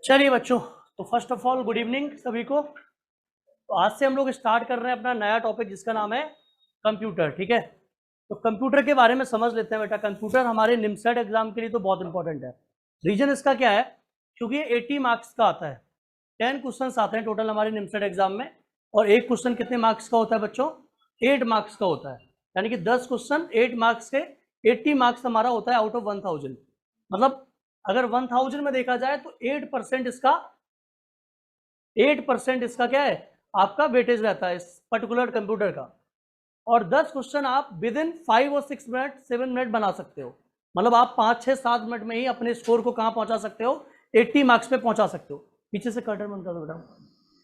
चलिए बच्चों, तो first of all good evening सभी को। तो आज से हम लोग स्टार्ट कर रहे हैं अपना नया टॉपिक जिसका नाम है कंप्यूटर। ठीक है, तो कंप्यूटर के बारे में समझ लेते हैं बेटा। कंप्यूटर हमारे निमसेट एग्जाम के लिए तो बहुत इंपॉर्टेंट है। रीजन इसका क्या है, क्योंकि ये 80 मार्क्स का आता है। 10 क्वेश्चन आते हैं टोटल हमारे निमसेट एग्जाम में, और एक क्वेश्चन कितने मार्क्स का होता है बच्चों? 8 मार्क्स का होता है। यानी कि 10 क्वेश्चन 8 मार्क्स के 80 मार्क्स हमारा होता है आउट ऑफ 1000। मतलब अगर 1000 में देखा जाए तो 8% इसका क्या है, आपका वेटेज रहता है इस पर्टिकुलर कंप्यूटर का। और 10 क्वेश्चन आप विद इन 5 और 6 मिनट 7 मिनट बना सकते हो। मतलब आप 5, 6, 7 मिनट में ही अपने स्कोर को कहां पहुंचा सकते हो? 80 मार्क्स पे पहुंचा सकते हो। पीछे से कर्टन बंद कर दो बेटा।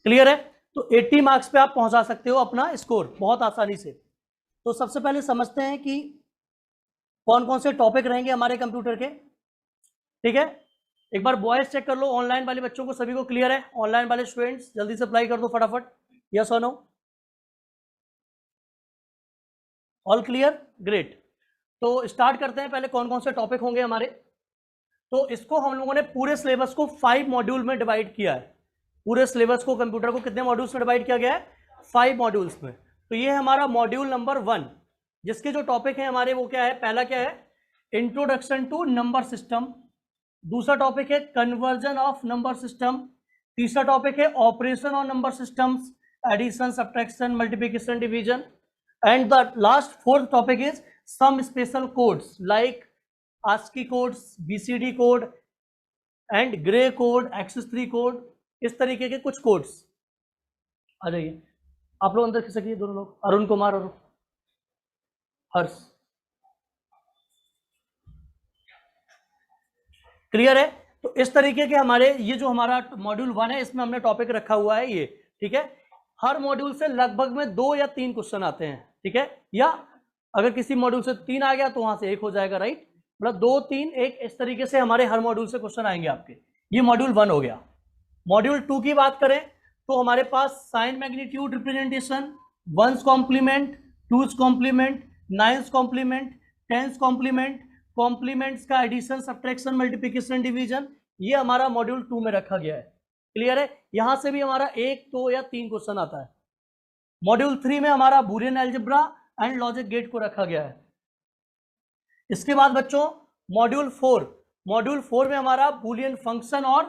क्लियर है? तो 80 मार्क्स पे आप पहुंचा सकते हो अपना स्कोर बहुत आसानी से। तो सबसे पहले समझते हैं कि कौन कौन से टॉपिक रहेंगे हमारे कंप्यूटर के। ठीक है, एक बार बॉयज चेक कर लो, ऑनलाइन वाले बच्चों को सभी को क्लियर है? ऑनलाइन वाले स्टूडेंट्स जल्दी से अप्लाई कर दो फटाफट, यस और नो। All clear, great. तो स्टार्ट करते हैं, पहले कौन कौन से टॉपिक होंगे हमारे। तो इसको हम लोगों ने पूरे सिलेबस को 5 मॉड्यूल में डिवाइड किया है। पूरे सिलेबस को कंप्यूटर को कितने मॉड्यूल्स में डिवाइड किया गया है? 5 मॉड्यूल्स में। तो ये है हमारा मॉड्यूल नंबर 1, जिसके जो टॉपिक है हमारे वो क्या है? पहला क्या है? Introduction to number system. दूसरा टॉपिक है कन्वर्जन ऑफ नंबर सिस्टम। तीसरा टॉपिक है operation on number systems, addition, subtraction, multiplication, division. And the last 4th topic is some special codes like ASCII codes, BCD code and grey code, Access3 code, इस तरीके के कुछ codes. आ जाइए आप लोग अंदर खिसकिए, दोनों लोग, अरुण कुमार और हर्ष। क्लियर है? तो इस तरीके के हमारे ये जो हमारा मॉड्यूल 1 है, इसमें हमने टॉपिक रखा हुआ है ये। ठीक है, हर मॉड्यूल से लगभग में 2 या 3 क्वेश्चन आते हैं। ठीक है, या अगर किसी मॉड्यूल से 3 आ गया तो वहां से 1 हो जाएगा, राइट? मतलब 2, 3, 1 इस तरीके से हमारे हर मॉड्यूल से क्वेश्चन आएंगे आपके। ये मॉड्यूल 1 हो गया। मॉड्यूल 2 की बात करें तो हमारे पास sign magnitude representation, 1's complement, 2's complement, 9's complement, 10's complement, complements का एडिशन, सब्ट्रैक्शन, मल्टीप्लिकेशन, डिवीजन, ये हमारा मॉड्यूल 2 में रखा गया है। क्लियर है? यहां से भी हमारा 1, 2 या 3 क्वेश्चन आता है। मॉड्यूल 3 में हमारा Boolean algebra and logic gate को रखा गया है। इसके बाद बच्चों मॉड्यूल 4 में हमारा बूलियन फंक्शन और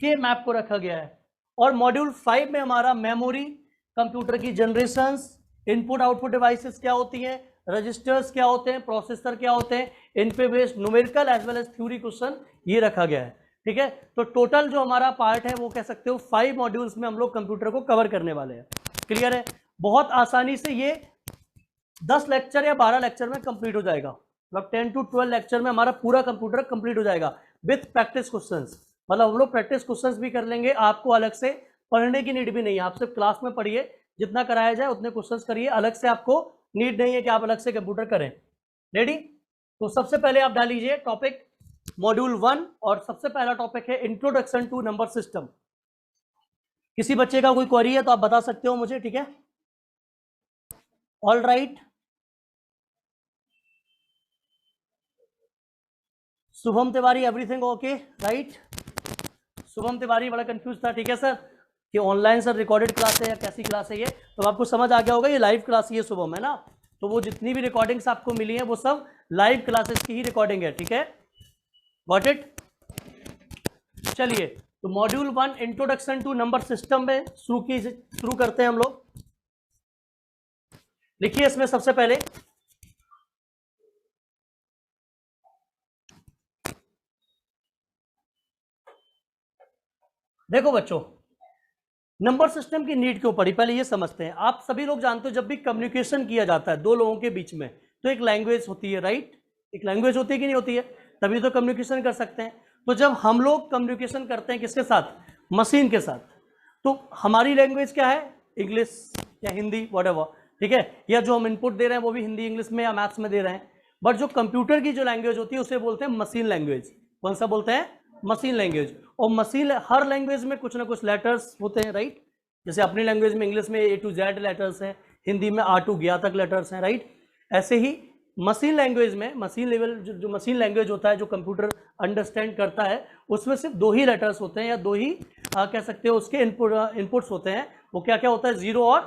के मैप को रखा गया है। और मॉड्यूल 5 में हमारा मेमोरी, कंप्यूटर की जनरेशंस, इनपुट आउटपुट डिवाइसेस क्या होती हैं, रजिस्टर्स क्या होते हैं, प्रोसेसर क्या होते हैं, इन पे based numerical as well as theory question ये रखा गया है। ठीक है, तो टोटल जो हमारा पार्ट है वो कह सकते हो 5 मॉड्यूल्स में हम लोग कंप्यूटर को कवर करने वाले हैं। क्लियर है? बहुत आसानी से ये 10 लेक्चर या 12 लेक्चर में कंप्लीट हो जाएगा। मतलब 10 to 12 लेक्चर में हमारा पूरा कंप्यूटर कंप्लीट हो जाएगा विथ प्रैक्टिस क्वेश्चंस। मतलब हम लोग प्रैक्टिस क्वेश्चंस भी कर लेंगे, आपको अलग से पढ़ने की नीड भी नहीं है। आप सिर्फ क्लास में पढ़िए, जितना कराया जाए उतने क्वेश्चंस करिए, अलग से आपको नीड नहीं है कि आप अलग से कंप्यूटर करें। रेडी? तो सबसे पहले आप डालीजिए टॉपिक मॉड्यूल 1, और सबसे पहला टॉपिक है इंट्रोडक्शन टू नंबर सिस्टम। किसी बच्चे का कोई क्वेरी है तो आप बता सकते हो मुझे। ठीक है, all right. Shubham Tiwari, everything okay, right? Shubham Tiwari बड़ा कंफ्यूज था। ठीक है सर, कि ऑनलाइन सर रिकॉर्डेड क्लास है या कैसी क्लास है ये, तो आपको समझ आ गया होगा ये लाइव क्लास ही है शुभम, है ना? तो वो जितनी भी रिकॉर्डिंग्स आपको मिली है वो सब लाइव क्लासेस की ही रिकॉर्डिंग है। ठीक है, गॉट इट? चलिए, तो module 1 introduction to number system में शुरू करते हैं हम लोग। लिखिए इसमें सबसे पहले देखो बच्चों, नंबर सिस्टम की नीड क्यों पड़ी, पहले ये समझते हैं। आप सभी लोग जानते हो जब भी कम्युनिकेशन किया जाता है दो लोगों के बीच में तो एक लैंग्वेज होती है, राइट? एक लैंग्वेज होती है कि नहीं होती है? तभी तो कम्युनिकेशन कर सकते हैं। तो जब हम लोग कम्युनिकेशन करते हैं किसके साथ? मशीन के साथ। तो हमारी लैंग्वेज क्या है? इंग्लिश या हिंदी, व्हाटएवर। ठीक है, या जो हम इनपुट दे रहे हैं वो भी हिंदी इंग्लिश में या मैथ्स में दे रहे हैं। बट जो कंप्यूटर की जो लैंग्वेज होती है उसे बोलते हैं मशीन लैंग्वेज। कौन सा बोलते हैं? Machine language. और मशीन, हर लैंग्वेज में कुछ ना कुछ लेटर्स होते हैं, राइट? जैसे अपनी लैंग्वेज में इंग्लिश में A to Z लेटर्स हैं, हिंदी में A to ज्ञा तक लेटर्स हैं, राइट? ऐसे ही मशीन लैंग्वेज में, मशीन लेवल जो मशीन लैंग्वेज होता है, जो कंप्यूटर अंडरस्टैंड करता है, उसमें सिर्फ 2 ही लेटर्स होते हैं या 2 ही कह सकते हो उसके इनपुट्स होते हैं। वो क्या क्या होता है? 0 और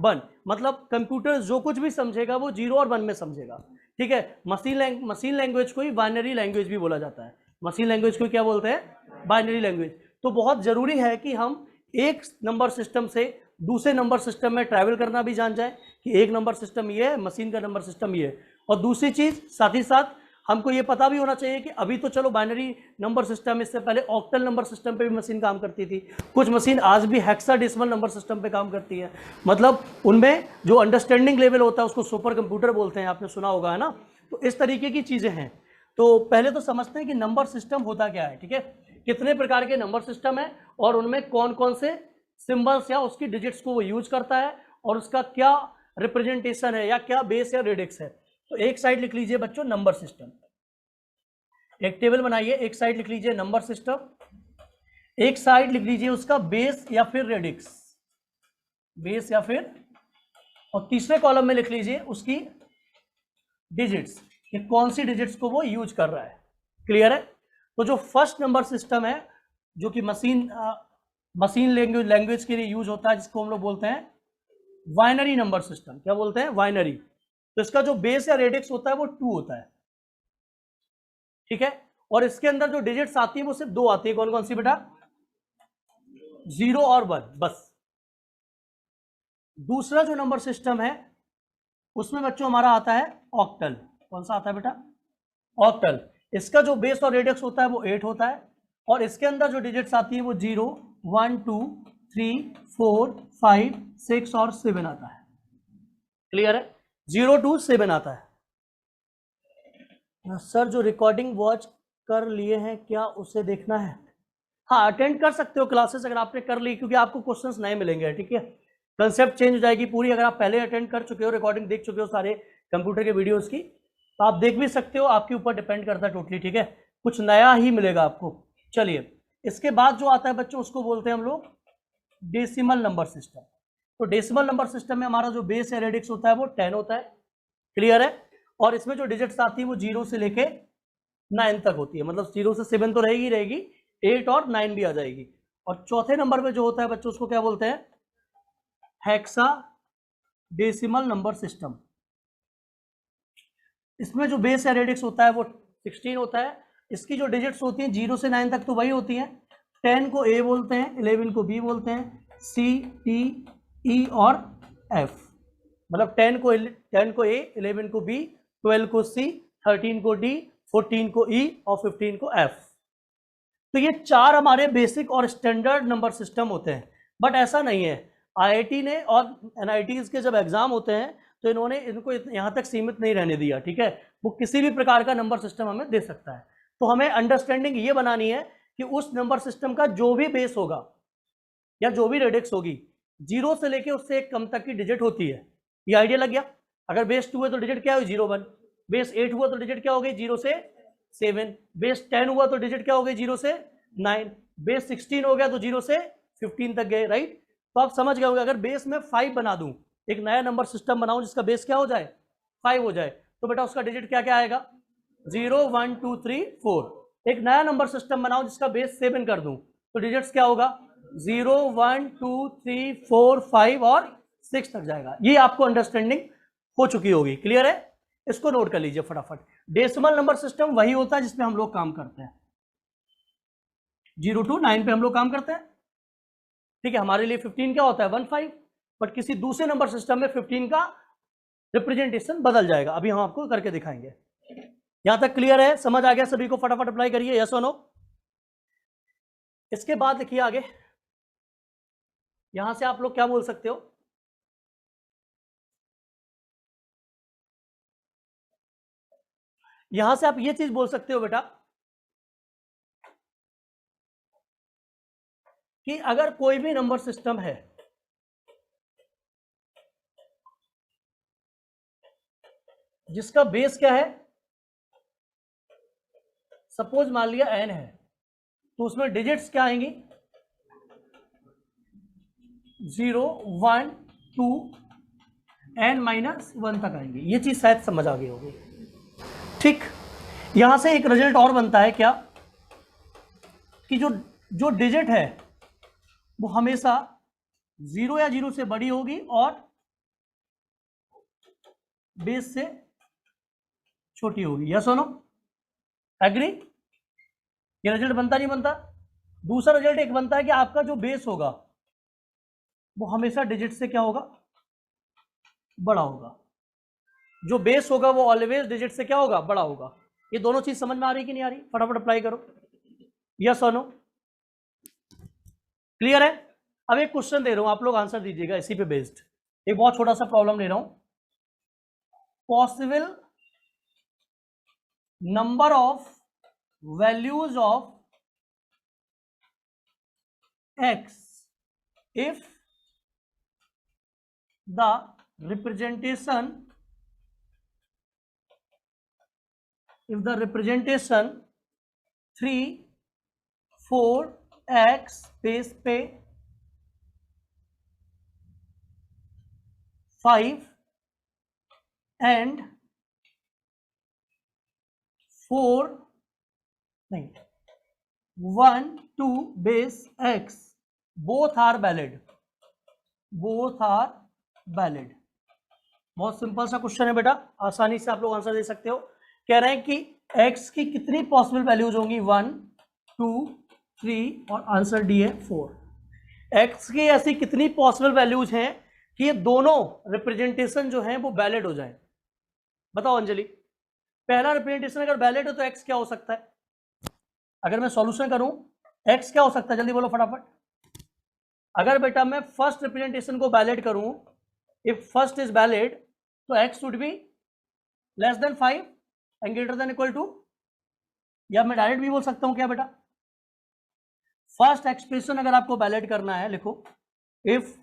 1। मतलब कंप्यूटर जो कुछ भी समझेगा वो 0 और 1 में समझेगा, ठीक है। मशीन लैंग्वेज को ही बाइनरी लैंग्वेज भी बोला जाता है। मशीन लैंग्वेज को क्या बोलते हैं? Binary language. तो बहुत ज़रूरी है कि हम एक नंबर सिस्टम से दूसरे नंबर सिस्टम में ट्रैवल करना भी जान जाए कि एक नंबर सिस्टम ये है, मशीन का नंबर सिस्टम ये है। और दूसरी चीज़ साथ ही साथ हमको ये पता भी होना चाहिए कि अभी तो चलो बाइनरी नंबर सिस्टम, इससे पहले ऑक्टल नंबर सिस्टम पे भी मशीन काम करती थी। कुछ मशीन आज भी हेक्साडेसिमल नंबर सिस्टम पे काम करती है। मतलब उनमें जो अंडरस्टैंडिंग लेवल होता है उसको सुपर कंप्यूटर बोलते हैं, आपने सुना होगा, है ना। तो इस तरीके की चीज़ें हैं। तो पहले तो समझते हैं कि नंबर सिस्टम होता क्या है, ठीक है। कितने प्रकार के नंबर सिस्टम है और उनमें कौन कौन से सिंबल्स या उसकी डिजिट्स को वो यूज करता है और उसका क्या रिप्रेजेंटेशन है या क्या बेस या रेडिक्स है। तो एक साइड लिख लीजिए बच्चों नंबर सिस्टम, एक टेबल बनाइए, एक साइड लिख लीजिए नंबर सिस्टम, एक साइड लिख लीजिए उसका बेस या फिर रेडिक्स, बेस या फिर, और तीसरे कॉलम में लिख लीजिए उसकी डिजिट्स, कि कौन सी डिजिट्स को वो यूज कर रहा है। क्लियर है? तो जो फर्स्ट नंबर सिस्टम है जो कि मशीन लैंग्वेज के लिए यूज होता है, जिसको हम लोग बोलते हैं बाइनरी नंबर सिस्टम। क्या बोलते हैं? बाइनरी। तो इसका जो बेस या रेडिक्स होता है वो 2 होता है, ठीक है। और इसके अंदर जो डिजिट्स आती है वो सिर्फ 2 आती है। कौन कौन सी बेटा? 0 और 1, बस। दूसरा जो नंबर सिस्टम है उसमें बच्चों हमारा आता है ऑक्टल। कौन सा आता है बेटा? ऑक्टल। इसका जो बेस और रेडिक्स होता है वो 8 होता है और इसके अंदर जो डिजिट्स आती है वो 0, 1, 2, 3, 4, 5, 6 और 7 आता है। क्लियर है? 0 to 7 आता है। सर जो रिकॉर्डिंग वॉच कर लिए हैं क्या उसे देखना है? हाँ, अटेंड कर सकते हो क्लासेस अगर आपने कर ली, क्योंकि आपको क्वेश्चंस नए मिलेंगे, ठीक है। कंसेप्ट चेंज हो जाएगी पूरी। अगर आप पहले अटेंड कर चुके हो, रिकॉर्डिंग देख चुके हो सारे कंप्यूटर के वीडियोस की, तो आप देख भी सकते हो, आपके ऊपर डिपेंड करता है टोटली, ठीक है। कुछ नया ही मिलेगा आपको। चलिए, इसके बाद जो आता है बच्चों उसको बोलते हैं हम लोग डेसिमल नंबर सिस्टम। तो डेसिमल नंबर सिस्टम में हमारा जो बेस या रेडिक्स होता है वो 10 होता है। क्लियर है? और इसमें जो डिजिट्स आती है वो 0 से लेके 9 तक होती है। मतलब 0 से 7 तो रहेगी, 8 और 9 भी आ जाएगी। और चौथे नंबर पे जो होता है बच्चों उसको क्या बोलते हैं? Hexa decimal number system. इसमें जो बेस या रेडिक्स होता है वो 16 होता है। इसकी जो डिजिट्स होती हैं 0 से 9 तक तो वही होती हैं। 10 को A बोलते हैं, 11 को B बोलते हैं, C, T, E और F। मतलब 10 को A, 11 को B, 12 को C, 13 को D, 14 को E और 15 को F। तो ये 4 हमारे बेसिक और स्टैंडर्ड नंबर सिस्टम होते हैं। बट ऐसा नहीं है, IIT ने और NITs के जब एग्जाम होते हैं तो इन्होंने इनको यहाँ तक सीमित नहीं रहने दिया, ठीक है। वो किसी भी प्रकार का नंबर सिस्टम हमें दे सकता है। तो हमें अंडरस्टैंडिंग ये बनानी है कि उस नंबर सिस्टम का जो भी बेस होगा या जो भी रेडिक्स होगी, 0 से लेके उससे एक कम तक की डिजिट होती है। ये आइडिया लग गया? अगर बेस 2 है तो डिजिट क्या हुई? 0, 1। बेस 8 हुआ तो डिजिट क्या हो गई? 0 से 7। बेस 10 हुआ तो डिजिट क्या हो गई? 0 से 9। बेस 16 हो गया तो 0 से 15 तक गए, राइट। तो आप समझ गए होंगे, अगर बेस में 5 बना दूं, एक नया नंबर सिस्टम बनाऊं जिसका बेस क्या हो जाए? 5 हो जाए, तो बेटा उसका डिजिट क्या क्या आएगा? 0, 1, 2, 3, 4। एक नया नंबर सिस्टम बनाऊं जिसका बेस 7 कर दूं, तो डिजिट्स क्या होगा? 0, 1, 2, 3, 4, 5 और 6 तक जाएगा। ये आपको अंडरस्टैंडिंग हो चुकी होगी। क्लियर है? इसको नोट कर लीजिए फटाफट। डेसिमल नंबर सिस्टम वही होता है जिसमें हम लोग काम करते हैं, 0 to 9 पे हम लोग काम करते हैं, ठीक है। हमारे लिए 15 क्या होता है? 15। बट किसी दूसरे नंबर सिस्टम में 15 का रिप्रेजेंटेशन बदल जाएगा। अभी हम आपको करके दिखाएंगे। यहां तक क्लियर है? समझ आ गया सभी को? फटाफट अप्लाई करिए, यस और नो। इसके बाद देखिए आगे, यहां से आप लोग क्या बोल सकते हो? यहां से आप ये चीज बोल सकते हो बेटा कि अगर कोई भी नंबर सिस्टम है जिसका बेस क्या है, सपोज मान लिया n है, तो उसमें डिजिट्स क्या आएंगी? 0, 1, 2 n-1 तक आएंगी। ये चीज शायद समझ आ गई होगी। ठीक, यहां से एक रिजल्ट और बनता है क्या कि जो डिजिट है वो हमेशा 0 या 0 से बड़ी होगी और बेस से छोटी होगी। यस और नो, एग्री? ये रिजल्ट बनता नहीं बनता? दूसरा रिजल्ट एक बनता है कि आपका जो बेस होगा वो हमेशा डिजिट से क्या होगा, बड़ा होगा। जो बेस होगा वो ऑलवेज डिजिट से क्या होगा, बड़ा होगा। ये दोनों चीज समझ में आ रही कि नहीं आ रही? फटाफट अप्लाई करो, यस और नो, क्लियर है? अब एक क्वेश्चन दे रहा हूं, आप लोग आंसर दीजिएगा इसी पे बेस्ड। एक बहुत छोटा सा प्रॉब्लम ले रहा हूं, possible number of values of x if the representation 3 4 x base पे 5 and 4 नहीं 1 2 base x both are valid, both are valid। बहुत सिंपल सा क्वेश्चन है बेटा, आसानी से आप लोग आंसर दे सकते हो। कह रहे हैं कि x की कितनी पॉसिबल वैल्यूज होंगी, 1 2 3 और आंसर डी है 4। x की ऐसी कितनी पॉसिबल वैल्यूज हैं कि ये दोनों रिप्रेजेंटेशन जो हैं वो वैलिड हो जाए? बताओ अंजलि, पहला रिप्रेजेंटेशन अगर वैलिड हो तो x क्या हो सकता है? अगर मैं सॉल्यूशन करूं x क्या हो सकता है, जल्दी बोलो फटाफट। अगर बेटा मैं फर्स्ट रिप्रेजेंटेशन को वैलिड करूं, इफ फर्स्ट इज वैलिड तो x should be less than 5 and greater than equal to, या मैं डायरेक्ट भी बोल सकता हूं क्या बेटा, फर्स्ट एक्सप्रेशन अगर आपको वैलिड करना है, लिखो if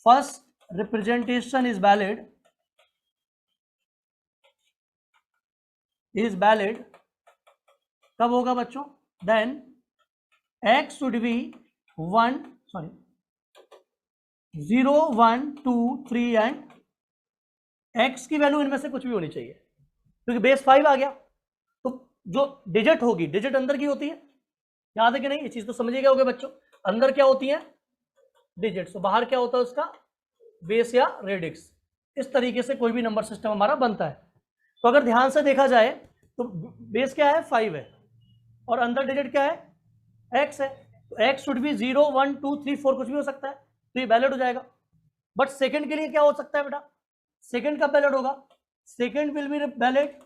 first representation is valid कब होगा बच्चों, then x should be 0 1 2 3 and x की वैल्यू इनमें से कुछ भी होनी चाहिए, क्योंकि बेस 5 आ गया। तो जो डिजिट होगी, डिजिट अंदर की होती है, याद है कि नहीं? ये चीज तो समझिएगा होगे बच्चों, अंदर क्या होती है, डिजिट, तो बाहर क्या होता है उसका, बेस या रेडिक्स। इस तरीके से कोई भी नंबर सिस्टम हमारा बनता है। तो अगर ध्यान से देखा जाए तो बेस क्या है, 5 है, और अंदर डिजिट क्या है, x है। तो x शुड बी 0 1 2 3 4 कुछ भी हो सकता है, तो ये वैलिड हो जाएगा। बट सेकंड के लिए क्या हो सकता है बेटा, सेकंड कब वैलिड होगा, second will be valid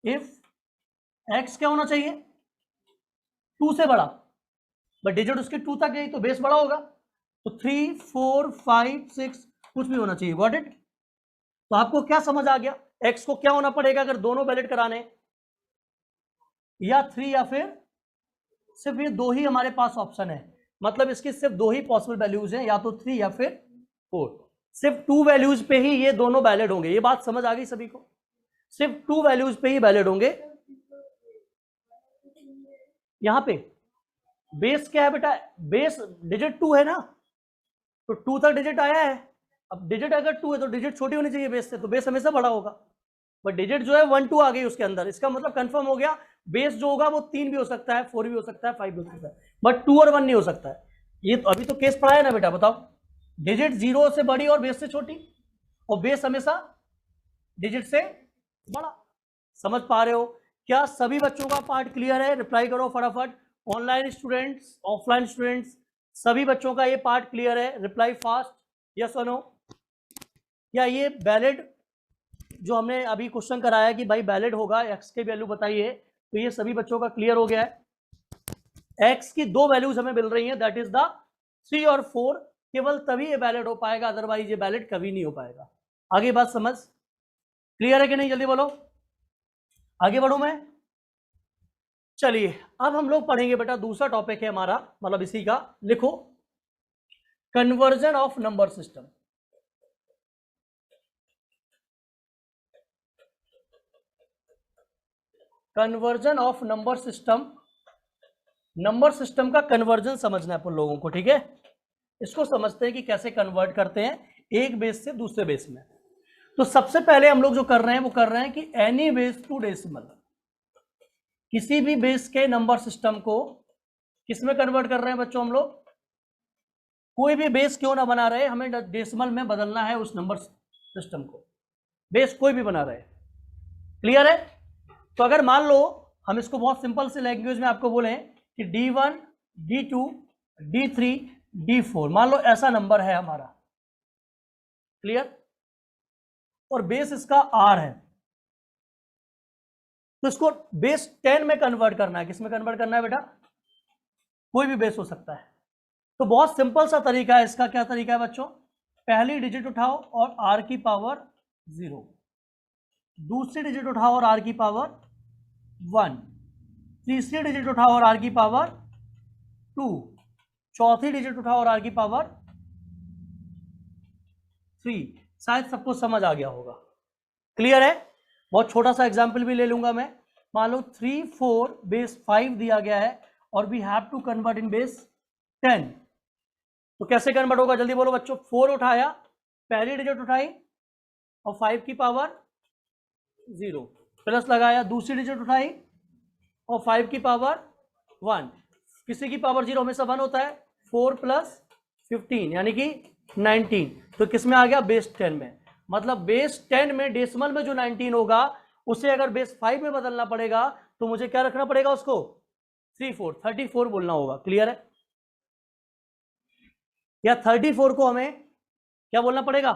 if x क्या होना चाहिए, 2 से बड़ा, बट डिजिट उसके 2 तक गई तो बेस बड़ा होगा। तो 3 4 5 6 कुछ भी होना चाहिए, गॉट इट? तो आपको क्या समझ आ गया, x को क्या होना पड़ेगा अगर दोनों वैलिड कराने, या 3 या फिर सिर्फ ये दो ही हमारे पास ऑप्शन है, मतलब इसकी सिर्फ दो ही पॉसिबल वैल्यूज हैं, या तो 3 या फिर 4। सिर्फ 2 वैल्यूज पे ही ये दोनों वैलिड होंगे। ये बात समझ आ गई सभी को? सिर्फ 2 वैल्यूज पे ही वैलिड होंगे। यहां पे बेस क्या है बेटा, बेस डिजिट 2 है ना, तो 2 तक डिजिट आया है। अब डिजिट अगर 2 है तो डिजिट छोटी होनी चाहिए बेस से, तो बेस हमेशा बड़ा होगा। बट डिजिट जो है 1 2 आ गई उसके अंदर, इसका मतलब कंफर्म हो गया बेस जो होगा वो 3 भी हो सकता है, 4 भी हो सकता है, 5 भी हो सकता है, बट 2 और 1 नहीं हो सकता है। ये तो अभी तो केस पढ़ा है ना बेटा, बताओ, डिजिट 0 से बड़ी और बेस से छोटी, और बेस हमेशा डिजिट से बड़ा। समझ पा रहे हो? क्या सभी बच्चों का पार्ट क्लियर है? रिप्लाई करो फटाफट। ऑनलाइन स्टूडेंट्स, ऑफलाइन स्टूडेंट्स, सभी बच्चों का ये पार्ट क्लियर है? रिप्लाई फास्ट, यस और नो। क्या ये वैलिड जो हमने अभी क्वेश्चन कराया कि भाई वैलिड होगा, एक्स की वैल्यू बताइए, तो ये सभी बच्चों का क्लियर हो गया है। एक्स की 2 वैल्यूज हमें मिल रही हैं, दैट इज द 3 और 4। केवल तभी ये वैलिड हो पाएगा, अदरवाइज ये वैलिड कभी नहीं हो पाएगा। आगे बात समझ क्लियर है कि नहीं? जल्दी बोलो, आगे बढ़ू मैं? चलिए अब हम लोग पढ़ेंगे बेटा, दूसरा टॉपिक है हमारा, मतलब इसी का, लिखो conversion of number system. Conversion of number system. Number system का कन्वर्जन समझना है अपन लोगों को, ठीक है? इसको समझते हैं कि कैसे कन्वर्ट करते हैं एक बेस से दूसरे बेस में। तो सबसे पहले हम लोग जो कर रहे हैं वो कर रहे हैं कि एनी बेस टू डेसिमल, किसी भी बेस के नंबर सिस्टम को किसमें कन्वर्ट कर रहे हैं बच्चों हम लोग? कोई भी बेस क्यों ना बना रहे, हमें डेसिमल में बदलना है उस नंबर सिस्टम को, बेस कोई भी बना रहे। क्लियर है? तो अगर मान लो हम इसको बहुत सिंपल से लैंग्वेज में आपको बोले कि D1, D2, D3, D4, मान लो ऐसा नंबर है हमारा, क्लियर, और बेस इसका R है, तो इसको बेस 10 में कन्वर्ट करना है। किसमें कन्वर्ट करना है बेटा? कोई भी बेस हो सकता है। तो बहुत सिंपल सा तरीका है इसका। क्या तरीका है बच्चों? पहली डिजिट उठाओ और R की पावर 0, दूसरी डिजिट उठाओ और R की पावर 1, तीसरी डिजिट उठाओ और R की पावर 2, चौथी डिजिट उठाओ और R की पावर 3। शायद सबको समझ आ गया होगा। क्लियर है? बहुत छोटा सा एग्जांपल भी ले लूंगा मैं। मान लो 3, 4 बेस 5 दिया गया है और we have to convert in base 10। तो कैसे कन्वर्ट होगा जल्दी बोलो बच्चों? 4 उठाया, पहली डिजिट उठाई और 5 की पावर 0 प्लस लगाया, दूसरी डिजिट उठाई और 5 की पावर 1। किसी की पावर 0 हमेशा 1 होता है। 4 प्लस 15 यानी कि 19। तो किस में आ गया? बेस 10 में। मतलब बेस 10 में डेसिमल में जो 19 होगा उसे अगर बेस 5 में बदलना पड़ेगा तो मुझे क्या रखना पड़ेगा? उसको 34 बोलना होगा। क्लियर है? या 34 को हमें क्या बोलना पड़ेगा?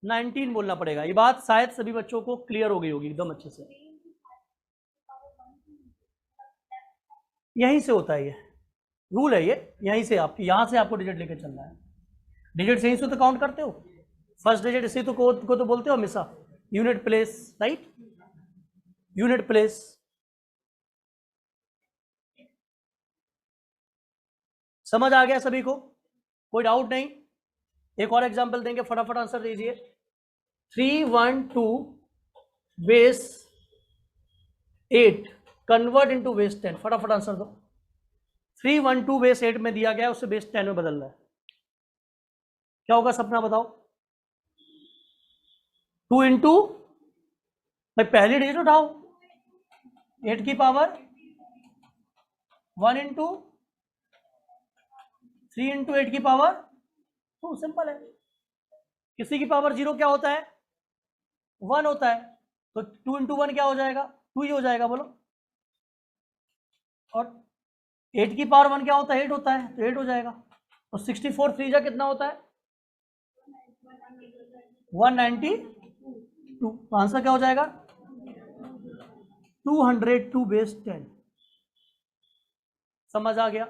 19 बोलना पड़ेगा। ये बात शायद सभी बच्चों को क्लियर हो गई होगी एकदम अच्छे से। यहीं से होता है, ये रूल है, ये यहीं से आपकी, यहां से आपको डिजिट लेके चलना है। डिजिट यहीं से तो काउंट करते हो, फर्स्ट डिजिट इसी तो को तो बोलते हो हमेशा, unit place, right? Unit place. समझ आ गया सभी को? कोई डाउट नहीं? एक और एग्जांपल देंगे, फटाफट आंसर दीजिए। 312 बेस 8 कन्वर्ट इनटू बेस 10, फटाफट आंसर दो। 312 बेस 8 में दिया गया, उसे बेस 10 में बदलना है। क्या होगा सपना बताओ? 2 इंटू, भाई पहली डिजिट उठाओ, 8 की पावर 1 इंटू 3 इंटू 8 की पावर 2। सिंपल है। किसी की पावर 0 क्या होता है? 1 होता है। तो 2 इंटू 1 क्या हो जाएगा? 2 ही हो जाएगा, बोलो। और 8 की पावर 1 क्या होता है? 8 होता है, तो 8 हो जाएगा। और 64 3 जा कितना होता है? 192। आंसर क्या हो जाएगा? 202 बेस 10। समझ आ गया?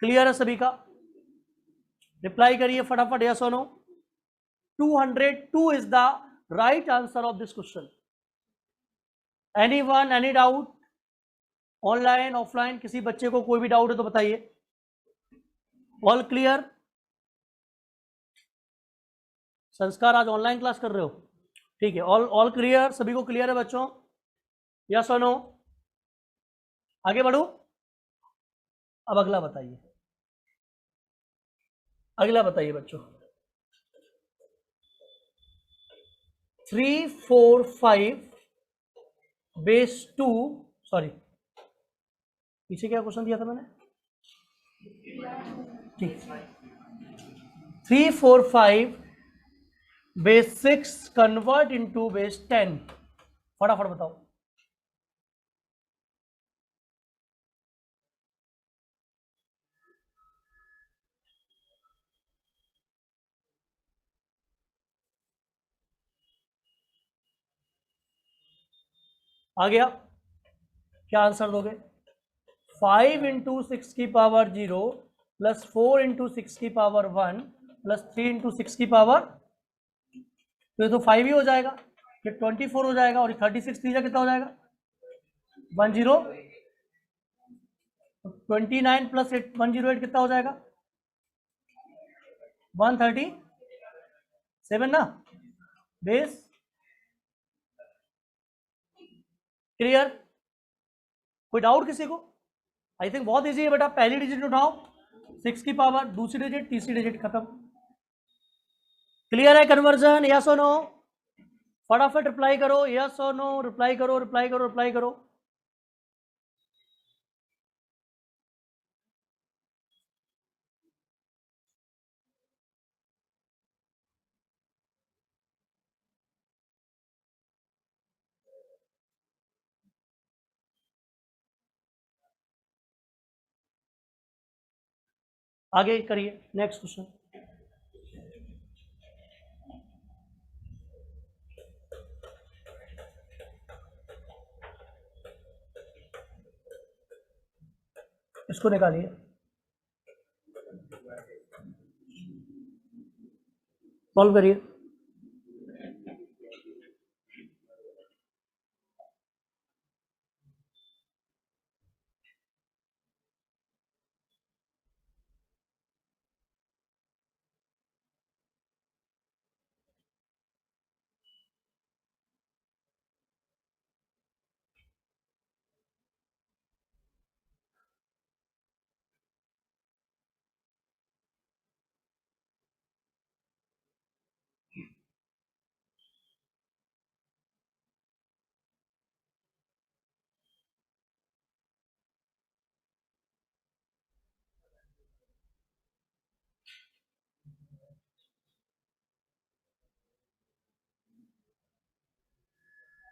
क्लियर है सभी का? रिप्लाई करिए फटाफट, यस और no. 202 is the right answer of this question. Anyone, any doubt? Online offline किसी बच्चे को कोई भी डाउट है तो बताइए। All clear? संस्कार आज ऑनलाइन क्लास कर रहे हो? ठीक है, ऑल क्लियर? सभी को क्लियर है बच्चों? यस और नो? आगे बढ़ू? अब अगला बताइए, अगला बताइए बच्चों। 3, 4, 5 बेस 2, सॉरी पीछे क्या क्वेश्चन दिया था मैंने? ठीक, 3, 4, 5 बेस 6 कन्वर्ट इनटू बेस 10। फटाफट बताओ। आ गया? क्या आंसर दोगे? 5 इंटू 6 की पावर 0 प्लस 4 इंटू 6 की पावर 1 प्लस 3 इंटू 6 की पावर, तो ये तो 5 ही हो जाएगा, फिर 24 हो जाएगा, और 36 तीजा कितना हो जाएगा? 10। 29 प्लस 108 कितना हो जाएगा? 137 ना बेस। क्लियर? कोई डाउट किसी को? आई थिंक बहुत इजी है बेटा। पहली डिजिट उठाओ, 6 की पावर, दूसरी डिजिट, तीसरी डिजिट, खत्म। क्लियर है कन्वर्जन? यस और नो? फटाफट रिप्लाई करो, यस और नो, रिप्लाई करो, रिप्लाई करो, रिप्लाई करो। आगे करिए, नेक्स्ट क्वेश्चन। इसको निकालिए, सॉल्व करिए।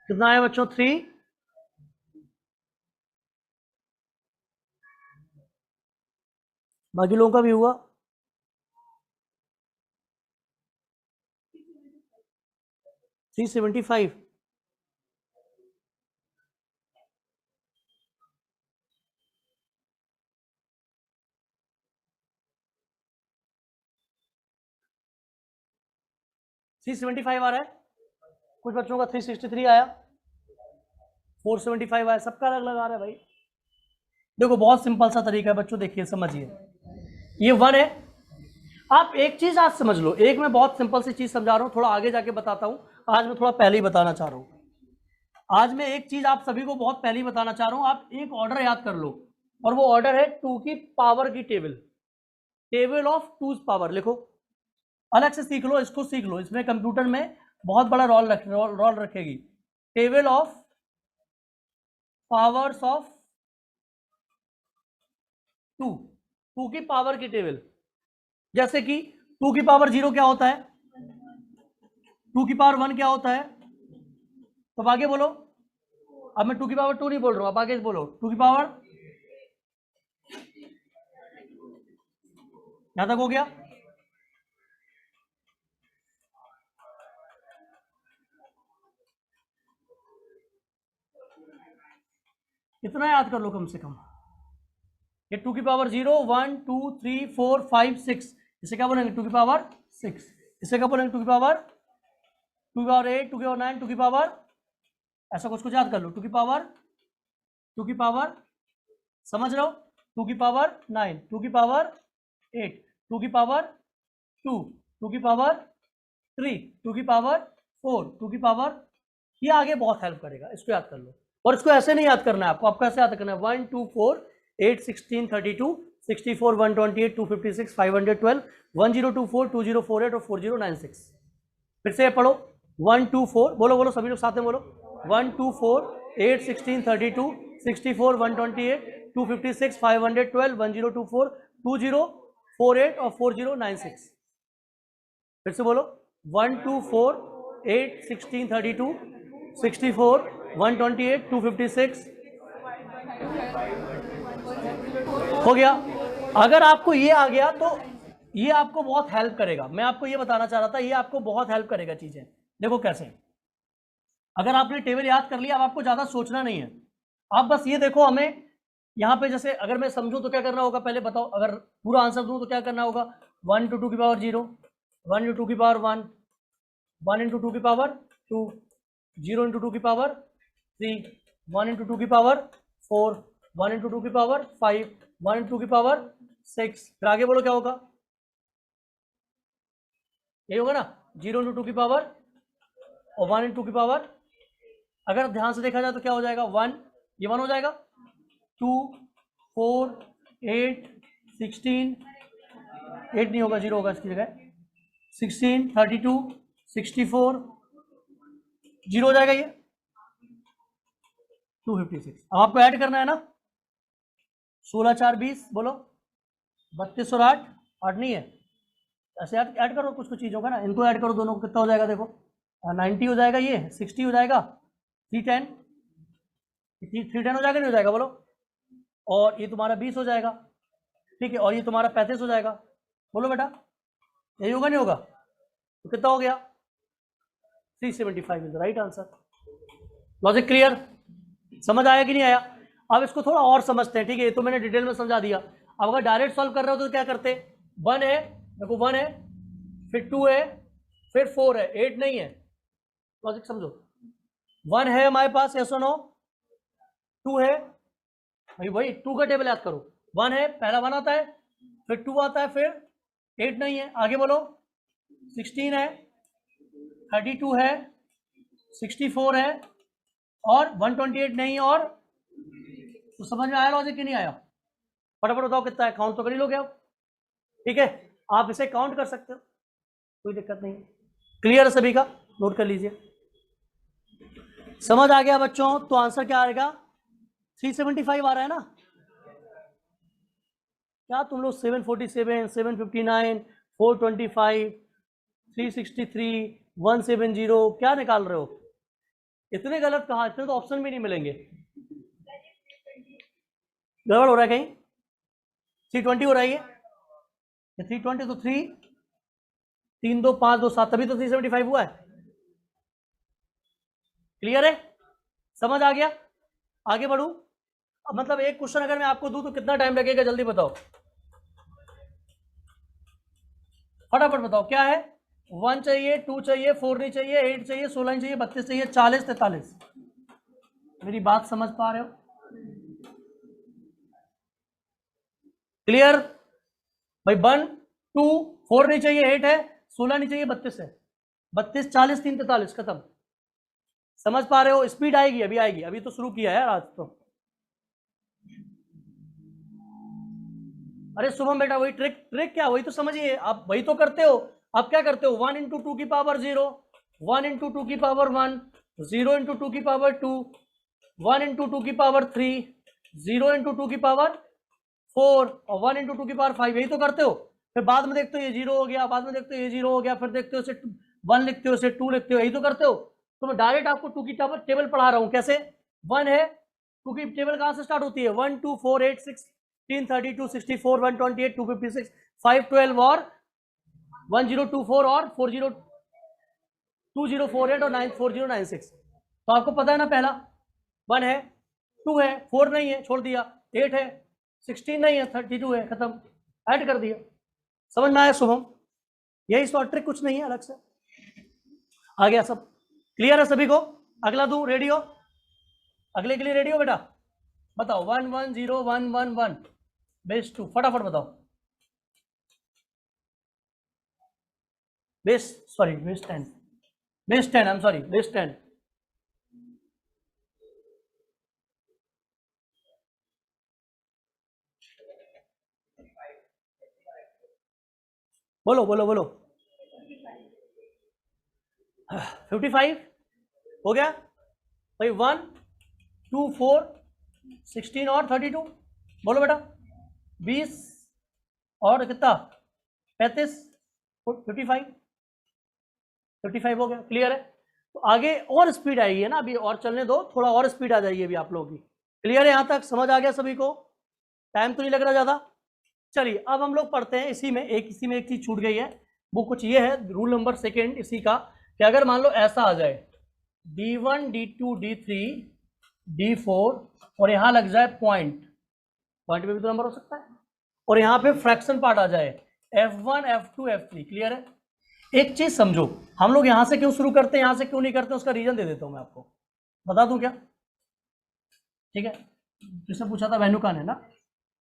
कितना आया बच्चों? 3। बाकी लोगों का भी हुआ? 375। थ्री 75 आ रहा है, कुछ बच्चों का 363 आया, 475 आया, सबका अलग अलग आ रहा है भाई। देखो बहुत सिंपल सा तरीका है बच्चों, देखिए समझिए, ये 1 है। आप एक चीज आज समझ लो, एक मैं बहुत सिंपल सी चीज समझा रहा हूं, थोड़ा आगे जाके बताता हूं, आज मैं थोड़ा पहले ही बताना चाह रहा हूं। आज मैं एक चीज आप सभी को बहुत पहले ही बताना चाह रहा हूं, आप एक ऑर्डर याद कर लो, और वो ऑर्डर है 2 की पावर की table, table of 2's power. लिखो, अलग से सीख लो, इसको सीख लो, इसमें कंप्यूटर में बहुत बड़ा रोल रखेगी। टेबल ऑफ पावर्स ऑफ 2, 2 की पावर की टेबल। जैसे कि 2 की पावर 0 क्या होता है, 2 की पावर 1 क्या होता है, तो आगे बोलो। अब मैं 2 की पावर 2 नहीं बोल रहा हूं, अब आगे बोलो 2 की पावर, यहां तक हो गया। इतना याद कर लो कम से कम। ये 2 की पावर 0, 1, 2, 3, 4, 5, 6, इसे क्या बोलेंगे 2 की पावर 6, इसे क्या बोलेंगे 2 की पावर 8, 2 की पावर 9, 2 की पावर, ऐसा कुछ याद कर लो। 2 की पावर, 2 की पावर, समझ रहे हो, 2 की पावर 9, 2 की पावर 8, 2 की पावर 2, 2 की पावर 3, 2 की पावर 4, 2 की पावर, ये आगे बहुत हेल्प करेगा, इसको याद कर लो। और इसको ऐसे नहीं याद करना है आपको, आपको ऐसे याद करना है 1, 2, 4, 8, 16, 32, 64, 128, 256, 512, 1024, 2048 और 4096। फिर से पढ़ो, 1, 2, 4, बोलो बोलो सभी लोग साथ में बोलो, 1, 2, 4, 8, 16, 32, 64, 128, 256, 512, 1024, 2048 और 4096। फिर से बोलो, 1, 2, 4, 8, 16, 32, 64, 128, 256। हो गया। अगर आपको ये आ गया तो ये आपको बहुत हेल्प करेगा, मैं आपको ये बताना चाह रहा था, ये आपको बहुत हेल्प करेगा चीजें। देखो कैसे, अगर आपने टेबल याद कर लिया, अब आपको ज्यादा सोचना नहीं है, आप बस ये देखो, हमें यहाँ पे जैसे अगर मैं समझूं तो क्या करना होगा, पहले बताओ, अगर पूरा आंसर दूं तो क्या करना होगा, 1 टू 2 की पावर 0, 1 इंटू 2 की पावर 1, 1 इंटू 2 की पावर 2, 0 इंटू 2 की पावर 3, 1 इंटू 2 की पावर 4, 1 इंटू 2 की पावर 5, 1 इंटू 2 की पावर 6। फिर आगे बोलो क्या होगा, यही होगा ना, 0 इंटू 2 की पावर और 1 इंटू 2 की पावर। अगर ध्यान से देखा जाए तो क्या हो जाएगा, 1, ये 1 हो जाएगा, 2, 4, 8, 16, 8 नहीं होगा, 0 होगा इसकी जगह, 16, 32, 64, 0 हो जाएगा ये 256। अब आपको ऐड करना है ना, 16 4 20, बोलो 32 और 8, 8 नहीं है, ऐसे ऐड करो कुछ कुछ चीज़ों का ना, इनको ऐड करो दोनों को, कितना हो जाएगा देखो, 90 हो जाएगा, ये 60 हो जाएगा, 310 हो जाएगा, नहीं हो जाएगा बोलो, और ये तुम्हारा 20 हो जाएगा, ठीक है, और ये तुम्हारा 35 हो जाएगा, बोलो बेटा यही होगा नहीं होगा, तो कितना हो गया 375 is the right answer. Logic clear, समझ आया कि नहीं आया? अब इसको थोड़ा और समझते हैं, ठीक है, ये तो मैंने डिटेल में समझा दिया। अब अगर डायरेक्ट सॉल्व कर रहे हो तो क्या करते, 1 है, देखो 1 है, फिर 2 है, फिर 4 है, 8 नहीं है, लॉजिक समझो, 1 है हमारे पास, यस और नो, 2 है भाई 2 का टेबल याद करो, 1 है, पहला 1 आता है, फिर 2 आता है, फिर 8 नहीं है, आगे बोलो, 16 है, 32 है, 64 है, और 128 नहीं, और तो समझ में आया लॉजिक कि नहीं आया? फटाफट बताओ कितना है, काउंट तो कर ही लोगे आप, ठीक है, आप इसे काउंट कर सकते हो, कोई दिक्कत नहीं। क्लियर है सभी का, नोट कर लीजिए। समझ आ गया बच्चों? तो आंसर क्या आएगा, 375 आ रहा है ना? क्या तुम लोग 747, 759, 425, 363, 170 क्या निकाल रहे हो? इतने गलत कहा, इतने तो ऑप्शन भी नहीं मिलेंगे, गड़बड़ हो रहा है कहीं, 320 हो रहा है ये 320, तो 3 3 2 5 2 7, तभी तो 375 हुआ है। क्लियर है, समझ आ गया? आगे बढ़ू, मतलब एक क्वेश्चन अगर मैं आपको दूं तो कितना टाइम लगेगा, जल्दी बताओ, फटाफट बताओ क्या है, 1 चाहिए, 2 चाहिए, 4 नहीं चाहिए, 8 चाहिए, 16 नहीं चाहिए, 32 चाहिए, 40, 43, मेरी बात समझ पा रहे हो? क्लियर भाई, 1 2 4 नहीं चाहिए, 8 है, 16 नहीं चाहिए, 32 है, 32 40 3 43, खत्म। समझ पा रहे हो? स्पीड आएगी, अभी आएगी, अभी तो शुरू किया है आज तो। अरे शुभम बेटा वही ट्रिक क्या, वही तो समझिए, आप वही तो करते हो। आप क्या करते हो, 1 × 2 की पावर 0, 1 × 2 की पावर 1, 0 × 2 की पावर 2, 1 × 2 की पावर 3, 0 × 2 की पावर 4, और 1 × 2 की पावर 5, यही तो करते हो। फिर बाद में देखते हो ये 0 हो गया, बाद में देखते हो ये 0 हो गया, फिर देखते हो इसे 1 लिखते हो, इसे 2 लिखते हो, यही तो करते हो। तो मैं डायरेक्ट आपको 2 की टेबल पढ़ा रहा हूँ, कैसे, 1 है, 2 की टेबल कहाँ से स्टार्ट होती है, 1 2 4 8 16 32 64 128 256 512 और 1024 और 2048 और 94096। तो आपको पता है ना, पहला 1 है, 2 है, 4 नहीं है, छोड़ दिया, 8 है, 16 नहीं है, 32 है, खत्म, ऐड कर दिया। समझ में आया शुभम? यही शॉर्ट ट्रिक, कुछ नहीं है अलग से। आ गया सब? क्लियर है सभी को? अगला दूं, रेडी हो? अगले के लिए रेडी हो बेटा? बताओ, 1 1 0 1 1 1 बेस 2, फटाफट बताओ। Base 10, base 10, I am sorry, base 10। बोलो बोलो बोलो, 55 हो गया भाई, 1 2 4 16 और 32, बोलो बेटा, 20 और कितना, 35, 55 हो गया। क्लियर है? तो आगे और स्पीड आएगी है ना, अभी और चलने दो, थोड़ा और स्पीड आ जाएगी अभी आप लोगों की। क्लियर है? यहां तक समझ आ गया सभी को? टाइम तो नहीं लग रहा ज्यादा? चलिए अब हम लोग पढ़ते हैं, इसी में एक चीज छूट गई है, वो कुछ ये है, रूल नंबर 2 इसी का, कि अगर मान लो ऐसा आ जाए D1 D2 D3 D4 और यहां लग जाए पॉइंट पे भी तो नंबर हो सकता है, और यहां पे फ्रैक्शन पार्ट आ जाए F1 F2 F3। क्लियर है? एक चीज समझो, हम लोग यहां से क्यों शुरू करते हैं, यहां से क्यों नहीं करते, उसका रीजन दे देता हूं मैं आपको, बता दूं क्या? ठीक है, जिसने पूछा था वैन्यू कान है ना,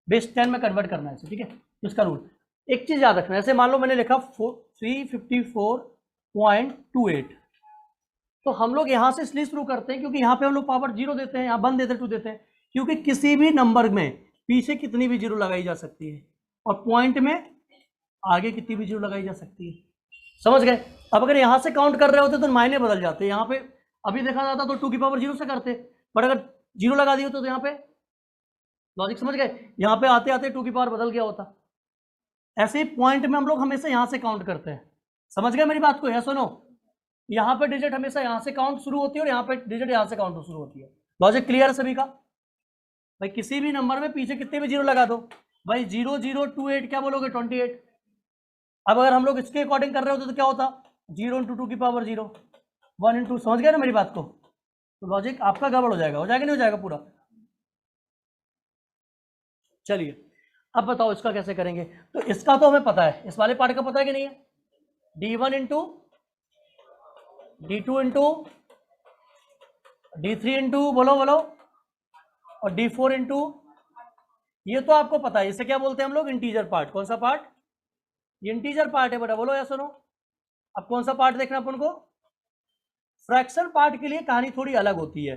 बेस 10 में कन्वर्ट करना है, ठीक है, इसका रूल एक चीज याद रखना, ऐसे मान लो मैंने लिखा 354.28, तो हम लोग यहां से इसलिए शुरू करते हैं क्योंकि यहाँ पे हम लोग पावर 0 देते हैं, यहाँ 1 देते हैं, 2 देते हैं, क्योंकि किसी भी नंबर में पीछे कितनी भी 0 लगाई जा सकती है, और पॉइंट में आगे कितनी भी 0 लगाई जा सकती है। समझ गए। अब अगर यहाँ से काउंट कर रहे होते तो मायने बदल जाते। यहाँ पे अभी देखा जाता तो 2 की पावर 0 से करते, बट अगर 0 लगा दिए तो यहाँ पे लॉजिक समझ गए, यहाँ पे आते आते 2 की पावर बदल गया होता। ऐसे ही पॉइंट में हम लोग हमेशा यहाँ से काउंट करते हैं। समझ गए मेरी बात को? यस और नो? यहाँ पे डिजिट हमेशा यहाँ से काउंट शुरू होती है और यहाँ पे डिजिट यहाँ से काउंट शुरू होती है। लॉजिक क्लियर है सभी का? भाई किसी भी नंबर में पीछे कितने भी 0 लगा दो भाई, 0 0 2 8 क्या बोलोगे 28। अब अगर हम लोग इसके अकॉर्डिंग कर रहे होते तो क्या होता, 0 × 2 की पावर 0, 1 × समझ गए ना मेरी बात को? तो लॉजिक आपका गड़बड़ हो जाएगा नहीं हो जाएगा पूरा? चलिए अब बताओ इसका कैसे करेंगे। तो इसका तो हमें पता है, इस वाले पार्ट का पता है कि नहीं है? D1 × D2 × D3 × बोलो और D4 × ये तो आपको पता है। इसे क्या बोलते हैं हम लोग? Integer part. कौन सा पार्ट? ये इंटीजर पार्ट है बेटा, बोलो या सुनो। अब कौन सा पार्ट देखना अपन को? फ्रैक्शन पार्ट के लिए कहानी थोड़ी अलग होती है,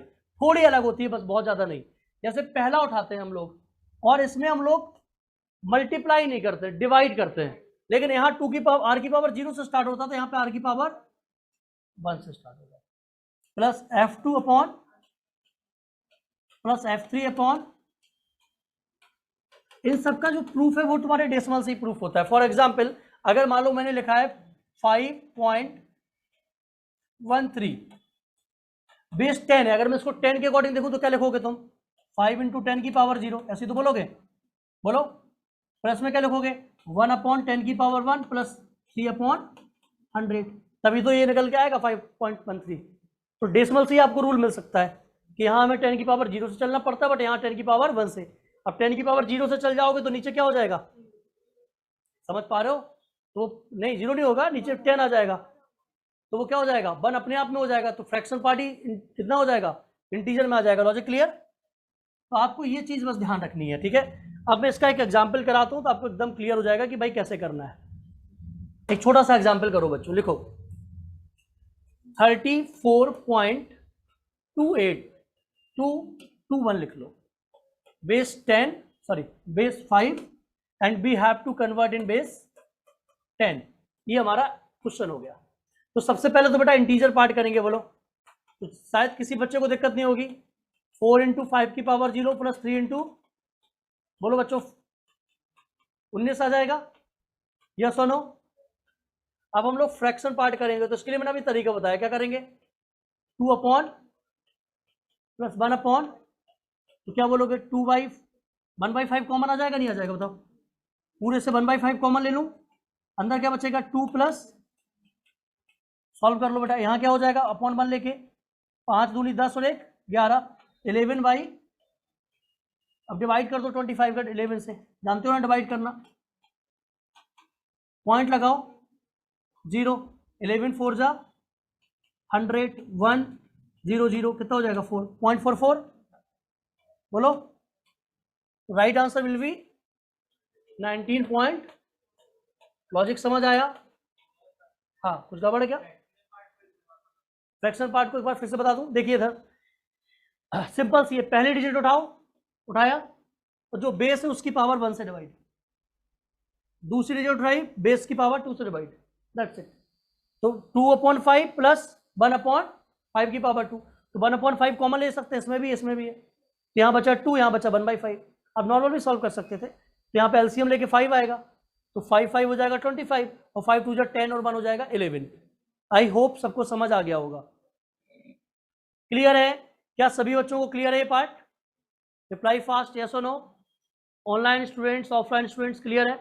बस बहुत ज्यादा नहीं। जैसे पहला उठाते हैं हम लोग और इसमें हम लोग मल्टीप्लाई नहीं करते, डिवाइड करते हैं। लेकिन यहाँ 2 की पावर r की पावर 0 से स्टार्ट होता है, तो यहाँ पे r की पावर 1 से स्टार्ट होता है, plus f2 upon plus f3 upon. इन सबका जो प्रूफ है वो तुम्हारे डेसिमल से ही प्रूफ होता है। फॉर एग्जाम्पल अगर मान लो मैंने लिखा है 5.13 बेस 10 है, अगर मैं इसको 10 के अकॉर्डिंग देखूं तो क्या लिखोगे तुम? 5 × 10 की पावर 0, ऐसे तो बोलोगे? बोलो। प्लस में क्या लिखोगे? 1/10 की पावर 1 प्लस 3/100, तभी तो ये निकल के आएगा 5.13। तो डेसिमल से ही आपको रूल मिल सकता है कि यहाँ हमें 10 की पावर 0 से चलना पड़ता है, बट यहाँ 10 की पावर 1 से। अब 10 की पावर 0 से चल जाओगे तो नीचे क्या हो जाएगा? समझ पा रहे हो? तो नहीं 0 नहीं होगा, नीचे 10 आ जाएगा, तो वो क्या हो जाएगा? 1 अपने आप में हो जाएगा, तो फ्रैक्शन पार्ट ही कितना हो जाएगा? इंटीजर में आ जाएगा। Logic clear? तो आपको ये चीज बस ध्यान रखनी है, ठीक है। अब मैं इसका एक एग्जाम्पल कराता हूं तो आपको एकदम क्लियर हो जाएगा कि भाई कैसे करना है। एक छोटा सा एग्जाम्पल करो बच्चों, लिखो 34.28221 लिख लो, base 5 and we have to convert in base 10। ये हमारा क्वेश्चन हो गया। तो सबसे पहले तो बेटा इंटीजर पार्ट करेंगे, बोलो। तो शायद किसी बच्चे को दिक्कत नहीं होगी। 4 × 5 की पावर 0 प्लस 3 × बोलो बच्चों 19 आ जाएगा, यस और नो? अब हम लोग फ्रैक्शन पार्ट करेंगे, तो इसके लिए मैंने अभी तरीका बताया, क्या करेंगे? 2 अपॉन प्लस 1 अपॉन, तो क्या बोलोगे? 1/5 कॉमन आ जाएगा नहीं आ जाएगा बताओ? पूरे से 1/5 कॉमन ले लूं, अंदर क्या बचेगा? 2 प्लस, सॉल्व कर लो बेटा, यहाँ क्या हो जाएगा? अपॉन 1 लेके 5 दूनी 10 और 1 11, 11/, अब डिवाइड कर दो 25 का 11 से, जानते हो ना डिवाइड करना। पॉइंट लगाओ 0, 11 4 जा 100, 1 0 0 कितना हो जाएगा? 4.44। बोलो, right answer will be 19 point. Logic समझ आया? हाँ, कुछ गड़बड़ है क्या? फ्रैक्शन पार्ट को एक बार फिर से बता दूं, देखिए इधर सिंपल सी है, पहली डिजिट उठाया और जो बेस है उसकी पावर 1 से डिवाइड, दूसरी डिजिट उठाई बेस की पावर 2 से डिवाइड, दैट्स इट। तो 2/5 प्लस 1/5 की पावर 2, तो 1/5 कॉमन ले सकते हैं, इसमें भी है। तो यहाँ बचा 2, यहाँ बचा 1/5। अब नॉर्मल भी सॉल्व कर सकते थे, तो यहाँ पे एलसीएम लेके 5 आएगा, तो 5 हो जाएगा 25 और 5 2 10 और 1 हो जाएगा 11। आई होप सबको समझ आ गया होगा। क्लियर है? क्या सभी बच्चों को क्लियर है ये पार्ट? रिप्लाई फास्ट, यस और no? Online students, offline students, clear है?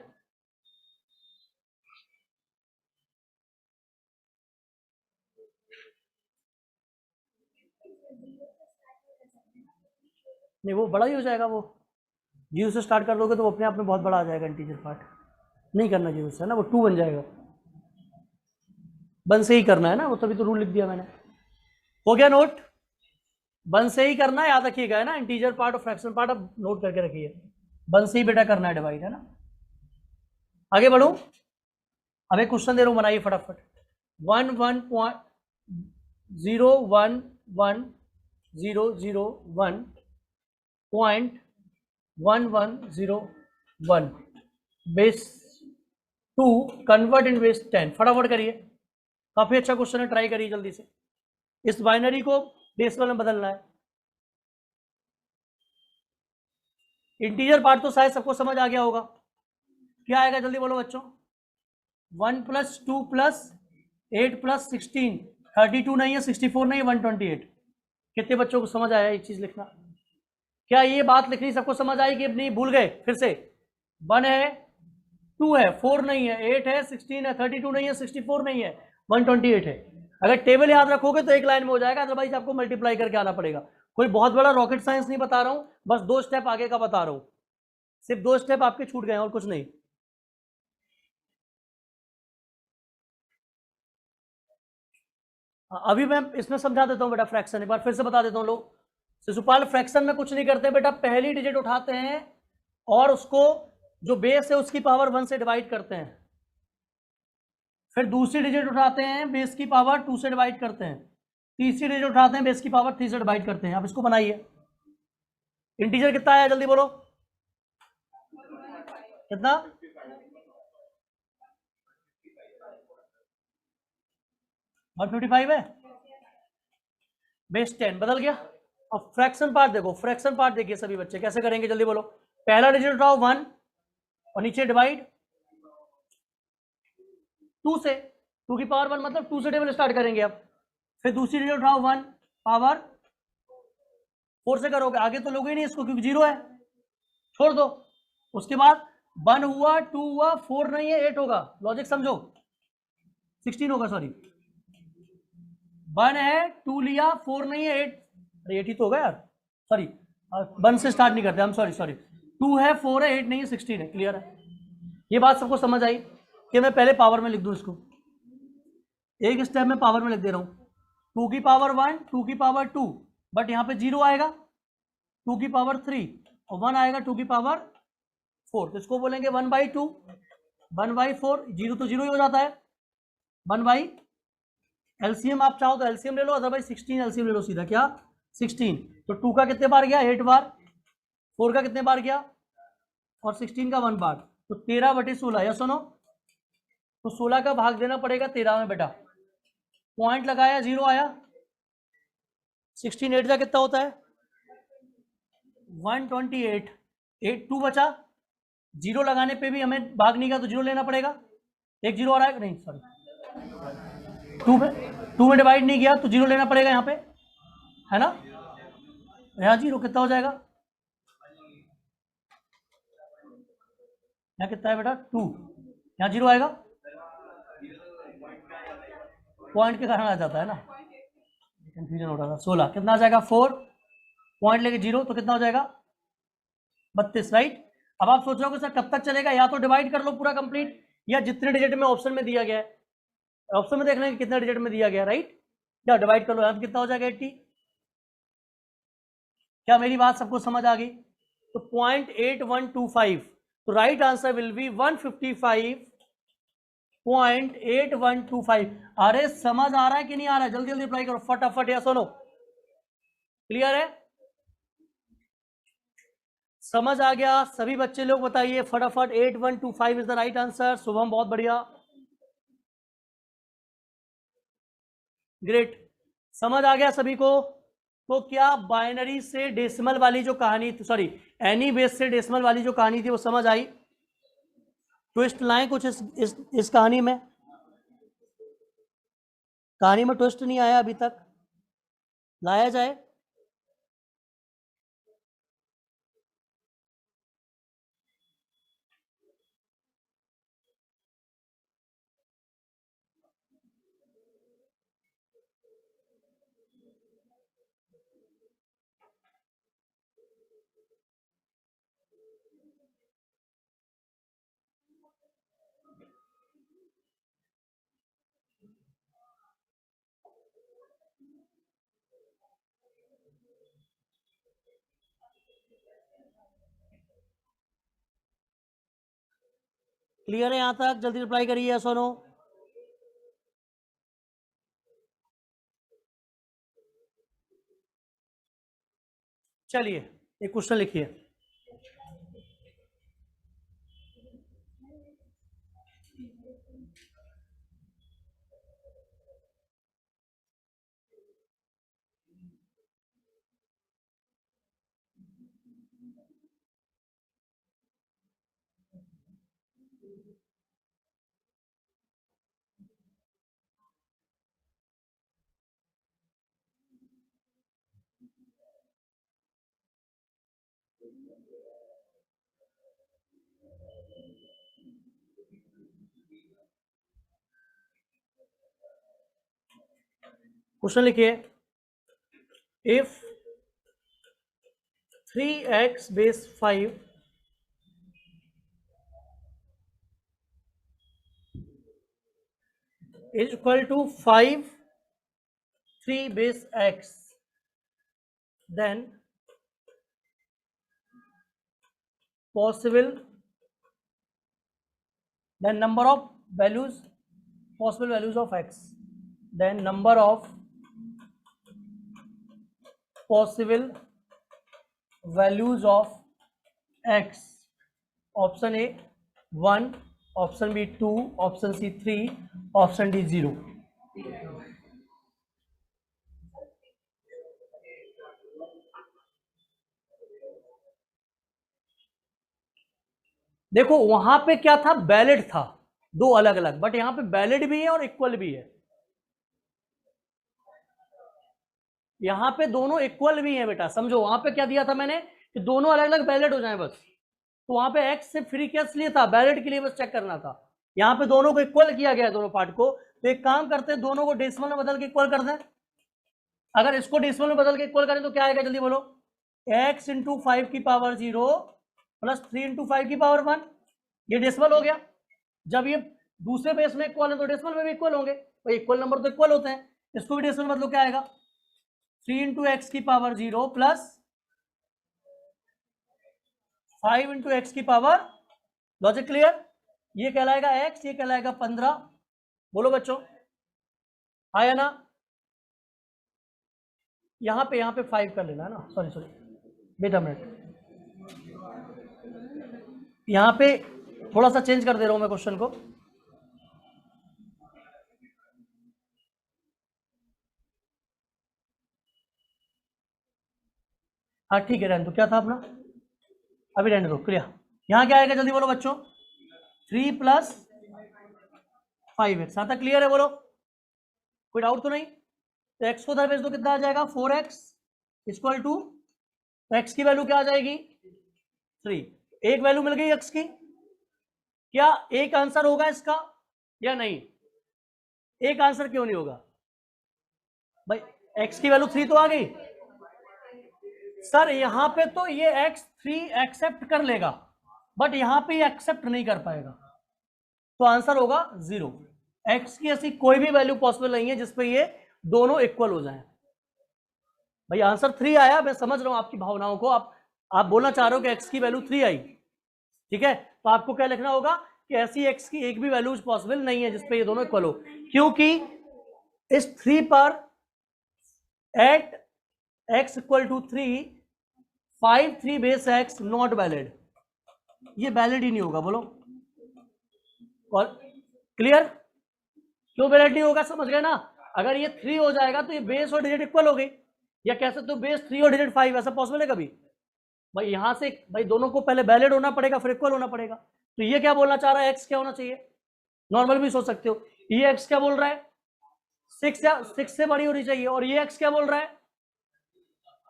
नहीं वो बड़ा ही हो जाएगा, वो 0 से स्टार्ट कर दोगे तो वो अपने आप में बहुत बड़ा आ जाएगा इंटीजर पार्ट। नहीं करना 0 से, है ना, वो 2 बन जाएगा। 1 से ही करना है ना, वो तभी तो रूल लिख दिया मैंने। हो गया नोट? 1 से ही करना है, याद रखिएगा, है ना। इंटीजर पार्ट और फ्रैक्शन पार्ट अब नोट करके रखिए, 1 से ही बेटा करना है डिवाइड, है ना। आगे बढ़ो, अब एक क्वेश्चन दे रहा हूं, बनाइए फटाफट। 111.001.1101 बेस 2 कन्वर्ट इन बेस 10, फटाफट करिए। काफी अच्छा क्वेश्चन है, ट्राई करिए जल्दी से। इस बाइनरी को डेसिमल में बदलना है। इंटीजर पार्ट तो शायद सबको समझ आ गया होगा। क्या आएगा जल्दी बोलो बच्चों। 1 + 2 + 8 + 16, 32 नहीं है, 64 नहीं है, 128। कितने बच्चों को समझ आया ये चीज लिखना? क्या ये बात लिखनी सबको समझ आई कि नहीं भूल गए? फिर से 1 है, 2 है, 4 नहीं है, 8 है, 16 है, 32 नहीं है, 64 नहीं है, 128 है। अगर टेबल याद रखोगे तो एक लाइन में हो जाएगा, अदरवाइज आपको मल्टीप्लाई करके आना पड़ेगा। कोई बहुत बड़ा रॉकेट साइंस नहीं बता रहा हूं, बस 2 स्टेप आगे का बता रहा हूं। सिर्फ 2 स्टेप आपके छूट गए और कुछ नहीं। अभी मैं इसमें समझा देता हूं बेटा, फ्रैक्शन एक बार फिर से बता देता हूं। लोग शिशुपाल फ्रैक्शन में कुछ नहीं करते बेटा, पहली डिजिट उठाते हैं और उसको जो बेस है उसकी पावर 1 से डिवाइड करते हैं, फिर दूसरी डिजिट उठाते हैं, बेस की पावर 2 से डिवाइड करते हैं, तीसरी डिजिट उठाते हैं, बेस की पावर 3 से डिवाइड करते हैं। आप इसको बनाइए। इंटीजर कितना आया जल्दी बोलो, कितना? 155 है, बेस 10 बदल गया। अब फ्रैक्शन पार्ट देखो, फ्रैक्शन पार्ट देखिए सभी बच्चे कैसे करेंगे जल्दी बोलो। पहला डिजिट उठाओ 1 और नीचे डिवाइड 2 से, 2 की पावर 1 मतलब 2 से टेबल स्टार्ट करेंगे अब। फिर दूसरी डिजिट उठाओ 1 पावर 4 से करोगे, आगे तो लोगे ही नहीं इसको क्योंकि 0 है, छोड़ दो। उसके बाद 1 हुआ, 2 हुआ, 4 नहीं है, 8 होगा, लॉजिक समझो, 16 होगा, सॉरी 1 है, 2 लिया, 4 नहीं है, 8, अरे 8 ही तो होगा यार, सॉरी 1 से स्टार्ट नहीं करते हम, सॉरी 2 है, 4 है, 8 नहीं है, 16 है। क्लियर है? ये बात सबको समझ आई कि मैं पहले पावर में लिख दूं इसको, एक स्टेप में पावर में लिख दे रहा हूं। 2 की पावर 1, 2 की पावर 2, बट यहां पे 0 आएगा, 2 की पावर 3 और 1 आएगा 2 की पावर 4, तो इसको बोलेंगे 1/2, 1/4, 0 तो 0 ही हो जाता है, 1 एलसीएम आप चाहो तो एलसीएम ले लो, अदरवाइज 16 एलसीएम ले लो सीधा। क्या 16, तो 2 का कितने बार गया? 8 बार, 4 का कितने बार गया? और 16 का 1 बार, तो 13/16। या सुनो, तो 16 का भाग देना पड़ेगा 13 में बेटा, पॉइंट लगाया 0 आया, 16 8 का कितना होता है? 128, 8 2 बचा, 0 लगाने पे भी हमें भाग नहीं का तो 0 लेना पड़ेगा, एक 0 आ रहा है नहीं, सॉरी 2 में डिवाइड नहीं किया तो 0 लेना पड़ेगा यहाँ पे, है ना? यहाँ 0 कितना हो जाएगा? यहाँ कितना है बेटा? 2, यहाँ 0 आएगा, पॉइंट के कारण आ जाता है ना, कंफ्यूजन हो रहा था। 16 कितना आ जाएगा? 4, पॉइंट लेके 0 तो कितना हो जाएगा? 32, राइट। अब आप सोच रहे हो कि सर कब तक चलेगा, या तो डिवाइड कर लो पूरा कंप्लीट, या जितने डिजिट में ऑप्शन में दिया गया है, ऑप्शन में देख लेंगे कितने डिजिट में दिया गया, राइट, क्या डिवाइड कर लो, यहाँ कितना हो जाएगा? 80। क्या मेरी बात सबको समझ आ गई? तो 0.8125, तो राइट आंसर विल बी 155.8125। अरे समझ आ रहा है कि नहीं आ रहा है? जल्दी जल्दी अप्लाई करो फटाफट, या सुनो, क्लियर है? समझ आ गया सभी बच्चे लोग? बताइए फटाफट, 8125 is the right answer. Shubham बहुत बढ़िया, ग्रेट, समझ आ गया सभी को? तो क्या बाइनरी से डेसिमल वाली जो कहानी, सॉरी एनी बेस से डेसिमल वाली जो कहानी थी वो समझ आई? ट्विस्ट लाएं कुछ इस कहानी में? कहानी में ट्विस्ट नहीं आया अभी तक, लाया जाए? क्लियर है यहां तक? जल्दी रिप्लाई करिए, सुनो। चलिए एक क्वेश्चन लिखिए। क्वेश्चन लिखिए, if 3x base 5 is equal to 5 3 base x, then number of values, possible values of x, then number of possible values of x, option A 1, option B 2, option C 3, option D 0. देखो वहां पे क्या था, valid था, दो अलग अलग, but यहां पे वैलिड भी है और इक्वल भी है। यहां पे दोनों इक्वल भी है बेटा, समझो वहां पे क्या दिया था मैंने कि दोनों अलग अलग वैलिड हो जाएं बस, तो वहां पे एक्स से फ्री किस लिए था, वैलिड के लिए बस चेक करना था। यहां पे दोनों को इक्वल किया गया है, दोनों पार्ट को, तो एक काम करते हैं, दोनों को डेसिमल में बदल के इक्वल कर दें। अगर इसको डेसिमल में बदल के इक्वल करें तो क्या आएगा, जल्दी बोलो, x इंटू 5 की पावर 0 प्लस 3 इंटू 5 की पावर 1, ये डेसिमल हो गया। जब ये दूसरे बेस में इक्वल है तो डेसिमल में भी इक्वल होंगे, भाई इक्वल नंबर तो इक्वल होते हैं। इसको भी डेसिमल बदलो, क्या आएगा, 3 इंटू एक्स की पावर 0 प्लस 5 इंटू एक्स की पावर, लॉजिक क्लियर, ये कहलाएगा x, ये कहलाएगा 15। बोलो बच्चों, आया ना। यहां पे 5 कर लेना है ना, सॉरी वेट अ मिनट, यहां पे थोड़ा सा चेंज कर दे रहा हूं मैं क्वेश्चन को। हाँ ठीक है, रहने दो, क्या था अपना, अभी रहने दो, क्लियर। यहां क्या आएगा, जल्दी बोलो बच्चों, 3 प्लस 5x आता, क्लियर है, बोलो कोई डाउट तो नहीं। तो x को उधर भेज दो, कितना आ जाएगा, 4x इक्वल टू, x की वैल्यू क्या आ जाएगी, 3। एक वैल्यू मिल गई x की, क्या एक आंसर होगा इसका या नहीं, एक आंसर क्यों नहीं होगा भाई, x की वैल्यू 3 तो आ गई सर। यहां पे तो ये x3 एक्सेप्ट कर लेगा, बट यहां पे ये एक्सेप्ट नहीं कर पाएगा, तो आंसर होगा 0। x की ऐसी कोई भी वैल्यू पॉसिबल नहीं है जिसपे ये दोनों इक्वल हो जाएं। भाई आंसर 3 आया, मैं समझ रहा हूं आपकी भावनाओं को, आप बोलना चाह रहे हो कि x की वैल्यू 3 आई, ठीक है, तो आपको क्या लिखना होगा कि ऐसी x की एक भी वैल्यू पॉसिबल नहीं है जिसपे ये दोनों इक्वल हो, क्योंकि इस 3 पर at x equal to 3 5 3 base x not valid, ये वैलिड ही नहीं होगा, बोलो और क्लियर, क्यों वैलिड नहीं होगा, समझ गए ना। अगर ये 3 हो जाएगा तो ये बेस और डिजिट इक्वल हो गई, या कह सकते हो बेस 3 और डिजिट 5, ऐसा पॉसिबल है कभी भाई, यहां से भाई दोनों को पहले वैलिड होना पड़ेगा फिर इक्वल होना पड़ेगा। तो ये क्या बोलना चाह रहा है, x क्या होना चाहिए, नॉर्मल भी सोच सकते हो, ये x क्या बोल रहा है, 6 से बड़ी होनी चाहिए, और ये x क्या बोल रहा है,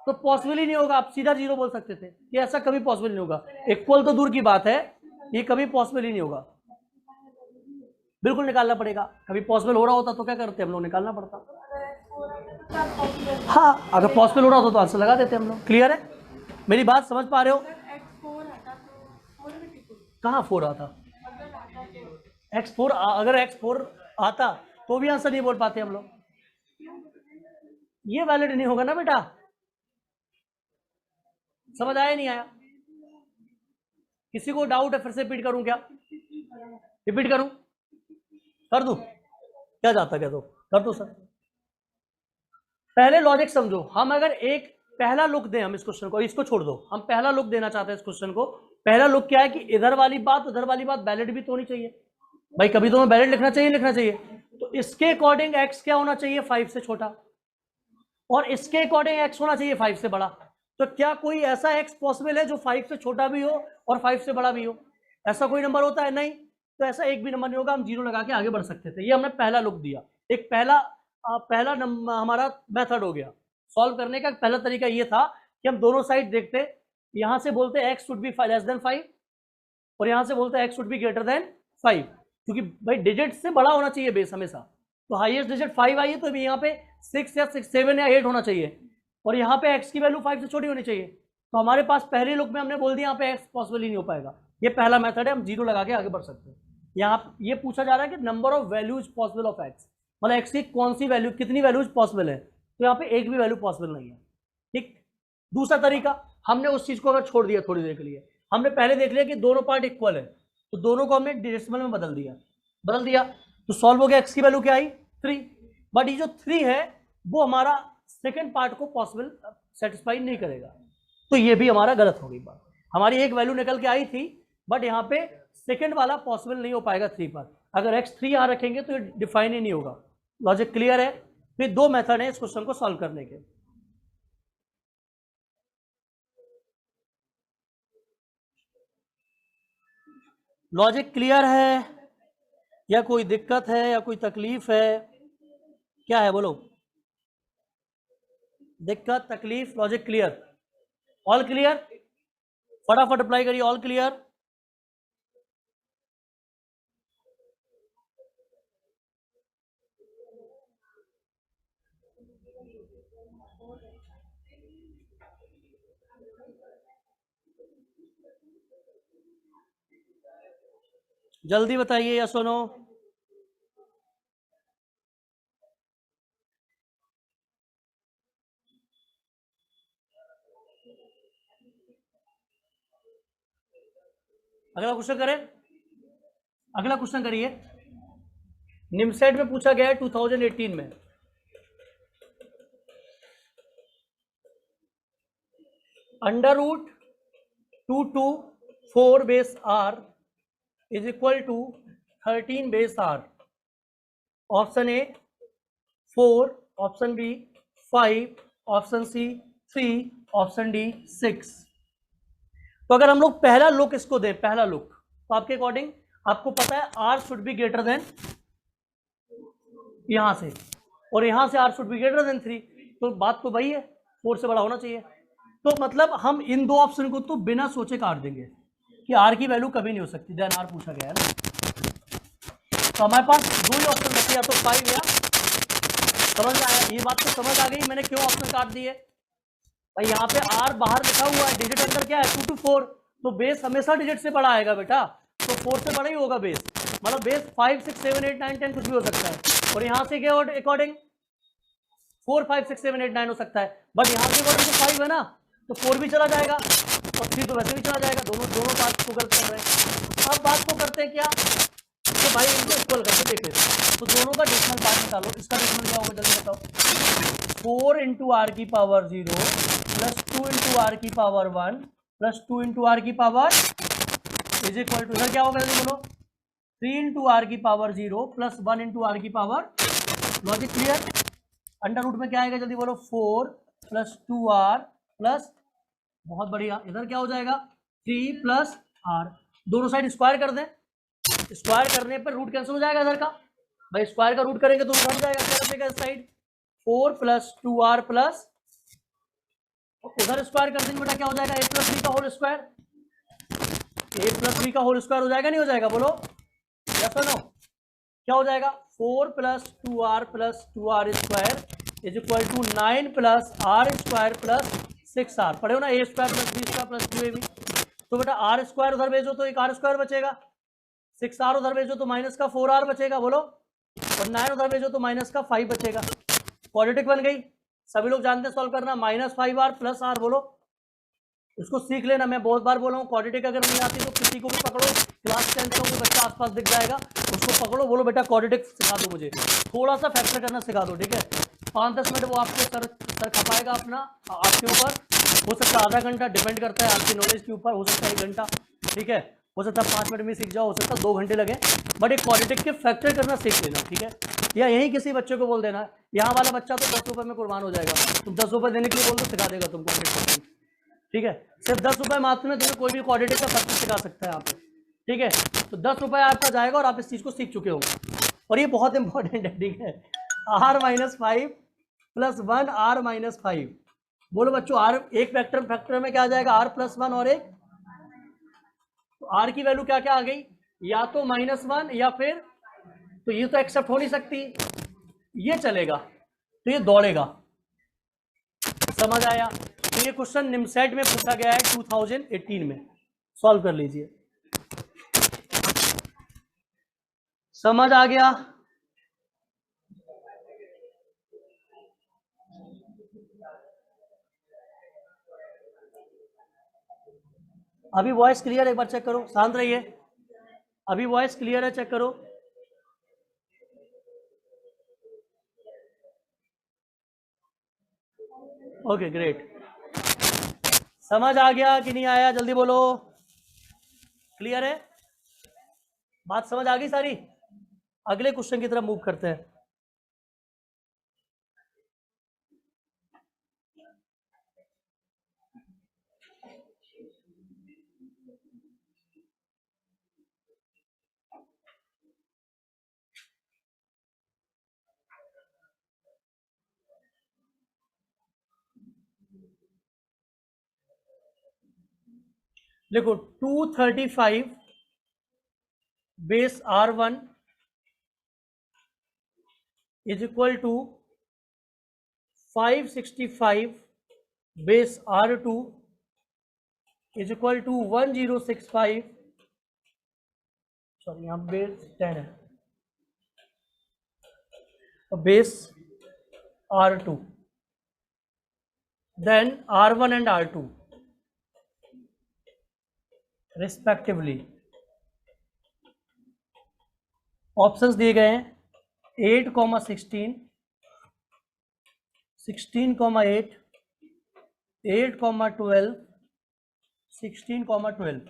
तो पॉसिबल ही नहीं होगा, आप सीधा 0 बोल सकते थे, कि ऐसा कभी पॉसिबल नहीं होगा, इक्वल तो दूर की बात है, ये कभी पॉसिबल ही नहीं होगा, बिल्कुल निकालना पड़ेगा। कभी पॉसिबल हो रहा होता तो क्या करते हम लोग, निकालना पड़ता। हाँ अगर पॉसिबल हो रहा होता तो आंसर लगा देते हम लोग, क्लियर है, मेरी बात समझ पा रहे हो। कहाँ 4 आता, x4, अगर x4 आता तो भी आंसर नहीं बोल पाते हम लोग, ये वैलिड नहीं होगा ना बेटा, समझ आया नहीं आया, किसी को डाउट है, फिर से रिपीट करूं क्या, रिपीट करूं, कर दूं, क्या जाता, क्या दो कर दो सर। पहले लॉजिक समझो, हम अगर एक पहला लुक दें, हम इस क्वेश्चन को, इसको छोड़ दो, हम पहला लुक देना चाहते हैं इस क्वेश्चन को। पहला लुक क्या है कि इधर वाली बात उधर वाली बात वैलिड भी तो होनी चाहिए भाई, कभी तो वैलिड लिखना चाहिए, तो इसके अकॉर्डिंग x क्या होना चाहिए, 5 से छोटा, और इसके अकॉर्डिंग x होना चाहिए 5 से बड़ा। तो क्या कोई ऐसा x पॉसिबल है जो 5 से छोटा भी हो और 5 से बड़ा भी हो, ऐसा कोई नंबर होता है, नहीं, तो ऐसा एक भी नंबर नहीं होगा, हम 0 लगा के आगे बढ़ सकते थे। ये हमने पहला लुक दिया, एक पहला हमारा मेथड हो गया सॉल्व करने का। पहला तरीका ये था कि हम दोनों साइड देखते, यहां से बोलते x should be less than 5 और यहां से बोलते x should be greater then 5, क्योंकि भाई डिजिट से बड़ा होना चाहिए बेस हमेशा, तो हाईएस्ट डिजिट 5 आई है, तो यहाँ पे 6 या 6 7 या 8 होना चाहिए, और यहाँ पे x की वैल्यू 5 से छोटी होनी चाहिए। तो हमारे पास पहले लुक में हमने बोल दिया यहाँ पे x पॉसिबल ही नहीं हो पाएगा। ये पहला मेथड है, हम 0 लगा के आगे बढ़ सकते हैं। यहाँ ये पूछा जा रहा है कि number of values possible of x, मतलब x की कौन सी वैल्यू, कितनी वैल्यूज पॉसिबल है, तो यहाँ पे एक भी वैल्यू पॉसिबल नहीं है। ठीक। दूसरा तरीका, हमने उस चीज को अगर छोड़ दिया थोड़ी देर के लिए, हमने पहले देख लिया कि दोनों पार्ट इक्वल है, तो दोनों को हमने डेसिमल में बदल दिया, तो सॉल्व हो गया। x की वैल्यू क्या आई 3, बट ये जो 3 है वो हमारा सेकेंड पार्ट को पॉसिबल सेटिस्फाई नहीं करेगा, तो ये भी हमारा गलत हो गई बात। हमारी एक वैल्यू निकल के आई थी, बट यहाँ पे सेकेंड वाला पॉसिबल नहीं हो पाएगा 3 पर। अगर x 3 यहाँ रखेंगे तो ये डिफाइन ही नहीं होगा। लॉजिक क्लियर है? फिर दो मेथड है इस क्वेश्चन को सॉल्व करने के। लॉजिक क्लियर है या कोई दिक्कत है या कोई तकलीफ है? क्या है बोलो? दिक्कत, तकलीफ, लॉजिक क्लियर? All clear? फटाफट अप्लाई करिए। All clear? जल्दी बताइए या सुनो। अगला क्वेश्चन करें? अगला क्वेश्चन करिए। निमसेट में पूछा गया है 2018 में, under root 2 to 4 base R is equal to 13 base R. Option A 4, option B 5, option C 3, option D 6। तो अगर हम लोग पहला लुक इसको दें, पहला लुक, तो आपके अकॉर्डिंग आपको पता है R should be greater than यहां से, और यहां से R should be greater than 3, तो बात तो वही है, 4 से बड़ा होना चाहिए। तो मतलब हम इन दो ऑप्शन को तो बिना सोचे काट देंगे कि आर की वैल्यू कभी नहीं हो सकती, देन आर पूछा गया है ना। तो हमारे पास दो ही ऑप्शन बचे, या तो 5 या, समझ में आया? ये बात तो समझ आ गई मैंने क्यों ऑप्शन काट दिए भाई। यहाँ पे आर बाहर लिखा हुआ है, डिजिट अंदर क्या है 2 to 4, तो बेस हमेशा डिजिट से बड़ा आएगा बेटा, तो 4 से बड़ा ही होगा बेस, मतलब बेस 5 6 7 8 9 10 कुछ भी हो सकता है। और यहाँ से क्या अकॉर्डिंग 4 5 6 7 8 9 हो सकता है, बट यहाँ से अकॉर्डिंग तो 5 है ना, तो 4 भी चला जाएगा और 3 तो वैसे भी चला जाएगा। दोनों बात को गलत कर रहे हैं। अब बात को करते हैं क्या, तो भाई इनको इक्वल करके देख लेते हैं। तो दोनों का डेसिमल पार्ट निकालो। इसका डेसिमल क्या होगा जल्दी बताओ। 4 इंटू आर की पावर 0 प्लस 2 इंटू आर की पावर 1 प्लस 2 इंटू आर की पावर इज इक्वल टू, इधर क्या होगा जल्दी बोलो, 3 इंटू आर की पावर 0 प्लस 1 इंटू आर की power. Logic clear? Under root में क्या आएगा जल्दी बोलो, 4 प्लस 2r प्लस, बहुत बढ़िया, इधर क्या हो जाएगा 3 प्लस r, दोनों साइड स्क्वायर कर दें। स्क्वायर करने पर रूट कैंसिल हो जाएगा इधर का, भाई स्क्वायर का रूट करेंगे तो रूट हट जाएगा, क्या बचेगा इस साइड 4 प्लस 2r प्लस, उधर स्क्वायर कर देंगे बेटा क्या हो जाएगा a प्लस बी का whole square, a plus B का होल स्क्वायर हो जाएगा नहीं हो जाएगा बोलो यस और नो? क्या हो जाएगा 4 plus 2r plus 2r square is equal to 9 plus r square plus 6r। पढ़े हो ना, a square plus b square plus 2ab। तो बेटा r स्क्वायर उधर भेजो तो एक r स्क्वायर बचेगा, 6r उधर भेजो तो माइनस का 4r बचेगा बोलो, और 9 उधर भेजो तो माइनस का 5 बचेगा। क्वाड्रेटिक बन गई, सभी लोग जानते हैं सॉल्व करना, -5r प्लस r बोलो। इसको सीख लेना, मैं बहुत बार बोला हूँ, क्वाड्रेटिक अगर नहीं आती तो किसी को भी पकड़ो, क्लास 10 का कोई बच्चा आसपास दिख जाएगा उसको पकड़ो, बोलो बेटा क्वाड्रेटिक सिखा दो मुझे, थोड़ा सा फैक्टर करना सिखा दो, ठीक है। 5-10 मिनट वो आपके सर खपाएगा अपना आपके ऊपर, हो सकता है आधा घंटा, डिपेंड करता है आपकी नॉलेज के ऊपर, हो सकता है 1 घंटा, ठीक है, हो सकता है 5 मिनट में सीख जाओ, हो सकता है 2 घंटे लगे, बट एक क्वाड्रेटिक के फैक्टर करना सीख लेना, ठीक है। या यही किसी बच्चे को बोल देना, यहाँ वाला बच्चा तो 10 रुपये में कुर्बान हो जाएगा, तुम 10 रुपये देने के लिए बोल दो, सिखा देगा तुमको 100%, ठीक है। सिर्फ 10 रुपये मात्र में तुम्हें कोई भी क्वाड्रेटिक का फैक्टर सिखा सकता है यहाँ पे, ठीक है। तो 10 रुपये आपका जाएगा और आप इस चीज़ को सीख चुके होंगे, और ये बहुत इंपॉर्टेंट है, ठीक है। r-5 प्लस 1 r-5, बोलो बच्चों r एक फैक्टर में क्या आ जाएगा, r प्लस 1 और एक, तो r की वैल्यू क्या क्या आ गई, या तो -1 या फिर, तो ये तो एक्सेप्ट हो नहीं सकती, ये चलेगा तो ये दौड़ेगा। समझ आया? तो ये क्वेश्चन निमसेट में पूछा गया है 2018 में। सॉल्व कर लीजिए। समझ आ गया? अभी वॉइस क्लियर है? एक बार चेक करो, शांत रहिए। अभी वॉइस क्लियर है? चेक करो। Okay great. समझ आ गया कि नहीं आया? जल्दी बोलो। क्लियर है? बात समझ आ गई सारी? अगले क्वेश्चन की तरफ मूव करते हैं। देखो 235 base R1 is equal to 565 base R2 is equal to 1065, sorry यहाँ बेस 10 है, base R2, then R1 and R2 respectively. Options दिए गए हैं 8,16, 16,8, 8,12, 16,12।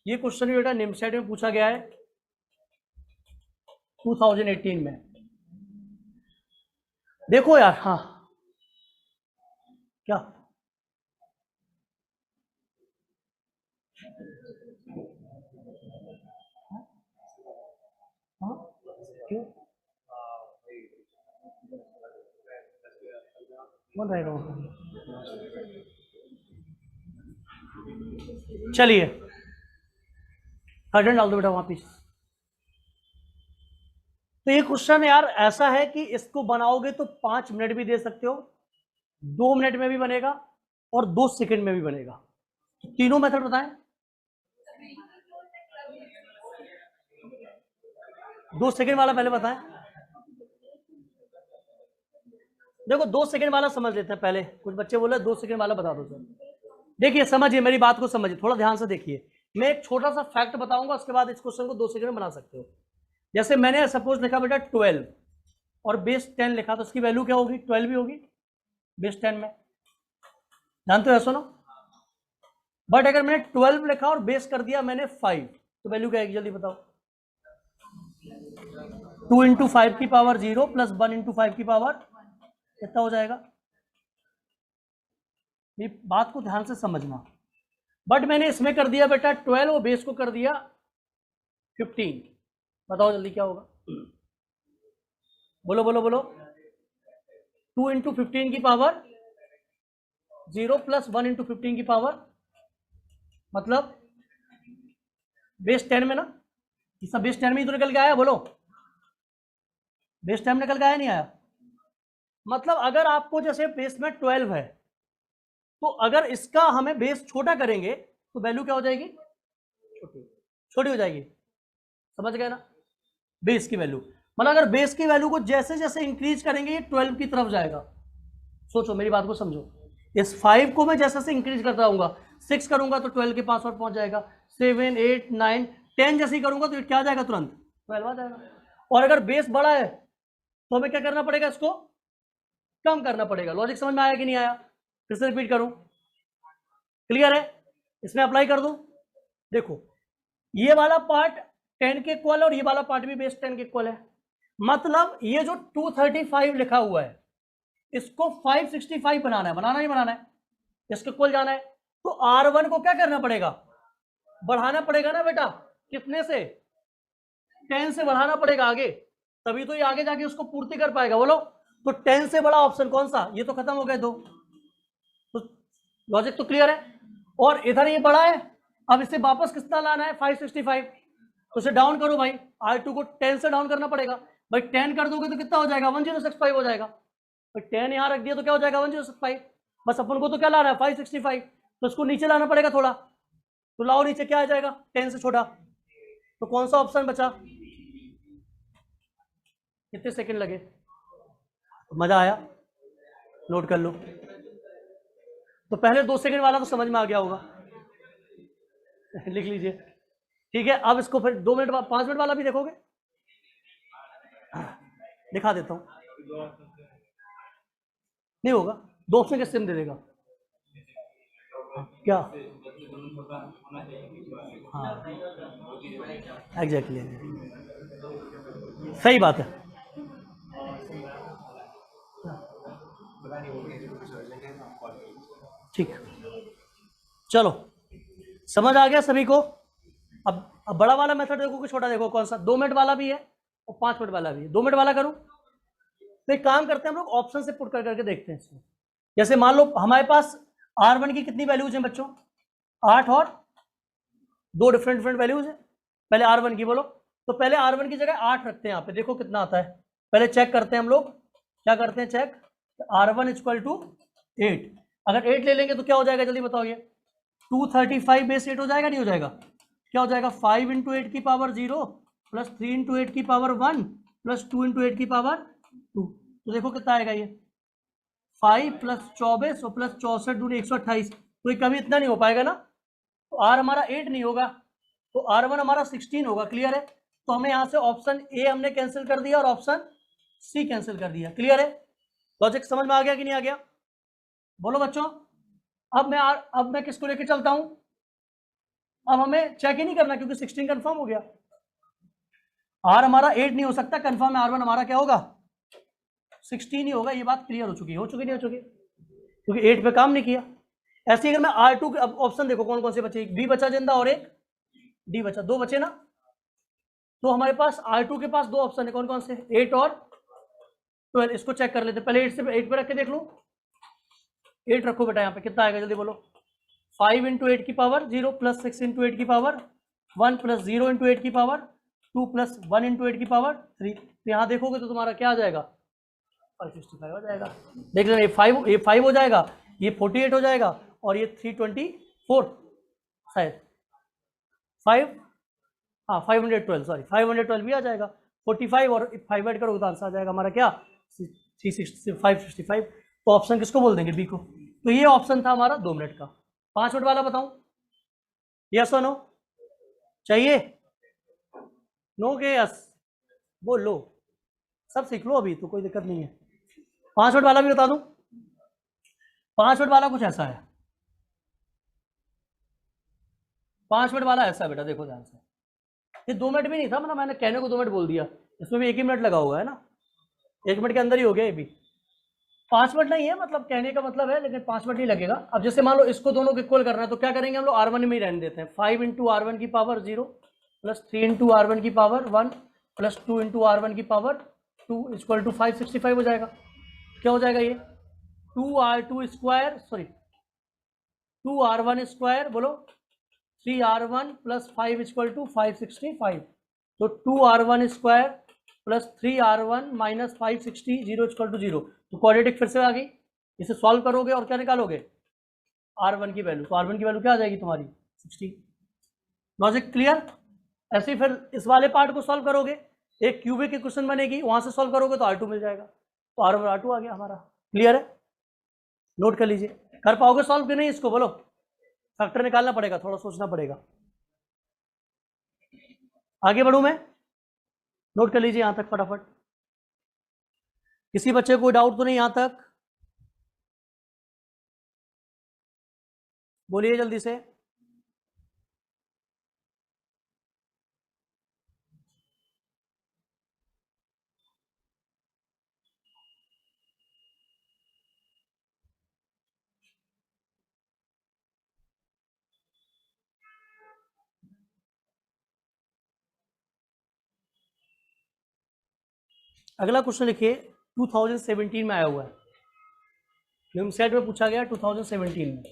ये क्वेश्चन बेटा निमसेट में पूछा गया है 2018 में। देखो यार, हाँ क्या हाँ क्यों बोल रहे हो? चलिए कर्टन डाल दो बेटा वहां पीछे। तो ये क्वेश्चन यार ऐसा है कि इसको बनाओगे तो 5 मिनट भी दे सकते हो, 2 मिनट में भी बनेगा और 2 सेकंड में भी बनेगा। तो तीनों मेथड बताएं। 2 सेकंड वाला पहले बताएं। देखो 2 सेकंड वाला समझ लेते हैं पहले। कुछ बच्चे बोले 2 सेकंड वाला बता दो सर। देखिए समझिए, मेरी बात को समझिए, थोड़ा ध्यान से देखिए। मैं एक छोटा सा फैक्ट बताऊंगा, उसके बाद इस क्वेश्चन को 2 सेकंड में बना सकते हो। जैसे मैंने सपोज लिखा बेटा 12 और बेस 10 लिखा, तो उसकी वैल्यू क्या होगी? 12 भी होगी बेस 10 में, जानते हो ऐसा ना? बट अगर मैंने 12 लिखा और बेस कर दिया मैंने 5, तो वैल्यू क्या आएगी जल्दी बताओ? 2 इंटू 5 की पावर 0 प्लस 1 इंटू 5 की पावर कितना हो जाएगा? ये बात को ध्यान से समझना। बट मैंने इसमें कर दिया बेटा 12 और बेस को कर दिया 15, बताओ जल्दी क्या होगा? बोलो बोलो बोलो। 2 इंटू 15 की पावर 0 प्लस 1 इंटू 15 की पावर, मतलब बेस 10 में ना? ये सब बेस 10 में ही तो निकल के आया, बोलो बेस 10 में निकल के आया नहीं आया? मतलब अगर आपको जैसे बेस में 12 है, तो अगर इसका हमें बेस छोटा करेंगे तो वैल्यू क्या हो जाएगी? छोटी हो जाएगी। समझ गए ना? बेस की वैल्यू, मतलब अगर बेस की वैल्यू को जैसे जैसे इंक्रीज करेंगे ये 12 की तरफ जाएगा। सोचो मेरी बात को समझो। इस 5 को मैं जैसे जैसे इंक्रीज करता रहूंगा, 6 करूंगा तो 12 के पास और पहुंच जाएगा, 7, 8, 9, 10 जैसे ही करूंगा तो क्या आ जाएगा? तुरंत 12 आ जाएगा। और अगर बेस बड़ा है तो हमें क्या करना पड़ेगा? इसको कम करना पड़ेगा। लॉजिक समझ में आया कि नहीं आया? फिर से रिपीट करूं, क्लियर है? इसमें अप्लाई कर दूं। देखो ये वाला पार्ट 10 के इक्वल है और ये वाला पार्ट भी बेस 10 के इक्वल है। मतलब ये जो 235 लिखा हुआ है इसको 565 बनाना है, बनाना नहीं बनाना है? इसके इक्वल जाना है तो R1 को क्या करना पड़ेगा? बढ़ाना पड़ेगा ना बेटा। कितने से? 10 से बढ़ाना पड़ेगा आगे, तभी तो ये आगे जाके उसको पूर्ति कर पाएगा। बोलो तो 10 से बड़ा ऑप्शन कौन सा? ये तो खत्म हो गए दो। तो लॉजिक तो क्लियर है। और इधर ये बड़ा है, अब इसे वापस कितना लाना है? 565। तो इसे डाउन करो भाई, R2 को 10 से डाउन करना पड़ेगा। भाई 10 कर दोगे तो कितना हो जाएगा 1065 हो जाएगा। भाई 10 यहाँ रख दिया तो क्या हो जाएगा 1065। बस अपन को तो क्या लाना है 565, तो उसको नीचे लाना पड़ेगा थोड़ा, तो लाओ नीचे, क्या आ जाएगा 10 से छोटा। तो कौन सा ऑप्शन बचा, कितने सेकंड लगे, मजा आया, नोट कर लो। तो पहले 2 सेकंड वाला तो समझ में आ गया होगा लिख लीजिए, ठीक है। अब इसको फिर 2 मिनट 5 मिनट वाला भी देखोगे, दिखा देता हूं, नहीं होगा, 2 ऑप्शन कैसे दे देगा क्या, हाँ एग्जैक्टली, सही बात है। ठीक, चलो समझ आ गया सभी को। अब बड़ा वाला मेथड देखो कि छोटा, देखो कौन सा, 2 मिनट वाला भी है और 5 मिनट वाला भी है। 2 मिनट वाला करूं तो एक काम करते हैं हम लोग, ऑप्शन से पुट करके देखते हैं इसको। जैसे मान लो हमारे पास R1 की कितनी वैल्यूज हैं बच्चों, 8 और 2 डिफरेंट वैल्यूज है। पहले R1 की बोलो, तो पहले R1 की जगह 8 रखते हैं यहाँ पे, देखो कितना आता है। पहले चेक करते हैं हम लोग, क्या करते हैं चेक, R1 इक्वल टू 8। अगर 8 ले लेंगे तो क्या हो जाएगा जल्दी बताओ, ये 235 बेस 8 हो जाएगा, नहीं हो जाएगा, क्या हो जाएगा 5 इंटू 8 की पावर 0 प्लस 3 इंटू 8 की पावर 1 प्लस 2 इंटू 8 की पावर 2। तो देखो कितना आएगा ये 5 प्लस 24 और प्लस 64 दूनी 128। तो ये कभी इतना नहीं हो पाएगा ना, तो R हमारा 8 नहीं होगा, तो R1 हमारा 16 होगा। क्लियर है, तो हमें यहाँ से ऑप्शन ए हमने कैंसिल कर दिया और ऑप्शन सी कैंसिल कर दिया। क्लियर है, लॉजिक समझ में आ गया कि नहीं आ गया, बोलो बच्चों। अब मैं किसको लेके चलता हूं, अब हमें चेक ही नहीं करना क्योंकि 16 कंफर्म हो गया। R हमारा 8 नहीं हो सकता, कंफर्म है R1 हमारा क्या होगा 16 ही होगा। ये बात क्लियर हो चुकी नहीं हो चुकी, क्योंकि 8 पे काम नहीं किया। ऐसे अगर मैं R2 के, अब ऑप्शन देखो कौन कौन से बचे, एक B बचा जिंदा और एक D बचा, 2 बचे ना। तो हमारे पास R2 के पास 2 ऑप्शन है, कौन कौन से, 8 और 12। इसको चेक कर लेते, पहले 8 पे रख के देख लो। 8 रखो बेटा यहाँ पे, कितना आएगा जल्दी बोलो, 5 इंटू 8 की पावर 0 प्लस 6 इंटू 8 की पावर 1 प्लस 0 इंटू 8 की पावर 2 प्लस 1 इंटू 8 की पावर 3। तो यहाँ देखोगे तो तुम्हारा क्या आ जाएगा 565 हो जाएगा। देख लेना, ये 5 हो जाएगा, ये 48 हो जाएगा और ये 324 शायद 5, हाँ 512, सॉरी 512 भी आ जाएगा। 45 और 5 ऐड करोगे तो आंसर आ जाएगा हमारा क्या 565। तो ऑप्शन किसको बोल देंगे, बी को। तो ये ऑप्शन था हमारा 2 मिनट का। 5 मिनट वाला बताऊं, यस और नो चाहिए, नो के यस बोल लो, सब सीख लो अभी तो कोई दिक्कत नहीं है। 5 मिनट वाला भी बता दूं, 5 मिनट वाला कुछ ऐसा है, 5 मिनट वाला ऐसा बेटा, देखो ध्यान से, ये 2 मिनट भी नहीं था, मतलब मैंने कहने को 2 मिनट बोल दिया, इसमें भी 1 ही मिनट लगा हुआ है ना, 1 मिनट के अंदर ही हो गया ये भी। 5 मिनट नहीं है, मतलब कहने का मतलब है, लेकिन 5 मिनट नहीं लगेगा। अब जैसे मान लो इसको दोनों को इक्वल करना है, तो क्या करेंगे हम लोग R1 में ही रहने देते हैं। 5 इंटू R1 की पावर 0 प्लस 3 इंटू R1 की पावर 1 प्लस 2 इंटू R1 की पावर 2 इक्वल टू 565 हो जाएगा। क्या हो जाएगा ये 2R2 square, sorry 2R1 square बोलो 3R1 प्लस 5 इक्वल टू 565। तो 2R1 square plus 3R1 minus 560 0 equal to 0। तो क्वाड्रेटिक फिर से आ गई, इसे सॉल्व करोगे और क्या निकालोगे R1 की वैल्यू, तो R1 की वैल्यू क्या आ जाएगी तुम्हारी 60। Logic clear. ऐसे ही फिर इस वाले पार्ट को सॉल्व करोगे, एक क्यूबिक की क्वेश्चन बनेगी, वहां से सॉल्व करोगे तो R2 मिल जाएगा, तो R1 R2 आ गया हमारा। क्लियर है, नोट कर लीजिए। कर पाओगे सॉल्व कि नहीं इसको, बोलो। फैक्टर निकालना पड़ेगा, थोड़ा सोचना पड़ेगा। आगे बढ़ूं मैं, नोट कर लीजिए यहां तक फटाफट। किसी बच्चे को कोई डाउट तो नहीं यहां तक, बोलिए जल्दी से। अगला क्वेश्चन लिखिए, 2017 में आया हुआ है, निम्नसेट में पूछा गया 2017 में।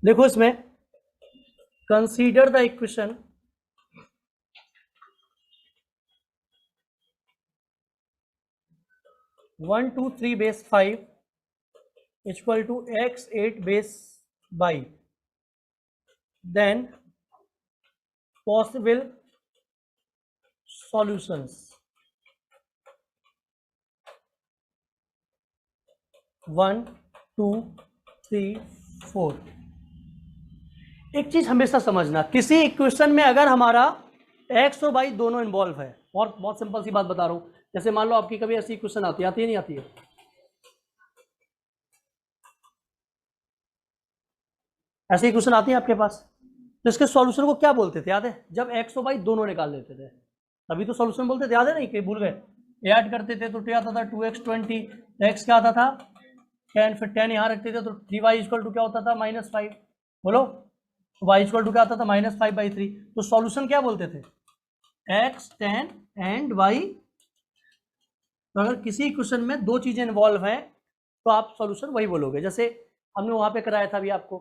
देखो इसमें, consider the equation 1 2 3 base 5 equal to x 8 base y, then possible solutions 1 2 3 4। एक चीज हमेशा समझना, किसी इक्वेशन में अगर हमारा x और y दोनों इन्वॉल्व है, और बहुत सिंपल सी बात बता रहा हूं, जैसे मान लो आपकी कभी ऐसी इक्वेशन आती है नहीं आती है, ऐसी इक्वेशन आती है आपके पास, तो इसके सॉल्यूशन को क्या बोलते थे याद है? जब x और y दोनों निकाल लेते थे तभी तो सॉल्यूशन बोलते थे, याद है? नहीं कि भूल गए? ऐड करते थे तो क्या आता था 2x 20, x क्या आता था 10, फिर 10 यहाँ रखते थे तो 3y इक्वल टू क्या होता था -5। बोलो, y इक्वल टू क्या आता था -5/3। तो सॉल्यूशन क्या बोलते थे? x 10 and y। तो अगर किसी क्वेश्चन में दो चीजें इन्वॉल्व हैं तो आप सॉल्यूशन वही बोलोगे। जैसे हमने वहां पे कराया था अभी आपको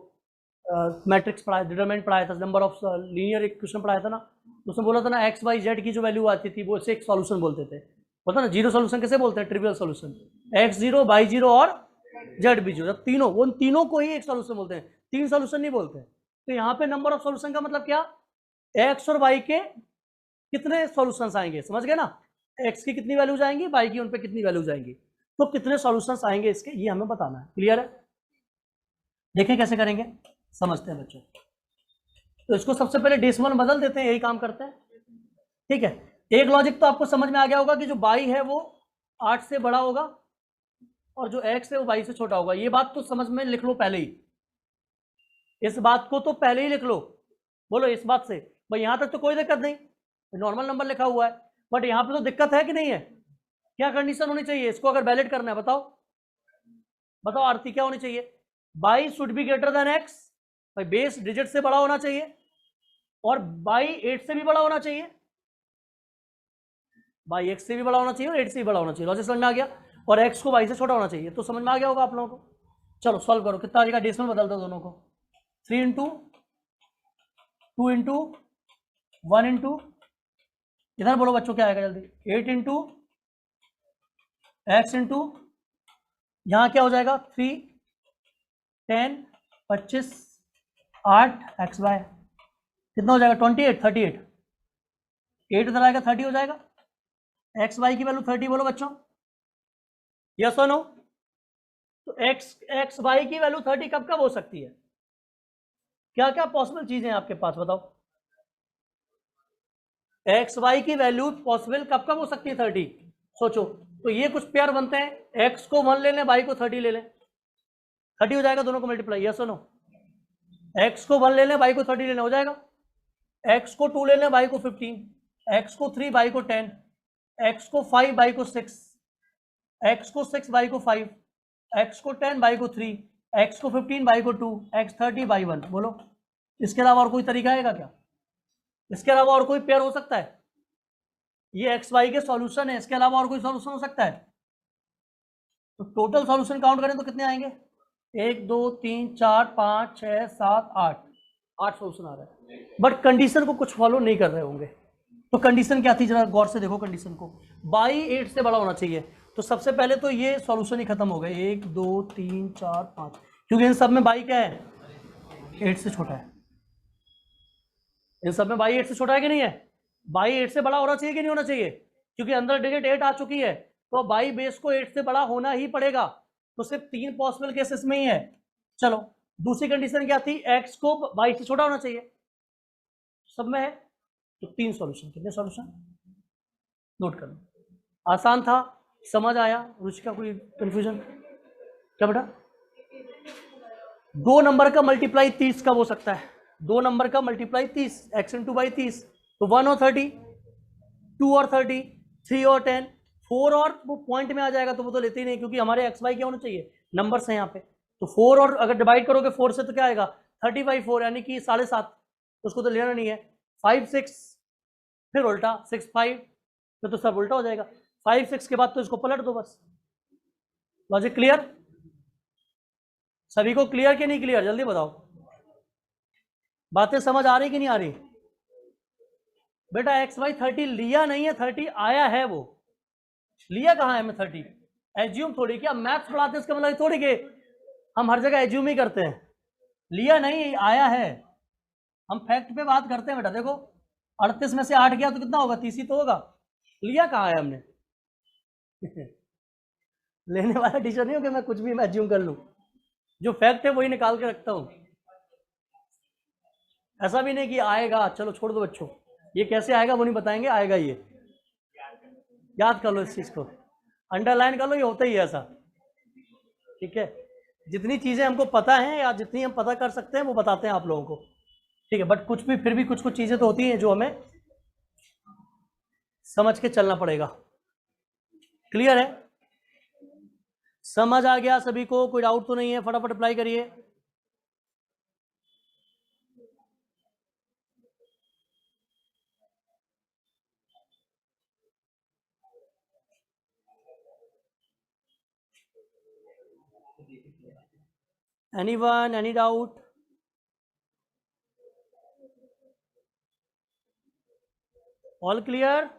मैट्रिक्स पढ़ाया, डिटरमिनेंट पढ़ाया था, नंबर ऑफ लीनियर इक्वेशन पढ़ाया था ना, तो उसमें बोला था ना एक्स वाई जेड की जो वैल्यू आती थी वो इसे एक सॉल्यूशन बोलते थे। पता ना जीरो सॉल्यूशन कैसे बोलते हैं? ट्रिवियल सॉल्यूशन, x0 y0 और z0, जब तीनों, उन तीनों को ही एक सॉल्यूशन बोलते हैं, तीन सॉल्यूशन नहीं बोलते। तो यहाँ पे नंबर ऑफ सॉल्यूशन का मतलब क्या? एक्स और वाई के कितने सॉल्यूशंस आएंगे, समझ गए ना? एक्स की कितनी वैल्यू जाएंगी, वाई की उन पे कितनी वैल्यू जाएंगी, तो कितने सॉल्यूशंस आएंगे इसके, ये हमें बताना है। क्लियर है? देखें कैसे करेंगे, समझते हैं बच्चों। तो इसको सबसे पहले डेसिमल में बदल देते हैं, यही काम करते हैं। ठीक है, एक लॉजिक तो आपको समझ में आ गया होगा कि जो बाई है वो 8 से बड़ा होगा और जो एक्स है वो बाई से छोटा होगा। ये बात तो समझ में लिख लो पहले ही, इस बात को तो पहले ही लिख लो। बोलो इस बात से भाई यहां तक तो कोई दिक्कत नहीं, नॉर्मल नंबर लिखा हुआ है, बट यहां पे तो दिक्कत है कि नहीं है? क्या कंडीशन होनी चाहिए इसको अगर वैलिड करना है? बताओ बताओ आरती, क्या होनी चाहिए? By should be greater then x, भाई बेस डिजिट से बड़ा होना चाहिए, और बाई 8 से भी बड़ा होना चाहिए, बाई एक्स से भी बड़ा होना चाहिए और 8 से भी बड़ा होना चाहिए। लॉजिक समझ में आ गया? और एक्स को बाई से छोटा होना चाहिए। तो समझ में आ गया होगा आप लोगों को। चलो सॉल्व करो, कितना आ जाएगा? डेसिमल बदल दो दोनों को, 3 इंटू 2 इंटू 1 इंटू, इधर बोलो बच्चों क्या आएगा जल्दी, 8 इंटू एक्स इंटू, यहाँ क्या हो जाएगा 3 10 25 8 एक्स वाई, कितना हो जाएगा 28 38, 8 इधर आएगा 30 हो जाएगा। एक्स वाई की वैल्यू 30, बोलो बच्चों यस और नो? तो एक्स वाई की वैल्यू 30 कब कब हो सकती है? क्या क्या पॉसिबल चीजें हैं आपके पास, बताओ? एक्स वाई की वैल्यू पॉसिबल कब कब हो सकती है 30? सोचो। तो ये कुछ पेयर बनते हैं, एक्स को 1 ले लें, वाई को 30 ले लें, 30 हो जाएगा दोनों को मल्टीप्लाई, यस और नो? एक्स को 1 ले लें, वाई को 30 लेना, हो जाएगा। एक्स को 2 ले लें, वाई को 15, एक्स को 3, वाई को 10, एक्स को 5, वाई को 6, एक्स को 6, वाई को 5, एक्स को 10, वाई को 3, एक्स को 15, वाई को 2, एक्स 30, वाई 1। बोलो इसके अलावा और कोई तरीका आएगा क्या? इसके अलावा और कोई पेयर हो सकता है? ये एक्स वाई के सॉल्यूशन है, इसके अलावा और कोई सॉल्यूशन हो सकता है? तो टोटल सॉल्यूशन काउंट करें तो कितने आएंगे? 1 2 3 4 5 6 7 8, 8 सॉल्यूशन आ रहा है, बट कंडीशन को कुछ फॉलो नहीं कर रहे होंगे। तो कंडीशन क्या थी, जरा गौर से देखो कंडीशन को। बाई 8 से बड़ा होना चाहिए, तो सबसे पहले तो ये सॉल्यूशन ही खत्म हो गए, 1 2 3 4 5, क्योंकि इन सब में बाई क्या है? 8 से छोटा है। इन सब में बाई 8 से छोटा है कि नहीं है? बाई 8 से बड़ा होना चाहिए कि नहीं होना चाहिए? क्योंकि अंदर डिजिट 8 आ चुकी है, तो बाई बेस को 8 से बड़ा होना ही पड़ेगा। तो सिर्फ 3 पॉसिबल केसेस में ही है। चलो दूसरी कंडीशन क्या थी? एक्स को बाई से छोटा होना चाहिए, सब में है। तो 3 सॉल्यूशन, कितने सॉल्यूशन नोट कर लो। आसान था, समझ आया? रुचिका कोई कंफ्यूजन? क्या बेटा? 2 नंबर का मल्टीप्लाई 30 कब हो सकता है? 2 नंबर का मल्टीप्लाई 30, एक्स इंटू बाई 30, तो 1 और 30, 2 और 30, 3 और 10, 4 और वो पॉइंट में आ जाएगा तो वो तो लेते ही नहीं, क्योंकि हमारे एक्स वाई क्या होने चाहिए? नंबर्स हैं यहाँ पे। तो 4 और अगर डिवाइड करोगे 4 से तो क्या आएगा? 30/4, यानी कि 7.5, उसको तो लेना नहीं है। 5 6, फिर उल्टा 6 5, फिर तो सब उल्टा हो जाएगा। 5 6 के बाद तो इसको पलट दो बस। Logic clear? सभी को क्लियर कि नहीं क्लियर? जल्दी बताओ, बातें समझ आ रही कि नहीं आ रही? बेटा एक्स वाई 30 लिया नहीं है, 30 आया है। वो लिया कहाँ है? मैं 30 एज्यूम थोड़ी कि हम मैथ्स पढ़ाते हैं इसका मतलब थोड़ी कि हम हर जगह एज्यूम ही करते हैं, लिया नहीं आया है, हम फैक्ट पे बात करते हैं बेटा। देखो 38 में से 8 गया तो कितना होगा, 30 ही तो होगा, लिया कहाँ है हमने लेने वाला टीचर नहीं हो कि मैं कुछ भी मैं एज्यूम कर लूँ, जो फैक्ट है वही निकाल के रखता हूँ। ऐसा भी नहीं कि आएगा, चलो छोड़ दो बच्चों, ये कैसे आएगा वो नहीं बताएंगे, आएगा ये, याद कर लो इस चीज को, अंडरलाइन कर लो, ये होता ही है ऐसा, ठीक है। जितनी चीजें हमको पता है या जितनी हम पता कर सकते हैं वो बताते हैं आप लोगों को, ठीक है। बट कुछ भी फिर भी कुछ कुछ चीजें तो होती हैं जो हमें समझ के चलना पड़ेगा। क्लियर है, समझ आ गया सभी को, कोई डाउट तो नहीं है, फटाफट अप्लाई करिए। Anyone, any doubt? All clear?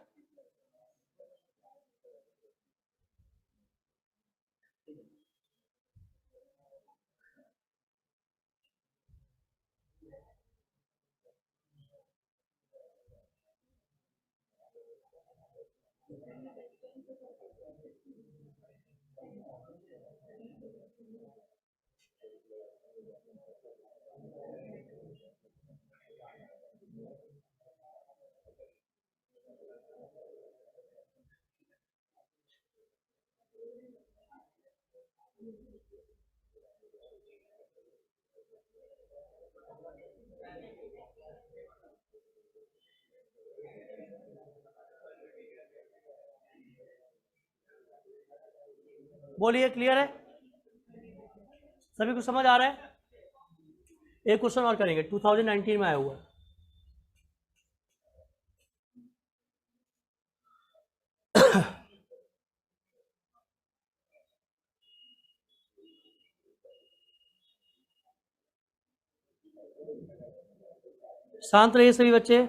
बोलिए, क्लियर है, सभी को समझ आ रहा है। एक क्वेश्चन और करेंगे, 2019 में आया हुआ है। शांत रहिए सभी बच्चे।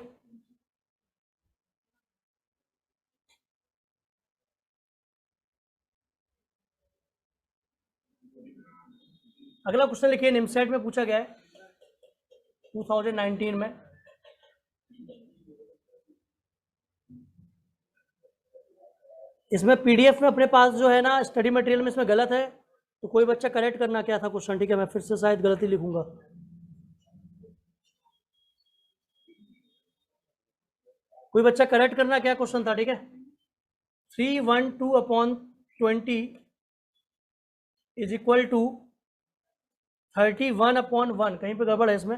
अगला क्वेश्चन लिखिए, निमसेट में पूछा गया है 2019 में। इसमें पीडीएफ में अपने पास जो है ना स्टडी मटेरियल में इसमें गलत है, तो कोई बच्चा करेक्ट करना क्या था क्वेश्चन, ठीक है। मैं फिर से शायद गलती लिखूंगा, कोई बच्चा करेक्ट करना क्या क्वेश्चन था, ठीक है। 312/20 इज इक्वल टू 31/1, कहीं पे गड़बड़ है इसमें।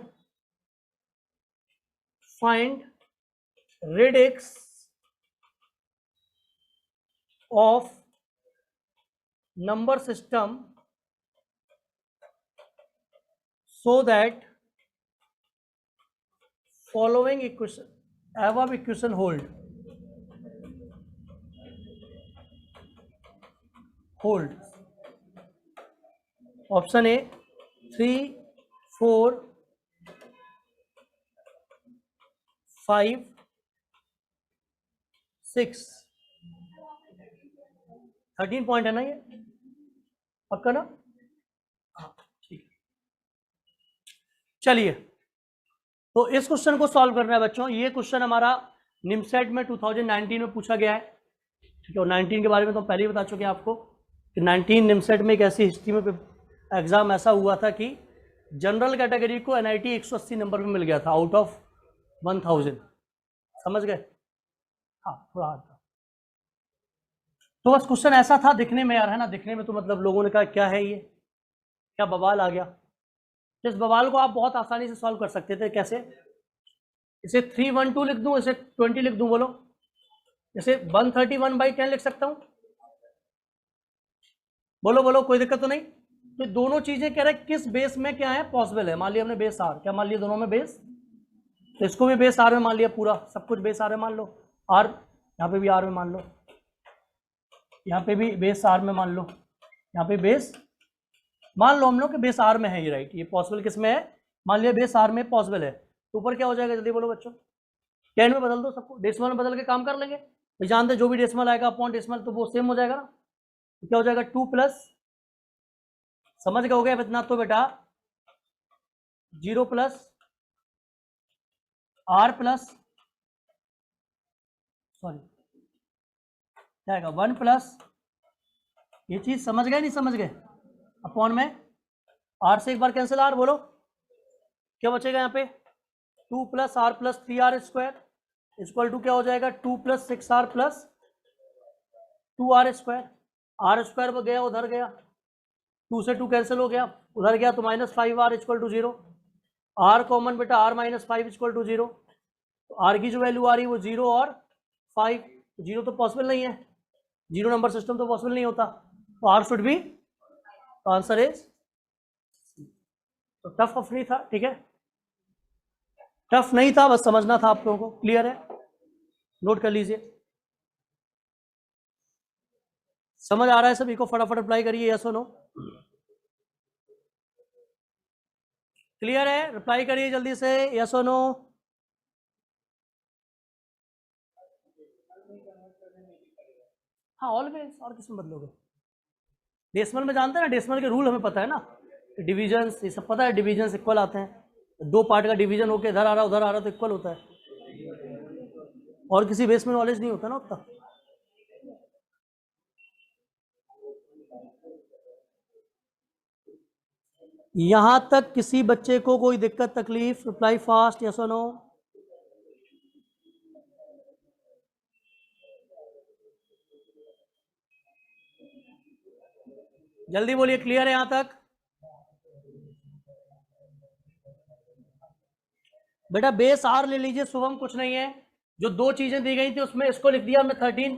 Find radix of number system so that following equation above equation hold option A 3 4 5 6 13 point है ना ये, पक्का ना, ठीक। चलिए, तो इस क्वेश्चन को सॉल्व करना है बच्चों। ये क्वेश्चन हमारा निमसेट में 2019 में पूछा गया है, ठीक है। और 19 के बारे में तो पहले ही बता चुके हैं आपको कि 19 निमसेट में एक ऐसी हिस्ट्री में एग्जाम ऐसा हुआ था कि जनरल कैटेगरी को एनआईटी 180 नंबर पे मिल गया था आउट ऑफ 1000, समझ गए। हाँ थोड़ा हार्ड था, तो बस क्वेश्चन ऐसा था दिखने में, यार है ना, दिखने में तो मतलब लोगों ने कहा क्या है ये, क्या बवाल आ गया। इस बवाल को आप बहुत आसानी से सॉल्व कर सकते थे, कैसे, इसे 312 लिख दूं, इसे 20 लिख दूं, बोलो, इसे 131/10 लिख सकता हूं, बोलो बोलो, कोई दिक्कत तो नहीं। तो दोनों चीजें कह रहे हैं किस बेस में क्या है पॉसिबल है, मान लिया हमने बेस आर, क्या मान लिया दोनों में बेस, तो इसको भी बेस आर में मान लिया, पूरा सब कुछ बेस आर में मान लो, आर यहाँ पे भी आर में मान लो, यहाँ पे भी बेस आर में मान लो, यहाँ पे बेस मान लो हम लोग कि बेस आर में है ये, राइट। ये पॉसिबल किस में है, मान लिया बेस आर में पॉसिबल है, तो ऊपर क्या हो जाएगा जल्दी बोलो बच्चों, 10 में बदल दो सबको, डेसिमल में बदल के काम कर लेंगे, जानते जो भी डेसिमल आएगा अपॉन डेसिमल तो वो सेम हो जाएगा ना, तो क्या हो जाएगा 2 प्लस, समझ गए हो गया इतना तो बेटा, 0 प्लस आर प्लस, सॉरी क्या आएगा 1 प्लस, ये चीज समझ गए नहीं समझ गए, अपॉन में आर से एक बार कैंसिल, आर बोलो क्या बचेगा यहाँ पे, 2 plus r plus 3r square equal to क्या हो जाएगा 2 plus 6r plus 2r square, r square में गया उधर गया, 2 से 2 कैंसिल हो गया, उधर गया तो -5r equal to 0, r common बेटा, r -5 इक्वल टू 0, तो आर की जो वैल्यू आ रही है वो 0 और 5, 0 तो पॉसिबल नहीं है, 0 नंबर सिस्टम तो पॉसिबल नहीं होता, तो आर शुड बी, तो आंसर इज, तो टफ नहीं था, ठीक है, टफ नहीं था, बस समझना था आप लोगों को, क्लियर है, नोट कर लीजिए, समझ आ रहा है सभी को, फटाफट अप्लाई करिए, यस और नो, क्लियर है, रिप्लाई करिए जल्दी से, यस और नो, हाँ ऑलवेज, और किसमें बदलोगे, डेसिमल में जानते हैं ना, डेसिमल के रूल हमें पता है ना, डिविजन ये सब पता है, डिविजन इक्वल आते हैं, 2 पार्ट का डिवीजन होकर इधर आ रहा उधर आ रहा तो इक्वल होता है, और किसी बेस में नॉलेज नहीं होता ना उतना। यहां तक किसी बच्चे को कोई दिक्कत तकलीफ, रिप्लाई फास्ट, यस और नो, जल्दी बोलिए, क्लियर है यहां तक, बेटा बेस आर ले लीजिए शुभम, कुछ नहीं है, जो 2 चीजें दी गई थी उसमें इसको लिख दिया हमने 13,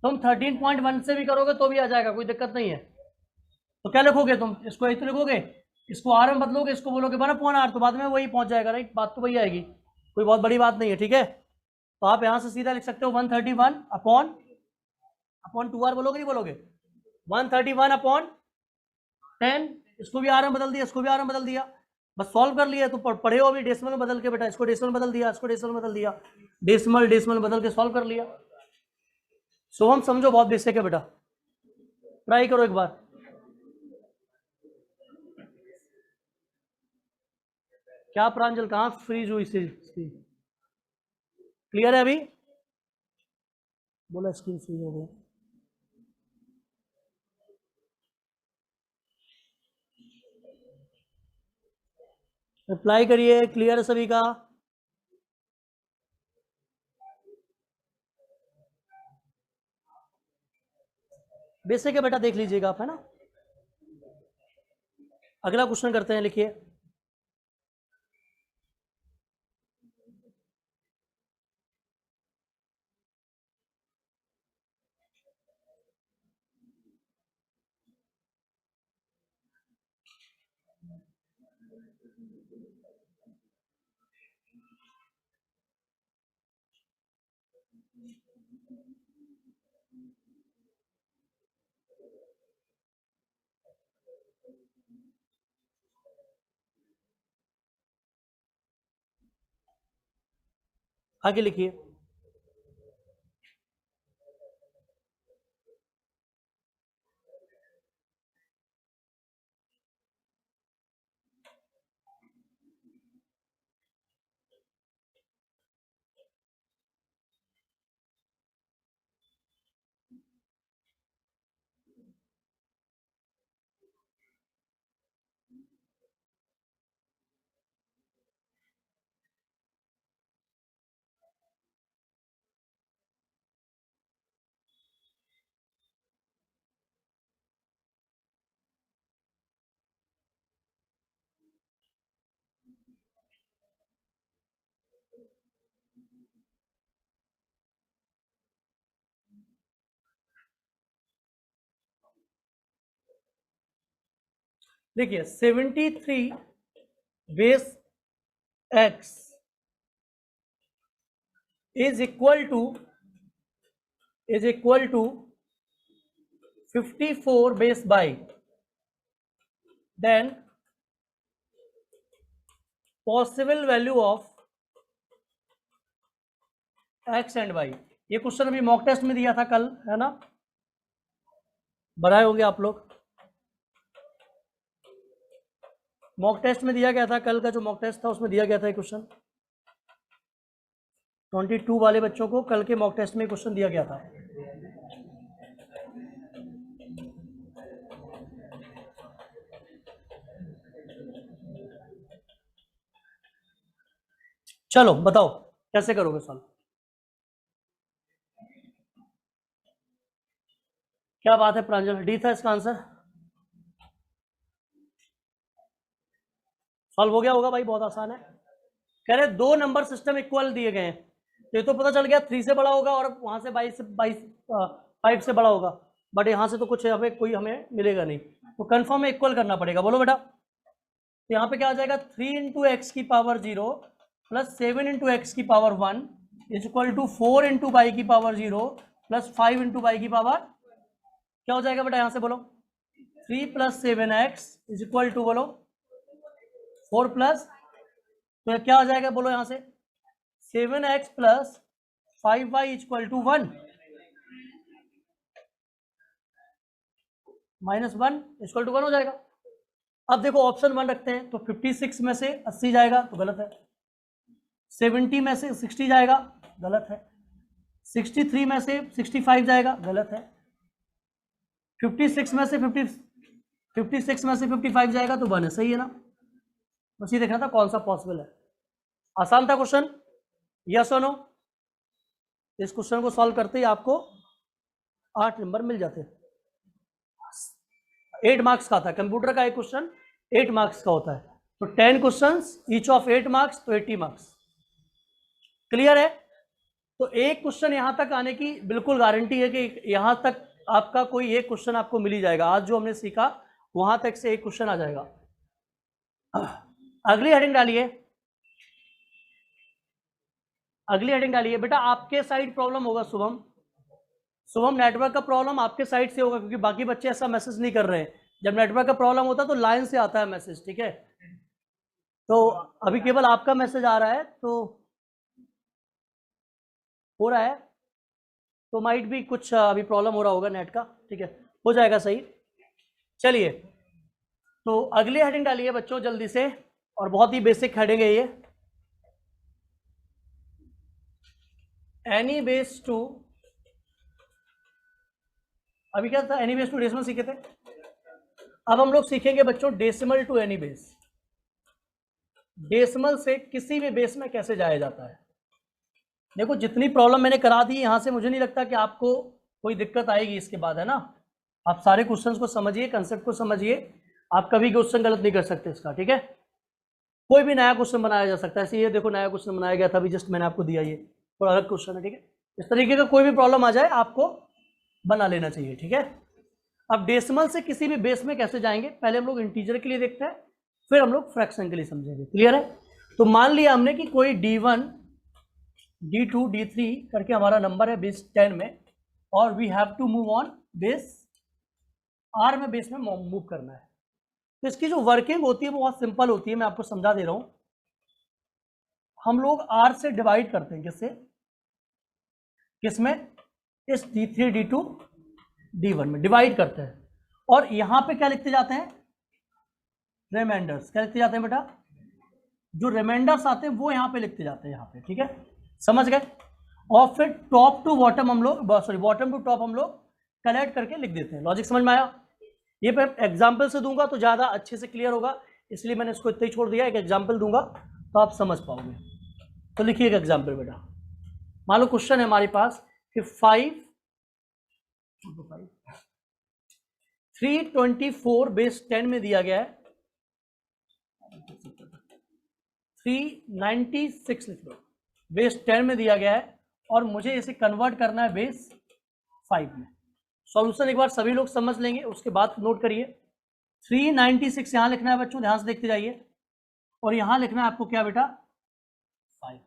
तुम 13.1 से भी करोगे तो भी आ जाएगा, कोई दिक्कत नहीं है, तो क्या लिखोगे तुम, इसको ऐसे लिखोगे, इसको आर में बदलोगे, इसको बोलोगे 1/r, तो बाद में वही पहुंच जाएगा, राइट, बात तो वही आएगी, कोई बहुत बड़ी बात नहीं है, ठीक है, तो आप यहां से सीधा लिख सकते हो 131 अपॉन 2r, बोलोगे नहीं बोलोगे, 131 अपॉन 10, इसको भी आर में बदल दिया, इसको भी आर में बदल दिया, बस सॉल्व कर लिया, तो पढ़े हो अभी डेसिमल में बदल के बेटा, इसको डेसिमल बदल दिया, इसको डेसिमल बदल दिया, डेसिमल बदल के सॉल्व कर लिया, सो हम समझो बहुत बेसिक है बेटा, ट्राई करो एक बार, क्या प्रांजल कहाँ फ्रीज हुई से, क्लियर है अभी, बोला स्क्रीन फ्रीज हो गया, रिप्लाई करिए, क्लियर है सभी का, बेसिक है बेटा, देख लीजिएगा आप, है ना, अगला क्वेश्चन करते हैं, लिखिए, आगे लिखिए, देखिए 73 base x is equal to 54 base y, then possible value of x and y, ये क्वेश्चन अभी मॉक टेस्ट में दिया था कल, है ना, बनाए होंगे आप लोग। मॉक टेस्ट में दिया गया था, कल का जो मॉक टेस्ट था उसमें दिया गया था क्वेश्चन। 22 वाले बच्चों को कल के मॉक टेस्ट में क्वेश्चन दिया गया था। चलो बताओ कैसे करोगे सॉल्व। क्या बात है प्रांजल, डी था इसका आंसर। सॉल्व हो गया होगा भाई, बहुत आसान है। कह रहे दो नंबर सिस्टम इक्वल दिए गए हैं, तो ये तो पता चल गया 3 से बड़ा होगा और वहां से 5 से बड़ा होगा, बट यहाँ से तो कुछ हमें कोई हमें मिलेगा नहीं, तो कन्फर्म में इक्वल करना पड़ेगा। बोलो बेटा, तो यहाँ पे क्या आ जाएगा 3 इंटू एक्स की पावर 0 प्लस 7 इंटू एक्स की power 1 is equal to 4 into y की पावर 0 प्लस 5 इंटू वाई की पावर, क्या हो जाएगा बेटा यहाँ से बोलो 3 plus 7x is equal to बोलो 4 प्लस, तो क्या आ जाएगा बोलो यहाँ से 7x plus 5y equal to 1 minus 1 equal to 1 हो जाएगा। अब देखो ऑप्शन 1 रखते हैं, तो 56 में से 80 जाएगा तो गलत है, 70 में से 60 जाएगा गलत है, 63 में से 65 जाएगा गलत है, 56 में से 55 जाएगा तो 1 है, सही है ना। बस ये देखना था कौन सा पॉसिबल है। आसान था क्वेश्चन, यस और नो। इस क्वेश्चन को सॉल्व करते ही आपको 8 नंबर मिल जाते हैं। 8 मार्क्स का था, कंप्यूटर का एक क्वेश्चन 8 मार्क्स का होता है, तो 10 क्वेश्चंस ईच ऑफ 8 मार्क्स, तो 80 मार्क्स। क्लियर है। तो एक क्वेश्चन यहां तक आने की बिल्कुल गारंटी है कि यहां तक आपका कोई एक क्वेश्चन आपको मिल ही जाएगा। आज जो हमने सीखा वहां तक से एक क्वेश्चन आ जाएगा। अगली हेडिंग डालिए, अगली हेडिंग डालिए बेटा। आपके साइड प्रॉब्लम होगा शुभम, नेटवर्क का प्रॉब्लम आपके साइड से होगा, क्योंकि बाकी बच्चे ऐसा मैसेज नहीं कर रहे हैं। जब नेटवर्क का प्रॉब्लम होता है तो लाइन से आता है मैसेज, ठीक है। तो अभी केवल आपका मैसेज आ रहा है, तो हो रहा है, तो माइट भी कुछ अभी प्रॉब्लम हो रहा होगा नेट का, ठीक है, हो जाएगा सही। चलिए, तो अगली हेडिंग डालिए बच्चों जल्दी से, और बहुत ही बेसिक हेडिंग है ये। एनी बेस टू, अभी क्या था, एनी बेस टू डेसिमल सीखे थे। अब हम लोग सीखेंगे बच्चों decimal to any base. Decimal से किसी भी बेस में कैसे जाया जाता है। देखो जितनी प्रॉब्लम मैंने करा दी यहां से, मुझे नहीं लगता कि आपको कोई दिक्कत आएगी इसके बाद, है ना। आप सारे क्वेश्चंस को समझिए, कंसेप्ट को समझिए, आप कभी क्वेश्चन गलत नहीं कर सकते इसका, ठीक है। कोई भी नया क्वेश्चन बनाया जा सकता है, ऐसे ये देखो नया क्वेश्चन बनाया गया था अभी जस्ट मैंने आपको दिया, ये थोड़ा अलग क्वेश्चन है, ठीक है। इस तरीके का कोई भी प्रॉब्लम आ जाए आपको बना लेना चाहिए, ठीक है। अब डेसिमल से किसी भी बेस में कैसे जाएंगे, पहले हम लोग इंटीजर के लिए देखते हैं, फिर हम लोग फ्रैक्शन के लिए समझेंगे। क्लियर है। तो मान लिया हमने कि कोई D1 D2 D3 करके हमारा नंबर है बेस 10 में, और we have to move on base R में, बेस में मूव करना है। तो इसकी जो वर्किंग होती है वो बहुत सिंपल होती है, मैं आपको समझा दे रहा हूं। हम लोग R से डिवाइड करते हैं, किसमें, इस D3 D2 D1 में डिवाइड करते हैं, और यहां पे क्या लिखते जाते हैं, रिमाइंडर्स। क्या लिखते जाते हैं बेटा, जो रिमाइंडर्स आते हैं वो यहां पे लिखते जाते हैं, यहां पे, ठीक है, समझ गए। और फिर टॉप टू बॉटम हम लोग, सॉरी बॉटम टू टॉप हम लोग कलेक्ट करके लिख देते हैं। लॉजिक समझ में आया। ये मैं एग्जाम्पल से दूंगा तो ज़्यादा अच्छे से क्लियर होगा, इसलिए मैंने इसको इतना ही छोड़ दिया। एक एग्जाम्पल दूंगा तो आप समझ पाओगे। तो लिखिए एक एग्जाम्पल बेटा। मान लो क्वेश्चन है हमारे पास कि 324 बेस 10 में दिया गया है, 396 लिख लो, बेस 10 में दिया गया है, और मुझे इसे कन्वर्ट करना है बेस 5 में। सॉल्यूशन एक बार सभी लोग समझ लेंगे, उसके बाद नोट करिए। 396 यहां लिखना है बच्चों, ध्यान से देखते जाइए, और यहां लिखना है आपको क्या बेटा, 5।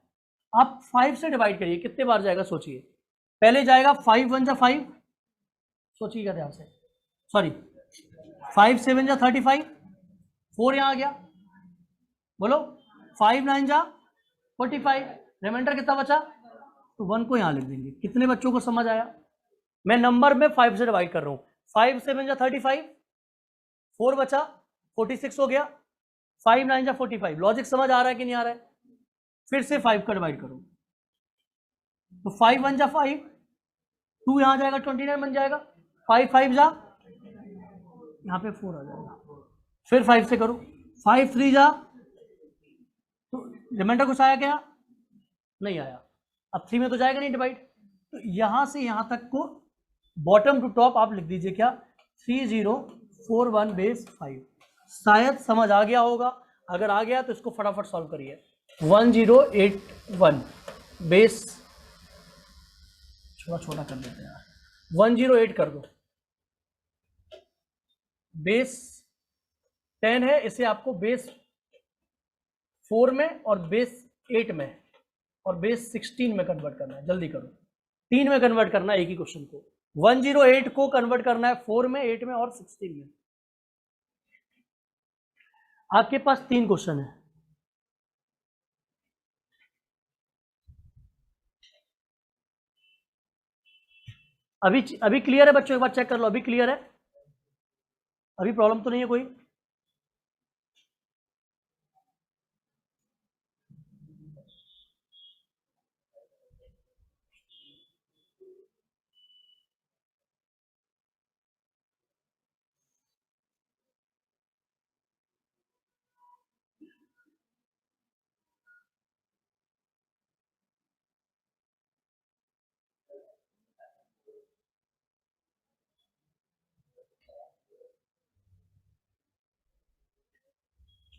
आप 5 से डिवाइड करिए, कितने बार जाएगा सोचिए। पहले जाएगा 5 1 जा 5, सोचिएगा ध्यान से, सॉरी 5 7 जा 35, 4 यहां आ गया, बोलो 5 9 जा 45, रिमाइंडर कितना बचा, तो 1 को यहां लिख देंगे। कितने बच्चों को समझ आया। मैं नंबर में 5 से डिवाइड कर रहा हूं, 5 7 जा 35, 4 बचा 46 हो गया, 5 9 जा 45। लॉजिक समझ आ रहा है कि नहीं आ रहा है? फिर से 5 का डिवाइड करो, तो 5 1 जा 5, 2 यहां जाएगा 29 बन जाएगा, 5 5 जा यहाँ पे 4 आ जाएगा, फिर 5 से करो, 5 3 जा, तो रिमाइंडर कुछ आया क्या? नहीं आया। अब 3 में तो जाएगा नहीं डिवाइड, तो यहां से यहां तक को बॉटम टू टॉप आप लिख दीजिए क्या? 3041 बेस 5। शायद समझ आ गया होगा, अगर आ गया तो इसको फटाफट सॉल्व करिए। 1081 बेस, थोड़ा छोटा कर देते हैं यार, 108 कर दो, बेस 10 है, इसे आपको बेस 4 में और बेस 8 में और बेस 16 में कन्वर्ट करना है। जल्दी करो, 3 में कन्वर्ट करना है एक ही क्वेश्चन को। 108 को कन्वर्ट करना है 4 में, 8 में और 16 में। आपके पास 3 क्वेश्चन है। अभी क्लियर है बच्चों? एक बार चेक कर लो, अभी क्लियर है? अभी प्रॉब्लम तो नहीं है कोई?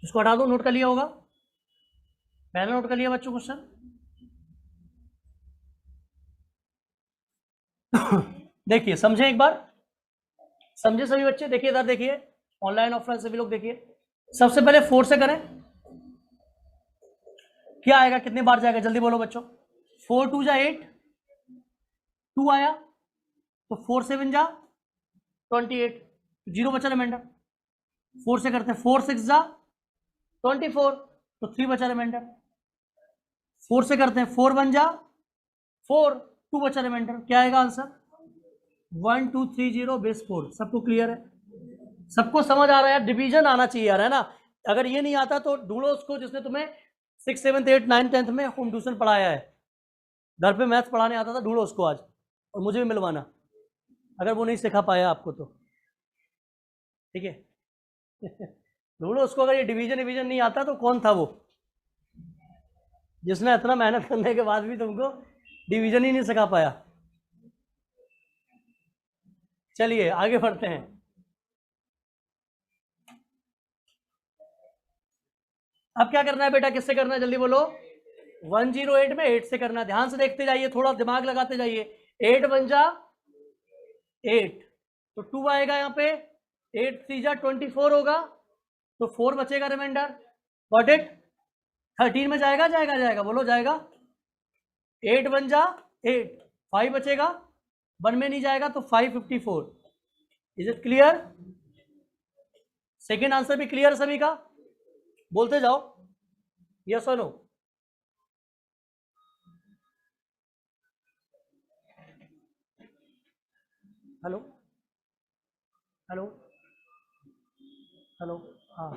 इसको हटा दो, नोट कर लिया होगा, मैंने नोट कर लिया बच्चों क्वेश्चन। देखिए समझे एक बार, समझे सभी बच्चे? देखिए इधर देखिए, ऑनलाइन ऑफलाइन सभी लोग देखिए। सबसे पहले 4 से करें, क्या आएगा? कितने बार जाएगा? जल्दी बोलो बच्चों। 4 2 जा 8, 2 आया, तो 4 7 जा 28, 0 बचा रिमाइंडर। 4 से करते हैं, 4 6 जा 24, तो 3 बचा रिमाइंडर। 4 से करते हैं, 4 1 जा 4, 2 बचा रिमाइंडर। क्या आएगा आंसर? 1 2 3 0 बेस 4। सबको क्लियर है? सबको समझ आ रहा है? डिवीजन आना चाहिए यार, है ना? अगर ये नहीं आता तो ढूंढो उसको जिसने तुम्हें 6 7 8 9 10th में होम ट्यूशन पढ़ाया है, घर पे मैथ्स पढ़ाने आता था, ढूंढो उसको आज और मुझे भी मिलवाना, अगर वो नहीं सिखा पाया आपको तो। ठीक है? ढूंढो उसको, अगर ये डिवीजन नहीं आता तो कौन था वो जिसने इतना मेहनत करने के बाद भी तुमको डिवीजन ही नहीं सिखा पाया। चलिए आगे बढ़ते हैं। अब क्या करना है बेटा? किससे करना है? जल्दी बोलो। 108 में 8 से करना है। ध्यान से देखते जाइए, थोड़ा दिमाग लगाते जाइए। 8 1 जा 8, तो 2 आएगा यहाँ पे, 8 3 जा 24 होगा, तो 4 बचेगा रिमाइंडर। Got it? 13 में जाएगा जाएगा जाएगा, बोलो जाएगा। 8 1 जा 8, 5 बचेगा, 1 में नहीं जाएगा, तो 554। Is it clear? Second answer भी क्लियर सभी का? बोलते जाओ, यस और नो। हेलो हेलो हेलो, हाँ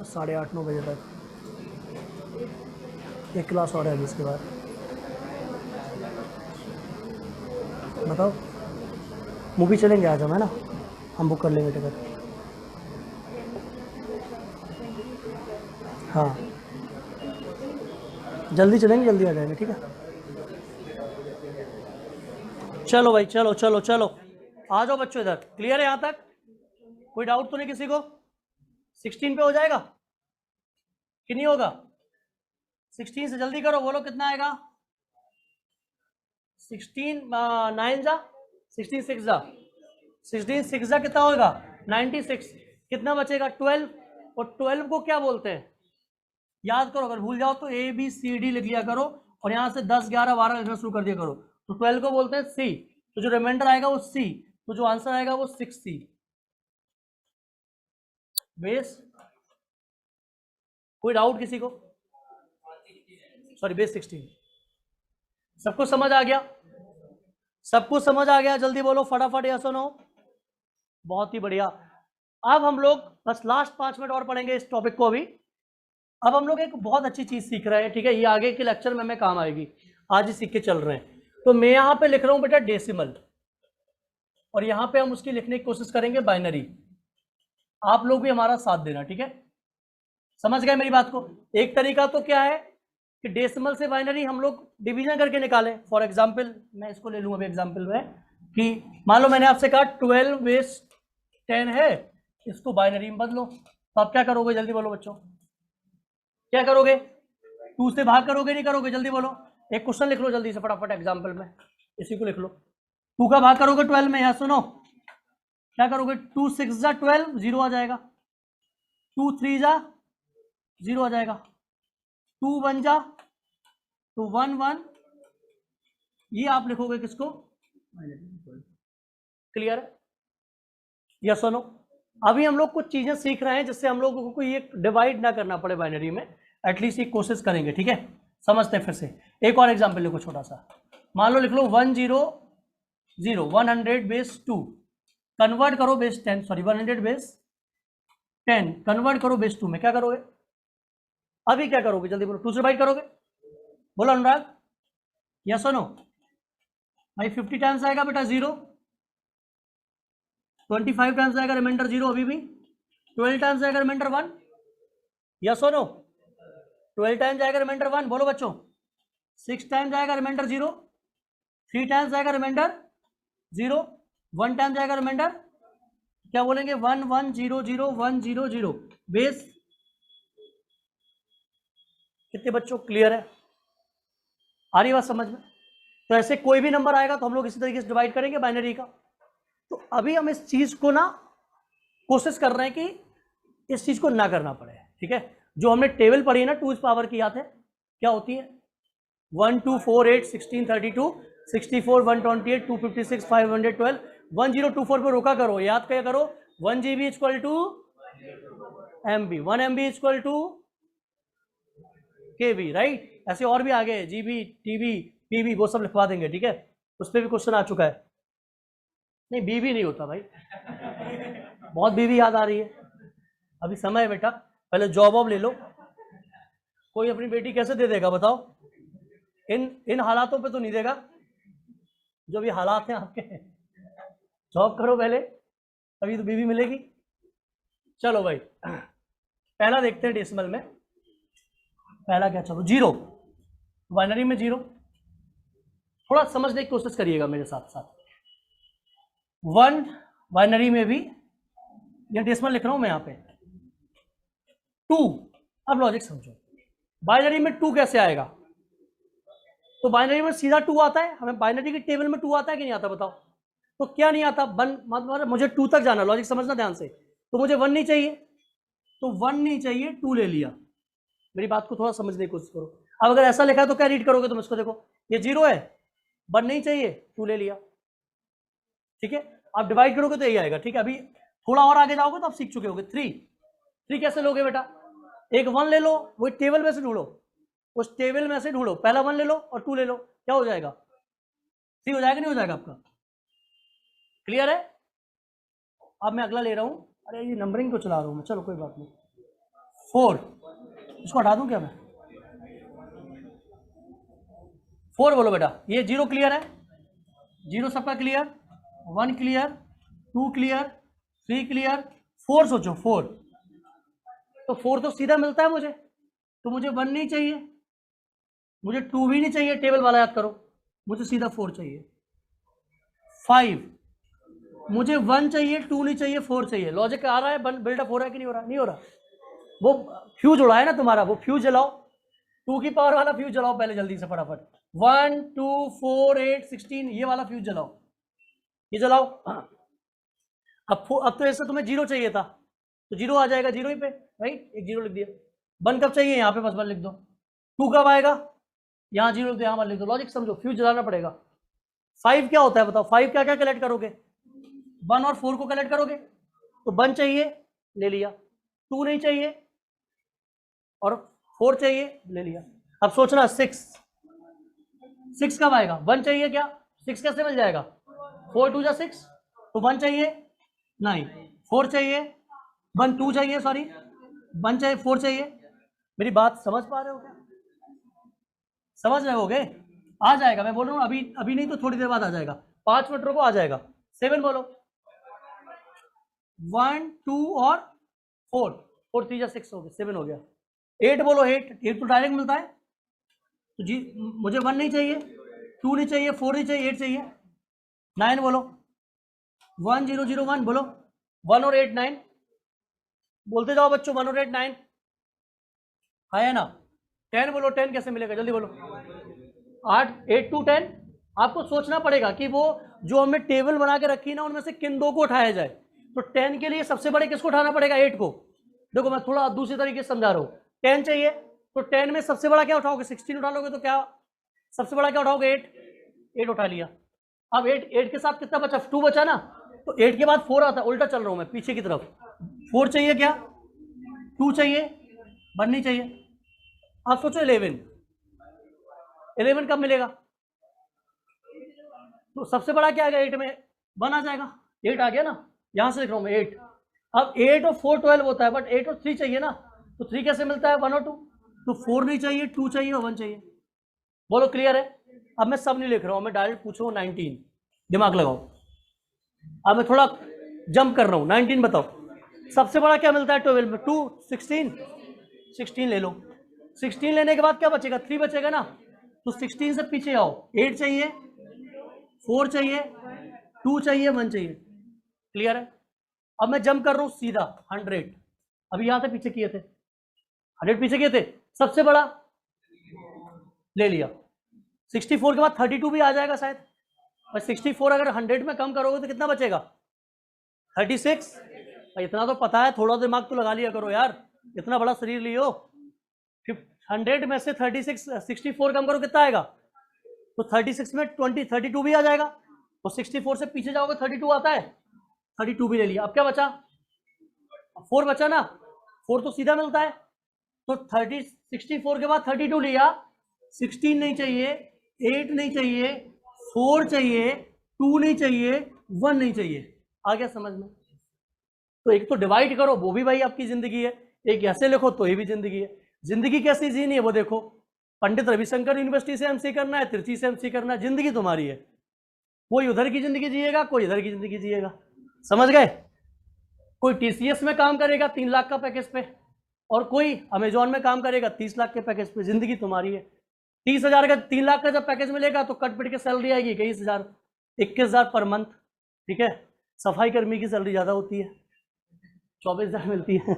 8:30 9 बजे तक एक क्लास और है अभी, इसके बाद बताओ। मूवी चलेंगे आज हम, है ना? हम बुक कर लेंगे टिकट। हाँ जल्दी चलेंगे, जल्दी आ जाएंगे, ठीक है? चलो भाई, चलो चलो चलो, आ जाओ बच्चों इधर। क्लियर है यहाँ तक? कोई डाउट तो नहीं किसी को? 16 पे हो जाएगा कि नहीं होगा? 16 से जल्दी करो, बोलो कितना आएगा? 16 9 जा 16 6 जा 16 6 जा कितना होगा? 96। कितना बचेगा? 12। और 12 को क्या बोलते हैं? याद करो, अगर भूल जाओ तो ABCD लिख लिया करो और यहाँ से 10 11 12 लिखना शुरू कर दिया करो। तो 12 को बोलते हैं C, तो जो रिमाइंडर आएगा वो C, तो जो आंसर आएगा वो 6C बेस। कोई डाउट किसी को? Sorry base 16। सबको समझ आ गया? सबको समझ आ गया? जल्दी बोलो फटाफट, या सुनो। बहुत ही बढ़िया। अब हम लोग बस लास्ट 5 मिनट और पढ़ेंगे इस टॉपिक को अभी। अब हम लोग एक बहुत अच्छी चीज सीख रहे हैं, ठीक है, ये आगे के लेक्चर में हमें काम आएगी, आज ही सीख के चल रहे हैं। तो मैं यहाँ पे लिख रहा हूँ बेटा डेसिमल, और यहाँ पे हम उसकी लिखने की कोशिश करेंगे बाइनरी। आप लोग भी हमारा साथ देना, ठीक है? समझ गए मेरी बात को? एक तरीका तो क्या है कि डेसिमल से बाइनरी हम लोग डिवीजन करके निकालें। फॉर एग्जाम्पल मैं इसको ले लूँ अभी एग्जाम्पल में, कि मान लो मैंने आपसे कहा 12/10 है, इसको बाइनरी में बदलो। तो आप क्या करोगे? जल्दी बोलो बच्चों, क्या करोगे? 2 से भाग करोगे नहीं करोगे? जल्दी बोलो। एक क्वेश्चन लिख लो जल्दी से फटाफट एग्जाम्पल में, इसी को लिख लो। 2 का भाग करोगे 12 में, यहाँ सुनो क्या करोगे? 2 6 जा 12, 0 आ जाएगा। 2 3 जा 0 आ जाएगा। 2 1 जा तो 1 1, ये आप लिखोगे किसको? क्लियर है? यस और नो? अभी हम लोग कुछ चीजें सीख रहे हैं जिससे हम लोगों को ये डिवाइड ना करना पड़े बाइनरी में, एटलीस्ट ये कोशिश करेंगे, ठीक है? समझते हैं फिर से। एक और एग्जांपल लिखो छोटा सा, मान लो लिख लो 100 100/2, कन्वर्ट करो बेस 10, सॉरी 100/10 कन्वर्ट करो बेस 2 में, क्या करोगे? अभी क्या करोगे? जल्दी बोलो। 2 से डिवाइड करोगे? बोलो अनुराग, यस और नो? भाई 50 टाइम्स आएगा बेटा 0, 25 टाइम्स आएगा रिमाइंडर 0, अभी भी 12 टाइम्स आएगा रिमाइंडर 1, यस और नो? 12 टाइम्स आएगा रिमाइंडर 1, बोलो बच्चों। 6 टाइम्स आएगा रिमाइंडर 0, 3 टाइम्स आएगा रिमाइंडर 0, 1 टाइम्स आएगा रिमाइंडर, क्या बोलेंगे? 1 1 0 0 1 0 0 बेस। कितने बच्चों क्लियर है? आ रही बात समझ में? तो ऐसे कोई भी नंबर आएगा तो हम लोग इसी तरीके से डिवाइड करेंगे बाइनरी का। तो अभी हम इस चीज को ना कोशिश कर रहे हैं कि इस चीज को ना करना पड़े, ठीक है? जो हमने टेबल पढ़ी है ना 2 पावर की, याद है क्या होती है? 1 2 4 8 16 32 64 128 256 512 1024 पे रोका करो, याद क्या करो? 1 GB equal to MB, 1 MB equal to KB, right? ऐसे और भी आ गए, GB TB PB, वो सब लिखवा देंगे, ठीक है? उस पर भी क्वेश्चन आ चुका है। नहीं BB नहीं होता भाई, बहुत BB याद आ रही है, अभी समय है बेटा, पहले जॉब वॉब ले लो। कोई अपनी बेटी कैसे दे देगा बताओ? इन हालातों पे तो नहीं देगा, जो भी हालात हैं आपके। जॉब करो पहले, तभी तो बीवी मिलेगी। चलो भाई पहला देखते हैं डेसिमल में। पहला क्या? चलो 0, बाइनरी में 0। थोड़ा समझने की कोशिश करिएगा मेरे साथ साथ। 1 बाइनरी में भी, या डेसिमल लिख रहा हूं मैं यहाँ पे 2। अब लॉजिक समझो, बाइनरी में 2 कैसे आएगा? तो बाइनरी में सीधा 2 आता है, हमें बाइनरी के टेबल में 2 आता है कि नहीं आता बताओ? तो क्या नहीं आता? मतलब मुझे 2 तक जाना, लॉजिक समझना ध्यान से। तो मुझे 1 नहीं चाहिए, तो 1 नहीं चाहिए, 2 ले लिया। मेरी बात को थोड़ा समझने की कोशिश करो। अब अगर ऐसा लिखा है तो क्या रीड करोगे तुम इसको? देखो ये 0 है, 1 नहीं चाहिए, 2 ले लिया, ठीक है? आप डिवाइड करोगे तो यही आएगा, ठीक है? अभी थोड़ा और आगे जाओगे तो आप सीख चुके होगे। 3 कैसे लोगे बेटा? एक 1 ले लो, वो टेबल में से ढूंढो, उस टेबल में से ढूंढो, पहला 1 ले लो और 2 ले लो, क्या हो जाएगा? 3 हो जाएगा, नहीं हो जाएगा आपका? क्लियर है? अब मैं अगला ले रहा हूं, अरे ये नंबरिंग को चला रहा हूं मैं, चलो कोई बात नहीं। 4, इसको हटा दूं क्या मैं? 4 बोलो बेटा। ये 0 क्लियर है? 0 सबका क्लियर, 1 क्लियर, 2 क्लियर, 3 क्लियर, 4 सोचो 4। तो 4 तो सीधा मिलता है मुझे, तो मुझे 1 नहीं चाहिए, मुझे 2 भी नहीं चाहिए, टेबल वाला याद करो, मुझे सीधा 4 चाहिए। 5, मुझे 1 चाहिए, 2 नहीं चाहिए, 4 चाहिए। लॉजिक आ रहा है? बिल्डअप हो रहा है कि नहीं हो रहा? नहीं हो रहा। वो फ्यूज उड़ा है ना तुम्हारा, वो फ्यूज जलाओ, 2 की पावर वाला फ्यूज जलाओ पहले जल्दी से फटाफट। 1 2 4 8 16, ये वाला फ्यूज जलाओ, ये जलाओ। अब तो ऐसा तुम्हें 0 चाहिए था, तो 0 आ जाएगा 0 ही पे, राइट? एक 0 लिख दिया। 1 कब चाहिए? यहाँ पे बस 1 लिख दो। 2 कब आएगा? यहाँ 0 लिख दो, यहाँ 1 लिख दो। लॉजिक समझो, फ्यूज जलाना पड़ेगा। 5 क्या होता है बताओ? 5 क्या क्या कलेक्ट करोगे? 1 और 4 को कलेक्ट करोगे, तो 1 चाहिए, ले लिया, 2 नहीं चाहिए और 4 चाहिए, ले लिया। अब सोचना 6 कब आएगा? 1 चाहिए क्या? 6 कैसे मिल जाएगा? 4 2 जा 6, तो 1 चाहिए, नहीं 4 चाहिए, 1 2 चाहिए, सॉरी 1 चाहिए, 4 चाहिए। मेरी बात समझ पा रहे हो क्या? समझ रहे होगे? आ जाएगा, मैं बोल रहा हूँ अभी अभी नहीं तो थोड़ी देर बाद आ जाएगा, 5 मिनट रुको, आ जाएगा। 7 बोलो, 1 2 और 4, 4 3 जा 6 हो गया, 7 हो गया। 8 बोलो, 8 तो डायरेक्ट मिलता है, तो जी मुझे 1 नहीं चाहिए, 2 नहीं चाहिए, 4 नहीं चाहिए, 8 चाहिए। 9 बोलो, 1 0 0 1 बोलो, 1 और 8 9, बोलते जाओ बच्चों, 1 और 8 9 है ना। 10 बोलो, 10 कैसे मिलेगा, जल्दी बोलो। 8 2 10, आपको सोचना पड़ेगा कि वो जो हमने टेबल बना के रखी ना उनमें से किन दो को उठाया जाए। तो 10 के लिए सबसे बड़े किसको उठाना पड़ेगा? 8 को। देखो मैं थोड़ा दूसरी तरीके से समझा रहा हूँ। 10 चाहिए तो 10 में सबसे बड़ा क्या उठाओगे? 16 उठा लोगे, तो क्या सबसे बड़ा क्या उठाओगे? 8 उठा लिया। अब 8 के साथ कितना बचा? 2 बचा ना, तो 8 के बाद 4 आता है, उल्टा चल रहा हूं मैं पीछे की तरफ। 4 चाहिए क्या? 2 चाहिए, 1 नहीं चाहिए। अब सोचो 11 कब मिलेगा? तो सबसे बड़ा क्या आएगा 8 में? 1 आ जाएगा। 8 आ गया ना, यहां से लिख रहा हूं मैं 8। अब 8 और 4 12 होता है, बट 8 और 3 चाहिए ना, तो 3 कैसे मिलता है? 1 और 2, तो 4 नहीं चाहिए, 2 चाहिए और 1 चाहिए। बोलो क्लियर है? अब मैं सब नहीं लिख रहा हूं, मैं डायरेक्ट पूछ रहा हूं 19, दिमाग लगाओ। अब मैं थोड़ा जंप कर रहा हूं, 19 बताओ सबसे बड़ा क्या मिलता है 12 में? 2 16 ले लो। 16 लेने के बाद क्या बचेगा? 3 बचेगा ना, तो 16 से पीछे आओ। 8 चाहिए, 4 चाहिए, 2 चाहिए, 1 चाहिए। क्लियर है? अब मैं जंप कर रहा हूं सीधा 100। अभी यहां से पीछे किए थे, 100 पीछे किए थे, सबसे बड़ा ले लिया। 64 के बाद 32 भी आ जाएगा शायद, और 64 अगर 100 में कम करोगे तो कितना बचेगा? 36। इतना तो पता है, थोड़ा दिमाग तो लगा लिया करो यार, इतना बड़ा शरीर लियो। 100 में से 36 64 कम करो, कितना आएगा? तो 36 में 32 भी आ जाएगा, और 64 से पीछे जाओगे 32 आता है, 32 भी ले लिया। अब क्या बचा? 4 बचा ना, 4 तो सीधा मिलता है, तो 64 के बाद 32 लिया। 16 नहीं चाहिए, 8 नहीं चाहिए, 4 चाहिए, 2 नहीं चाहिए, 1 नहीं चाहिए। आ गया समझ में? तो एक तो डिवाइड करो, वो भी भाई आपकी जिंदगी है, एक ऐसे लिखो तो ये भी जिंदगी है। जिंदगी कैसी जीनी है वो देखो, पंडित रविशंकर यूनिवर्सिटी से एमसी करना है, त्रिची से एमसी करना है, जिंदगी तुम्हारी है। कोई उधर की जिंदगी जिएगा, कोई इधर की जिंदगी जिएगा, समझ गए? कोई टीसीएस में काम करेगा 3 लाख का पैकेज पे, और कोई अमेजोन में काम करेगा 30 लाख के पैकेज पे। जिंदगी तुम्हारी है। 30,000 का 3 लाख का जब पैकेज मिलेगा तो कट पिट के सैलरी आएगी 21,000, 21,000 पर मंथ। ठीक है, सफाई कर्मी की सैलरी ज्यादा होती है, 24,000 मिलती है।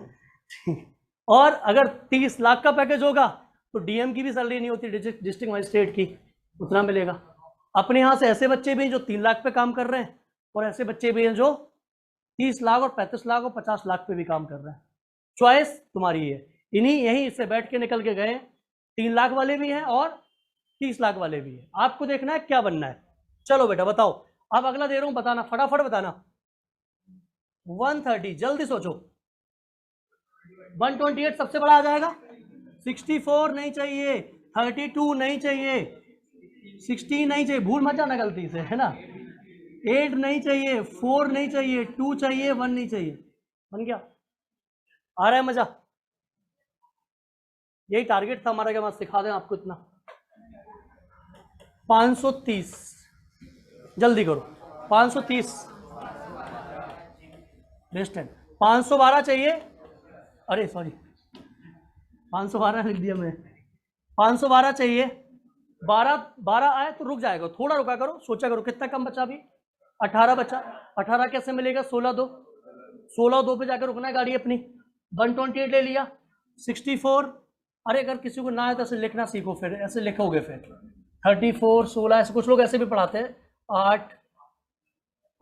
और अगर 30 लाख का पैकेज होगा तो डीएम की भी सैलरी नहीं होती, डिस्ट्रिक्ट मजिस्ट्रेट की, उतना मिलेगा। अपने यहाँ से ऐसे बच्चे भी हैं जो 3 लाख पे काम कर रहे हैं, और ऐसे बच्चे भी हैं जो 30 लाख और 35 लाख और 50 लाख पे भी काम कर रहे हैं। चॉइस तुम्हारी है। इन्हीं यहीं से बैठ के निकल के गए, 3 लाख वाले भी हैं और 30 लाख वाले भी हैं। आपको देखना है क्या बनना है। चलो बेटा बताओ, अब अगला दे रहा हूं, बताना फटाफट बताना। 130, जल्दी सोचो। 128 सबसे बड़ा आ जाएगा, 64 नहीं चाहिए, 32 नहीं चाहिए, 16 नहीं चाहिए, भूल मत जाना गलती से, है ना। 8 नहीं चाहिए, 4 नहीं चाहिए, 2 चाहिए, 1 नहीं चाहिए। बन गया? आ रहा है मजा? यही टारगेट था हमारा कि हम सिखा दें आपको इतना। 530, जल्दी करो। 530 बेस्ट है। 512 चाहिए, अरे सॉरी 512 लिख दिया मैं। 512 चाहिए, 12 आए तो रुक जाएगा, थोड़ा रुका करो, सोचा करो कितना कम बचा अभी। 18 बचा, 18 कैसे मिलेगा? 16 2 पे जाकर रुकना है गाड़ी अपनी। 128 ले लिया, 64। अरे अगर किसी को ना आए तो ऐसे लिखना सीखो, फिर ऐसे लिखोगे फिर 34 16, ऐसे कुछ लोग ऐसे भी पढ़ाते हैं। 8,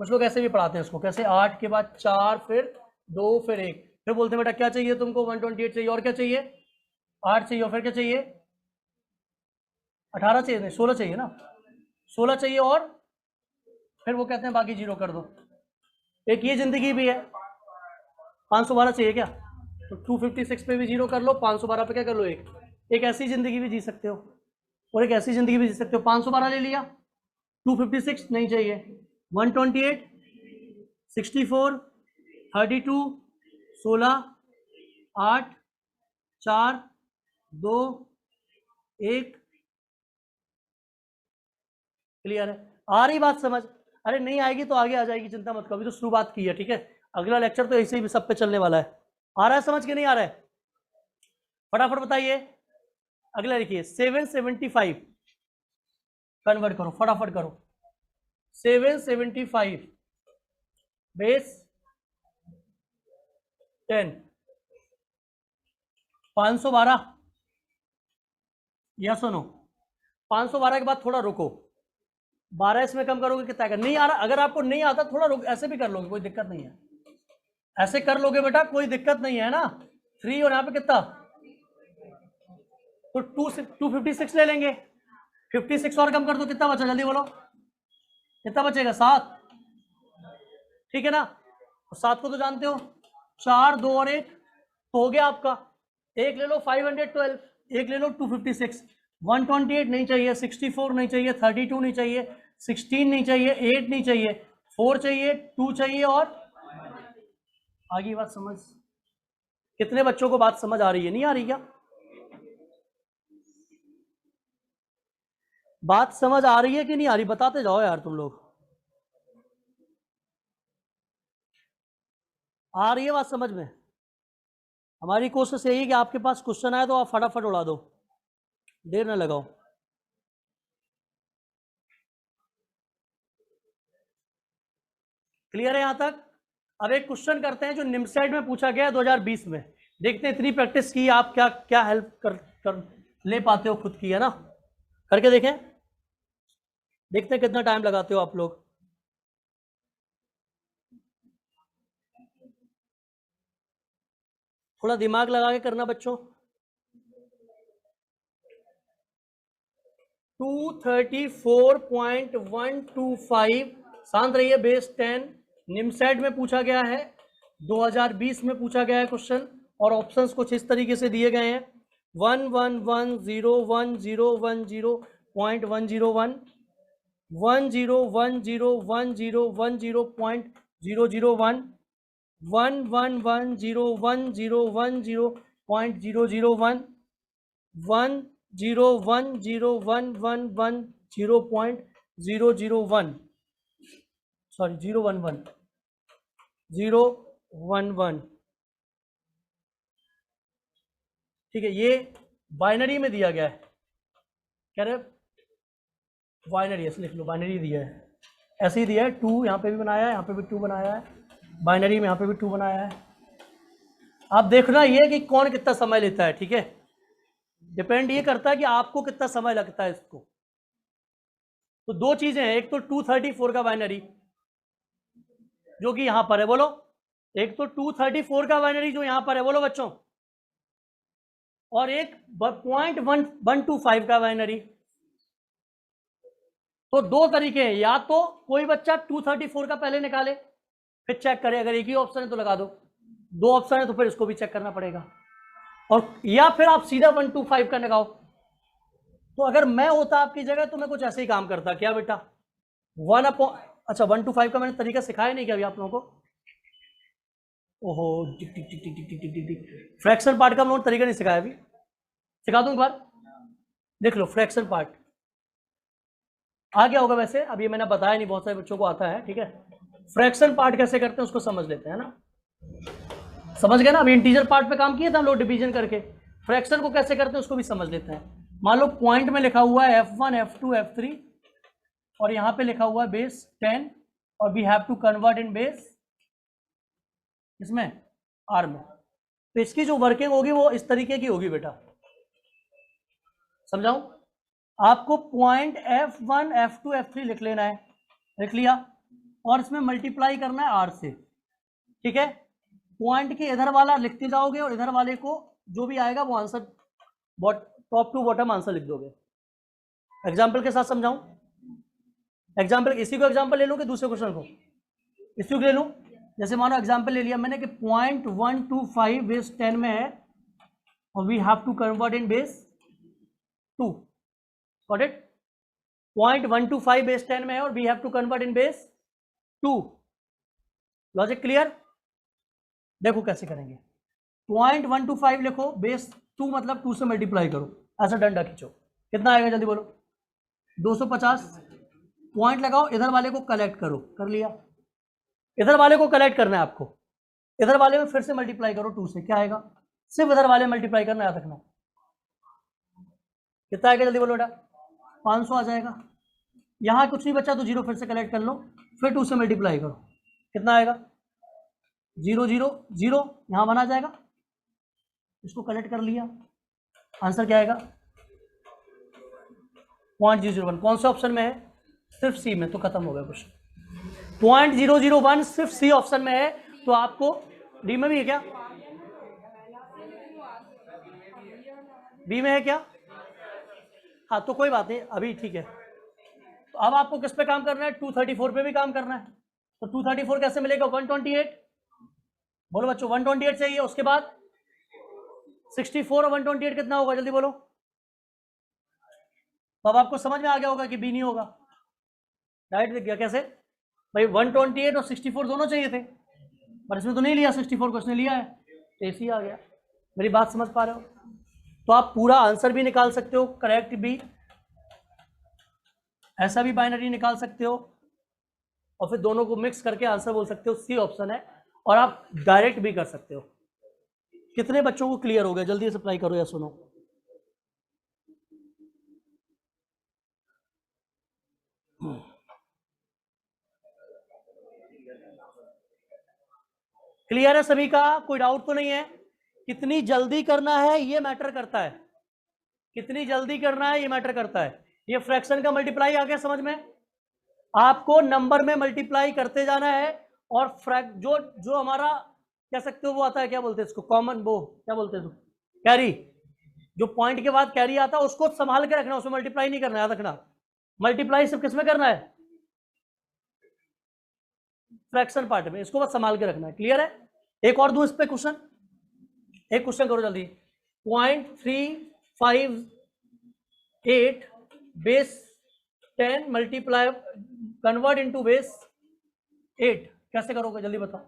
कुछ लोग ऐसे भी पढ़ाते हैं इसको, कैसे 8 के बाद 4 फिर 2 फिर 1, फिर बोलते हैं बेटा क्या चाहिए तुमको? 128 चाहिए, और क्या चाहिए? 8 चाहिए, और फिर क्या चाहिए? 18 चाहिए, नहीं 16 चाहिए ना, 16 चाहिए, और फिर वो कहते हैं बाकी जीरो कर दो। एक ये जिंदगी भी है। 512 चाहिए क्या? तो 256 पे भी जीरो कर लो, 512 पे क्या कर लो, एक ऐसी जिंदगी भी जी सकते हो, और एक ऐसी जिंदगी भी जी सकते हो। 512 ले लिया, 256 नहीं चाहिए, 128, 64, 32, 16, 8, 4, 2, 1। क्लियर है? आ रही बात समझ? अरे नहीं आएगी तो आगे आ जाएगी, चिंता मत करो, अभी तो शुरुआत की है, ठीक है। अगला लेक्चर तो ऐसे ही सब पे चलने वाला है। आ रहा है समझ के नहीं आ रहा है? फटाफट बताइए। अगला लिखिए 775, कन्वर्ट करो, फटाफट करो। 775 बेस 10, 512, या सुनो 512 के बाद थोड़ा रुको, 12 इसमें कम करोगे कितना आएगा? नहीं आ रहा, अगर आपको नहीं आता थोड़ा रुक, ऐसे भी कर लोगे, कोई दिक्कत नहीं है, ऐसे कर लोगे बेटा, कोई दिक्कत नहीं है ना। 3 और यहाँ पे कितना, तो 256 ले लेंगे, 56 और कम कर दो, कितना बचा जल्दी बोलो, कितना बचेगा? 7, ठीक है ना। 7 को तो जानते हो, 4, 2 और 1 तो हो गया आपका। एक ले लो 512, एक ले लो 256, 128 नहीं चाहिए, 64 नहीं चाहिए, 32 नहीं चाहिए, 16 नहीं चाहिए, 8 नहीं चाहिए, 4 चाहिए, 2 चाहिए, और आगे बात समझ? कितने बच्चों को बात समझ आ रही है? नहीं आ रही क्या? बात समझ आ रही है कि नहीं आ रही? बताते जाओ यार तुम लोग। आ रही है बात समझ में? हमारी कोशिश यही है कि आपके पास क्वेश्चन आए तो आप फटाफट उड़ा दो, देर ना लगाओ। क्लियर है यहां तक? अब एक क्वेश्चन करते हैं जो निमसेट में पूछा गया है 2020 में। देखते हैं इतनी प्रैक्टिस की आप क्या क्या हेल्प कर ले पाते हो खुद की, है ना? करके देखें, देखते हैं कितना टाइम लगाते हो आप लोग। थोड़ा दिमाग लगा के करना बच्चों। 234.125 शांत रहिए, बेस 10 निमसेट में पूछा गया है, 2020 में पूछा गया है क्वेश्चन, और ऑप्शंस कुछ इस तरीके से दिए गए हैं। 111011010.101, 1010101.001, 111011010.001, 1010111.001, सॉरी 011, 011, ठीक है। ये बाइनरी में दिया गया है, कह रहे बाइनरी, ऐसे लिख लो, बाइनरी दिया है, ऐसे ही दिया है। 2 यहाँ पे भी बनाया है, यहाँ पे भी 2 बनाया है, बाइनरी में यहाँ पे भी 2 बनाया है। आप देखना ये कि कौन कितना समय लेता है, ठीक है। डिपेंड ये करता है कि आपको कितना समय लगता है इसको। तो 2 चीजें हैं, एक तो 234 का बाइनरी जो कि यहां पर है, बोलो। एक तो 234 का बाइनरी जो यहां पर है, बोलो बच्चों, और एक 0.125 का बाइनरी। तो 2 तरीके हैं, या तो कोई बच्चा 234 का पहले निकाले फिर चेक करे, अगर एक ही ऑप्शन है तो लगा दो, 2 ऑप्शन है तो फिर इसको भी चेक करना पड़ेगा, और या फिर आप सीधा 125 का लगाओ। तो अगर मैं होता आपकी जगह तो मैं कुछ ऐसे ही काम करता। क्या बेटा? 125 का मैंने तरीका सिखाया नहीं क्या अभी आप लोगों को? ओहो, टिक टिक टिक टिक टिक टिक टिक टिक, फ्रैक्शन पार्ट का हम लोगों ने तरीका नहीं सिखाया, अभी सिखा दूं एक बार, देख लो। फ्रैक्शन पार्ट आ गया होगा वैसे, अभी मैंने बताया नहीं, बहुत सारे बच्चों को आता है, ठीक है। फ्रैक्शन पार्ट कैसे करते हैं उसको समझ लेते हैं ना, समझ गए ना? अभी इंटीजर पार्ट पे काम किए थे हम लोग डिवीजन करके, फ्रैक्शन को कैसे करते हैं उसको भी समझ लेते हैं। मान लो पॉइंट में लिखा हुआ है F1 F2 F3, और यहाँ पे लिखा हुआ है बेस 10, और we have to convert in base इसमें R में। तो इसकी जो वर्किंग होगी वो इस तरीके की होगी बेटा, समझाऊं? आपको पॉइंट F1 F2 F3 लिख लेना है, लिख लिया, और इसमें मल्टीप्लाई करना है R से, ठीक है। पॉइंट के इधर वाला लिखते जाओगे और इधर वाले को जो भी आएगा वो answer top to bottom answer लिख दोगे। एग्जाम्पल के साथ समझाऊं? एग्जाम्पल, इसी को एग्जाम्पल ले लो कि दूसरे क्वेश्चन को? इसी को ले लूं। जैसे मानो एग्जाम्पल ले लिया मैंने कि 0.125 बेस 10 में है, और we have to convert in base 2, got it? 0.125 base 10 में है और we have to convert in base 2। Logic clear? देखो कैसे करेंगे। 0.125 लिखो, बेस 2 मतलब 2 से मल्टीप्लाई करो, ऐसा डंडा खींचो, कितना आएगा जल्दी बोलो? 250। पॉइंट लगाओ, इधर वाले को कलेक्ट करो, कर लिया? इधर वाले को कलेक्ट करना है आपको, इधर वाले में फिर से मल्टीप्लाई करो 2 से, क्या आएगा? सिर्फ इधर वाले मल्टीप्लाई करना, याद रखना। कितना आएगा जल्दी बोलो बेटा? 500 आ जाएगा। यहाँ कुछ नहीं बचा तो 0 फिर से कलेक्ट कर लो, फिर 2 से मल्टीप्लाई करो, कितना आएगा? 0 0 0, यहाँ 1 आ जाएगा, इसको कलेक्ट कर लिया, आंसर क्या आएगा? 0.001। कौन से ऑप्शन में है? सिर्फ सी में, तो खत्म हो गया क्वेश्चन। 0.001 सिर्फ सी ऑप्शन में है, तो आपको डी में भी है क्या? बी में है क्या? हाँ तो कोई बात नहीं, अभी ठीक है। तो अब आपको किस पे काम करना है? 234 पे भी काम करना है। तो 234 कैसे मिलेगा? 128। बोलो बच्चों, 128 चाहिए, उसके बाद 64 और 128 कितना होगा जल्दी बोलो? तो अब आपको समझ में आ गया होगा कि बी नहीं होगा, राइट? दिख गया कैसे भाई? 128 और 64 दोनों चाहिए थे, पर इसमें तो नहीं लिया 64 को, इसने लिया है, तो ऐसे ही आ गया। मेरी बात समझ पा रहे हो? तो आप पूरा आंसर भी निकाल सकते हो, करेक्ट भी, ऐसा भी बाइनरी निकाल सकते हो, और फिर दोनों को मिक्स करके आंसर बोल सकते हो, सी ऑप्शन है। और आप डायरेक्ट भी कर सकते हो। कितने बच्चों को क्लियर हो गया? जल्दी से अप्लाई करो या सुनो। क्लियर है सभी का? कोई डाउट तो नहीं है? कितनी जल्दी करना है ये मैटर करता है, कितनी जल्दी करना है ये मैटर करता है। ये फ्रैक्शन का मल्टीप्लाई आ गया समझ में? आपको नंबर में मल्टीप्लाई करते जाना है, और जो जो हमारा कह सकते हो वो आता है, क्या बोलते हैं इसको, कॉमन, वो क्या बोलते हैं, कैरी, जो पॉइंट के बाद कैरी आता है उसको संभाल के रखना, उसमें मल्टीप्लाई नहीं करना, याद रखना। मल्टीप्लाई सिर्फ किस में करना है? फ्रैक्शन पार्ट में, इसको बस संभाल के रखना है। क्लियर है? एक और दूं इस पे क्वेश्चन, एक क्वेश्चन करो जल्दी। 0.358 base 10 multiply convert into base 8, कैसे करोगे जल्दी बताओ?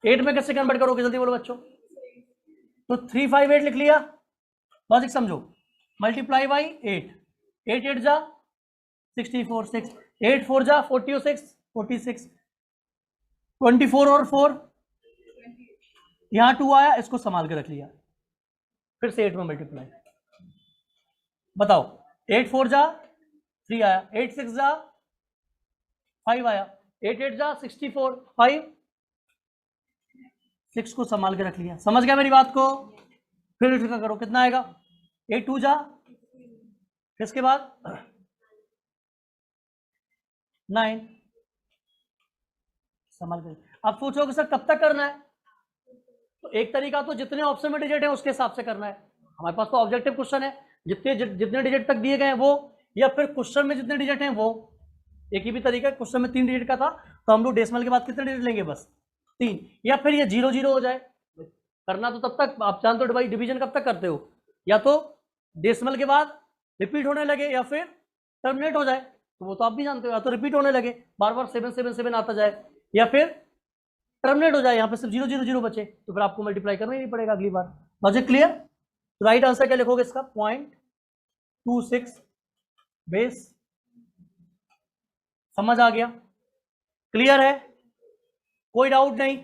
8 में कैसे कन्वर्ट करोगे जल्दी बोलो बच्चों? तो 358 लिख लिया, लॉजिक समझो, मल्टीप्लाई बाई 8, 8 8 जा 64, 6 8 4 जा 46, 46 24 और 4, यहाँ 2 आया, इसको संभाल के रख लिया, फिर से 8 में मल्टीप्लाई, बताओ 8 4 जा 3 आया, 8 6 जा 5 आया, 8 8 जा 64, 5 6 को संभाल के रख लिया। समझ गया मेरी बात को? फिर इसका करो, कितना आएगा? 8 2 जा, इसके बाद 9, संभाल के। अब सोचोगे सर कब तक करना है? तो एक तरीका तो जितने ऑप्शन में डिजिट है उसके हिसाब से करना है। हमारे पास तो ऑब्जेक्टिव क्वेश्चन है, जितने डिजिट तक दिए गए हैं वो, या फिर क्वेश्चन में जितने डिजिट हैं वो। एक ही भी तरीका है, क्वेश्चन में 3 डिजिट का था तो हम लोग डेसिमल के बाद कितने डिजिट लेंगे? बस 3, या फिर ये 0 0 हो जाए। करना तो तब तक आप जानते हो भाई, डिवीजन कब तक करते हो? या तो डेसिमल के बाद रिपीट होने लगे या फिर टर्मिनेट हो जाए, तो वो तो आप भी जानते हो, या तो रिपीट होने लगे बार बार 7 7 7 आता जाए, या फिर टर्मिनेट हो जाए, यहाँ पे सिर्फ 0 0 0 बचे, तो फिर आपको मल्टीप्लाई करना ही नहीं पड़ेगा अगली बार। Logic clear? तो राइट आंसर क्या लिखोगे इसका? 0.26 बेस। समझ आ गया? क्लियर है? कोई डाउट नहीं?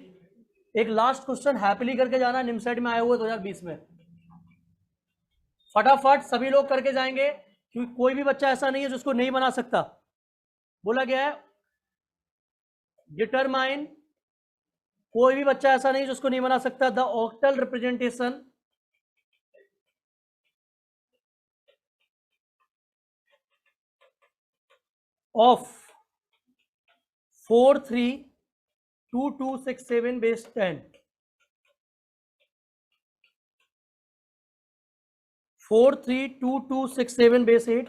एक लास्ट क्वेश्चन हैप्पीली करके जाना, निमसेट में आए हुए 2020 में, फटाफट सभी लोग करके जाएंगे, क्योंकि कोई भी बच्चा ऐसा नहीं है जिसको नहीं बना सकता। बोला गया है डिटरमाइन, कोई भी बच्चा ऐसा नहीं जिसको नहीं बना सकता, the octal representation of 432267 base 10, 432267 base 8,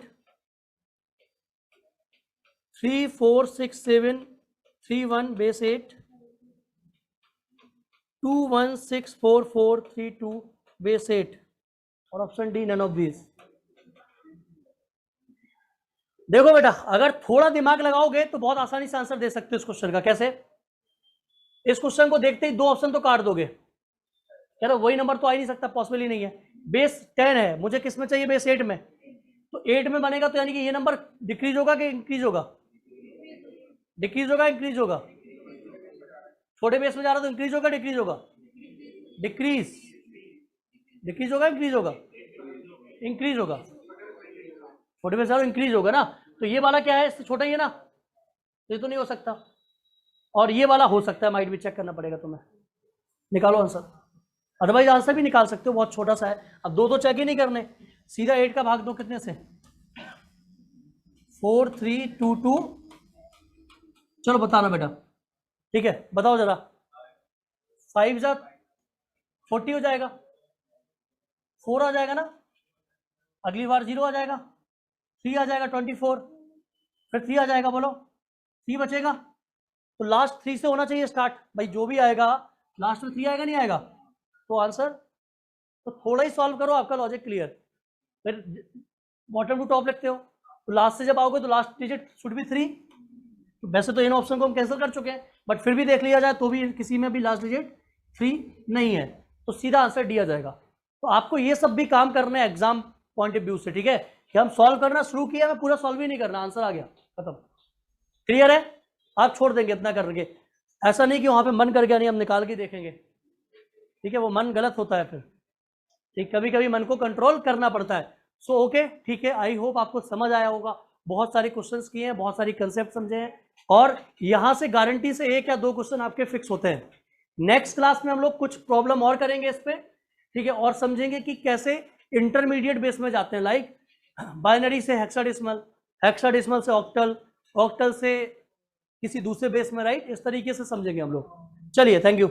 346731 base 8, 216442 base 8, और option D none of these. देखो बेटा, अगर थोड़ा दिमाग लगाओगे तो बहुत आसानी से आंसर दे सकते हो इस क्वेश्चन का। कैसे? इस क्वेश्चन को देखते ही 2 ऑप्शन तो काट दोगे, कह रहे वही नंबर तो आ ही नहीं सकता, पॉसिबल ही नहीं है। बेस 10 है, मुझे किस में चाहिए? बेस 8 में। तो 8 में बनेगा तो यानी कि ये नंबर डिक्रीज होगा कि इंक्रीज होगा? डिक्रीज होगा, इंक्रीज होगा? छोटे बेस में जा रहा तो इंक्रीज होगा, डिक्रीज होगा? डिक्रीज। डिक्रीज होगा, इंक्रीज होगा? इंक्रीज होगा। छोटे बेस जा रहा इंक्रीज होगा ना। तो ये वाला क्या है? इससे छोटा ही है ना, तो ये तो नहीं हो सकता। और ये वाला हो सकता है, माइट भी चेक करना पड़ेगा तुम्हें। निकालो आंसर, अदरवाइज आंसर भी निकाल सकते हो, बहुत छोटा सा है। अब 2 तो चेक ही नहीं करने, सीधा 8 का भाग दो कितने से? 4 3 2 2। चलो बताना बेटा, ठीक है बताओ जरा। 5 जा 40 हो जाएगा, 4 आ जाएगा ना, अगली बार 0 आ जाएगा, 3 आ जाएगा 24, फिर 3 आ जाएगा, बोलो 3 बचेगा। तो लास्ट 3 से होना चाहिए स्टार्ट भाई, जो भी आएगा लास्ट में 3 आएगा, नहीं आएगा? तो आंसर, तो थोड़ा ही सॉल्व करो, आपका लॉजिक क्लियर। फिर बॉटम टू टॉप लिखते हो, तो लास्ट से जब आओगे तो लास्ट डिजिट शुड बी 3। तो वैसे तो इन ऑप्शन को हम कैंसिल कर चुके हैं, बट फिर भी देख लिया जाए तो भी किसी में भी लास्ट डिजिट 3 नहीं है, तो सीधा आंसर डी आ जाएगा। तो आपको ये सब भी काम करना है एग्जाम पॉइंट ऑफ व्यू से, ठीक है? कि हम सॉल्व करना शुरू किया, मैं पूरा सॉल्व ही नहीं करना, आंसर आ गया, खत्म। क्लियर है? आप छोड़ देंगे इतना करके, ऐसा नहीं कि वहां पे मन कर गया नहीं हम निकाल के देखेंगे, ठीक है? वो मन गलत होता है फिर, ठीक? कभी कभी मन को कंट्रोल करना पड़ता है। सो ओके, ठीक है, आई होप आपको समझ आया होगा। बहुत सारे क्वेश्चंस किए हैं, बहुत सारी कंसेप्ट समझे हैं, और यहां से गारंटी से 1 या 2 क्वेश्चन आपके फिक्स होते हैं। नेक्स्ट क्लास में हम लोग कुछ प्रॉब्लम और करेंगे इस पे, ठीक है? और समझेंगे कि कैसे इंटरमीडिएट बेस में जाते हैं, लाइक बाइनरी से हेक्साडेसिमल, हेक्साडेसिमल से ऑक्टल, ऑक्टल से किसी दूसरे बेस में, राइट? इस तरीके से समझेंगे हम लोग। चलिए, थैंक यू।